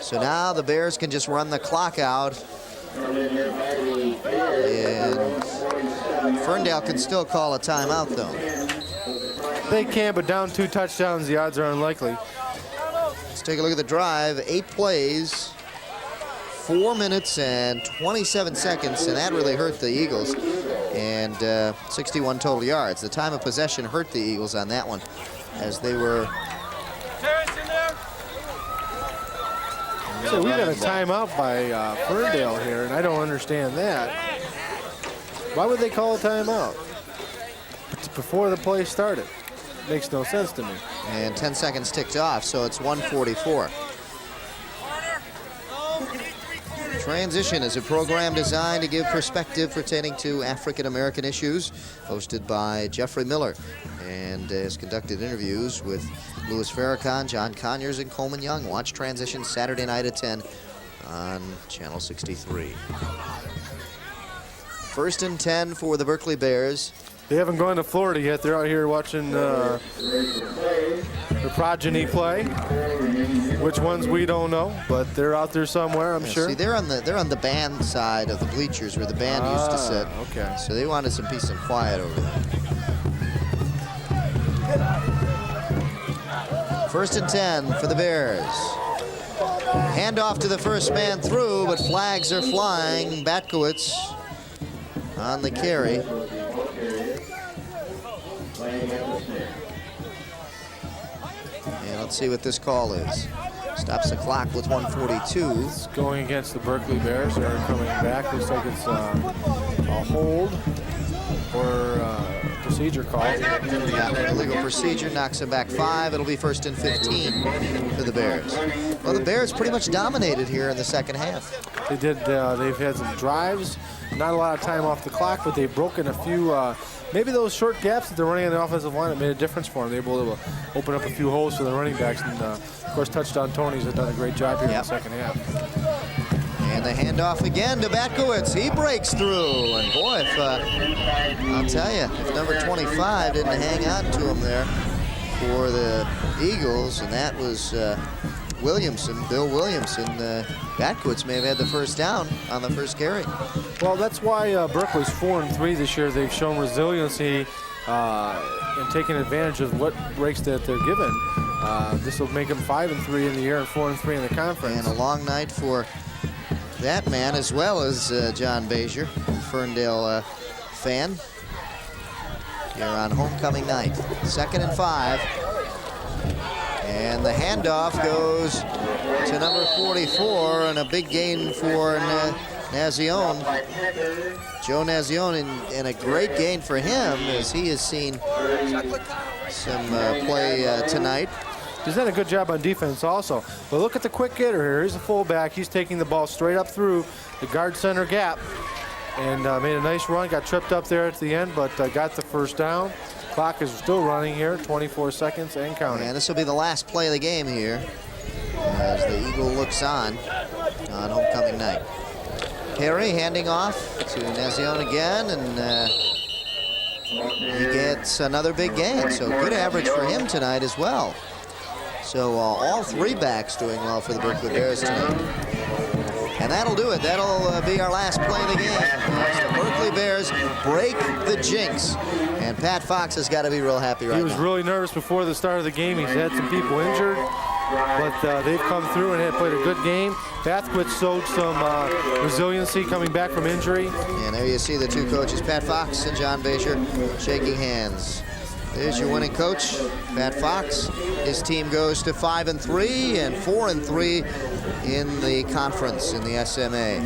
So now the Bears can just run the clock out. And Ferndale can still call a timeout, though. They can, but down 2 touchdowns, the odds are unlikely. Let's take a look at the drive. 8 plays, 4 minutes and 27 seconds, and that really hurt the Eagles. And 61 total yards. The time of possession hurt the Eagles on that one, as they were So we got a timeout by Ferndale here, and I don't understand that. Why would they call a timeout before the play started? Makes no sense to me. And 10 seconds ticked off, so it's 1:44. Transition is a program designed to give perspective pertaining to African American issues, hosted by Jeffrey Miller, and has conducted interviews with Louis Farrakhan, John Conyers, and Coleman Young. Watch Transition Saturday night at 10 on Channel 63. 1st and 10 for the Berkley Bears. They haven't gone to Florida yet. They're out here watching the progeny play. Which ones we don't know, but they're out there somewhere, I'm sure. See, they're on the band side of the bleachers where the band used to sit. Okay. So they wanted some peace and quiet over there. 1st and 10 for the Bears. Handoff to the first man through, but flags are flying. Batkowitz on the carry. And let's see what this call is. Stops the clock with 1:42. It's going against the Berkley Bears. They're coming back. Looks like it's a hold or procedure call. Yeah, illegal procedure knocks him back 5. It'll be 1st and 15 for the Bears. Well, the Bears pretty much dominated here in the second half. They did. They've had some drives. Not a lot of time off the clock, but they've broken a few. Maybe those short gaps that they're running on the offensive line have made a difference for them. They're able to open up a few holes for the running backs. And, of course, touchdown Tony's have done a great job here in the second half. And the handoff again to Batkowitz. He breaks through. And, boy, I'll tell you, if number 25 didn't hang on to him there for the Eagles, and that was Williamson, Bill Williamson, Batkowitz may have had the first down on the first carry. Well, that's why Berkeley's 4-3 this year. They've shown resiliency in taking advantage of what breaks that they're given. This will make them 5-3 in the year and 4-3 in the conference. And a long night for that man as well as John Bezier, Ferndale fan, here on homecoming night. 2nd and 5. And the handoff goes to number 44, and a big gain for Nazione. Joe Nazione, and a great gain for him as he has seen some play tonight. He's done a good job on defense also. But look at the quick hitter here. Here's a fullback. He's taking the ball straight up through the guard center gap and made a nice run. Got tripped up there at the end, but got the first down. Clock is still running here, 24 seconds and counting. And this will be the last play of the game here as the Eagle looks on homecoming night. Harry handing off to Nazione again, and he gets another big gain. So good average for him tonight as well. So all 3 backs doing well for the Berkley Bears tonight. And that'll do it. That'll be our last play of the game. The Berkley Bears break the jinx. And Pat Fox has got to be real happy right now. He was really nervous before the start of the game. He's had some people injured, but they've come through and have played a good game. Batkowitz showed some resiliency coming back from injury. And there you see the 2 coaches, Pat Fox and John Bezier, shaking hands. There's your winning coach, Pat Fox. His team goes to 5-3 and 4-3 in the conference in the SMA.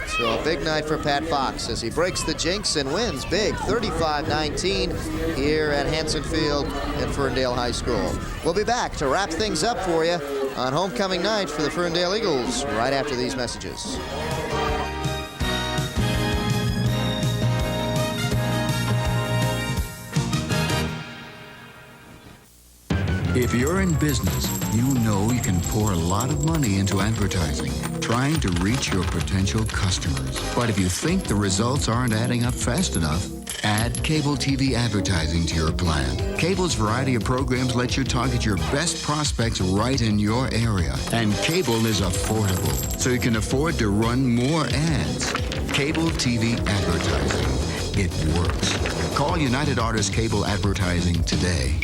So a big night for Pat Fox as he breaks the jinx and wins big, 35-19 here at Hanson Field at Ferndale High School. We'll be back to wrap things up for you on homecoming night for the Ferndale Eagles right after these messages. If you're in business, you know you can pour a lot of money into advertising, trying to reach your potential customers. But if you think the results aren't adding up fast enough, add cable TV advertising to your plan. Cable's variety of programs let you target your best prospects right in your area. And cable is affordable, so you can afford to run more ads. Cable TV advertising. It works. Call United Artists Cable Advertising today.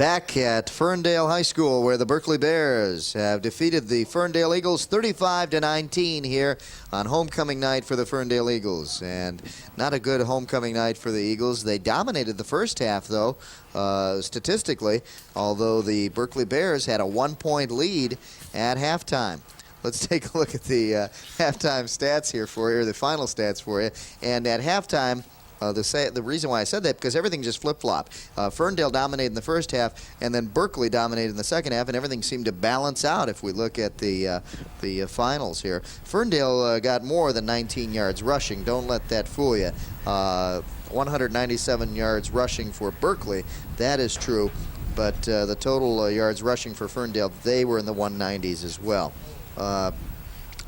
Back at Ferndale High School, where the Berkley Bears have defeated the Ferndale Eagles 35-19 here on homecoming night for the Ferndale Eagles. And not a good homecoming night for the Eagles. They dominated the first half, though, statistically, although the Berkley Bears had a 1-point lead at halftime. Let's take a look at the halftime stats here for you, or the final stats for you. And at halftime, the reason why I said that, because everything just flip-flopped. Ferndale dominated in the first half, and then Berkley dominated in the second half, and everything seemed to balance out if we look at the finals here. Ferndale got more than 19 yards rushing. Don't let that fool you. 197 yards rushing for Berkley. That is true. But the total yards rushing for Ferndale, they were in the 190s as well.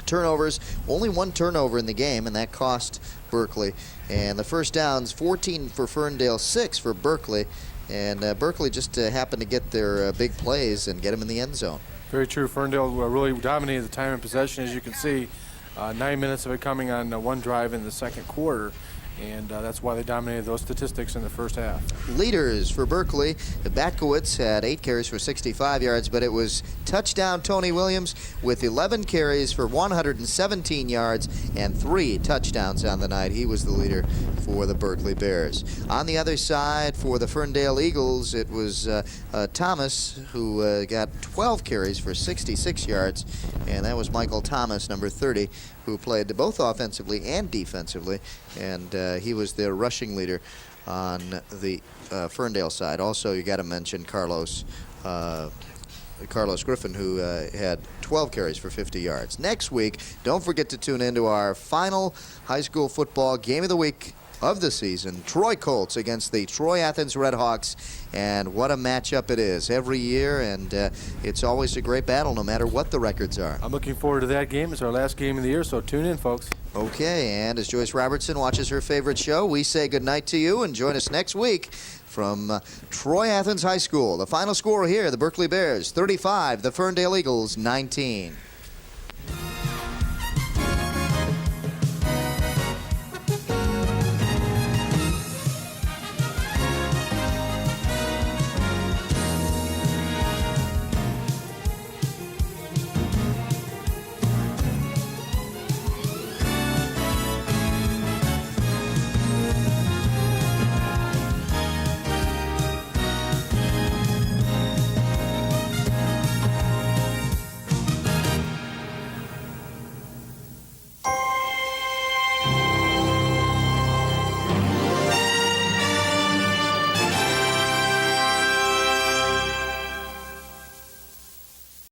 Turnovers, only one turnover in the game, and that cost Berkley. And the first downs, 14 for Ferndale, 6 for Berkley. And Berkley just happened to get their big plays and get them in the end zone. Very true. Ferndale really dominated the time and possession, as you can see. 9 minutes of it coming on one drive in the second quarter. And that's why they dominated those statistics in the first half. Leaders for Berkley, Batkowitz had 8 carries for 65 yards, but it was touchdown Tony Williams with 11 carries for 117 yards and 3 touchdowns on the night. He was the leader for the Berkley Bears. On the other side, for the Ferndale Eagles, it was Thomas who got 12 carries for 66 yards, and that was Michael Thomas, number 30, who played both offensively and defensively, and he was their rushing leader on the Ferndale side. Also, you got to mention Carlos Griffin, who had 12 carries for 50 yards. Next week, don't forget to tune into our final high school football game of the week of the season, Troy Colts against the Troy Athens Redhawks, and what a matchup it is every year, and it's always a great battle no matter what the records are. I'm looking forward to that game. It's our last game of the year, so tune in, folks. Okay, and as Joyce Robertson watches her favorite show, we say goodnight to you and join us next week from Troy Athens High School. The final score here, the Berkley Bears 35, the Ferndale Eagles 19.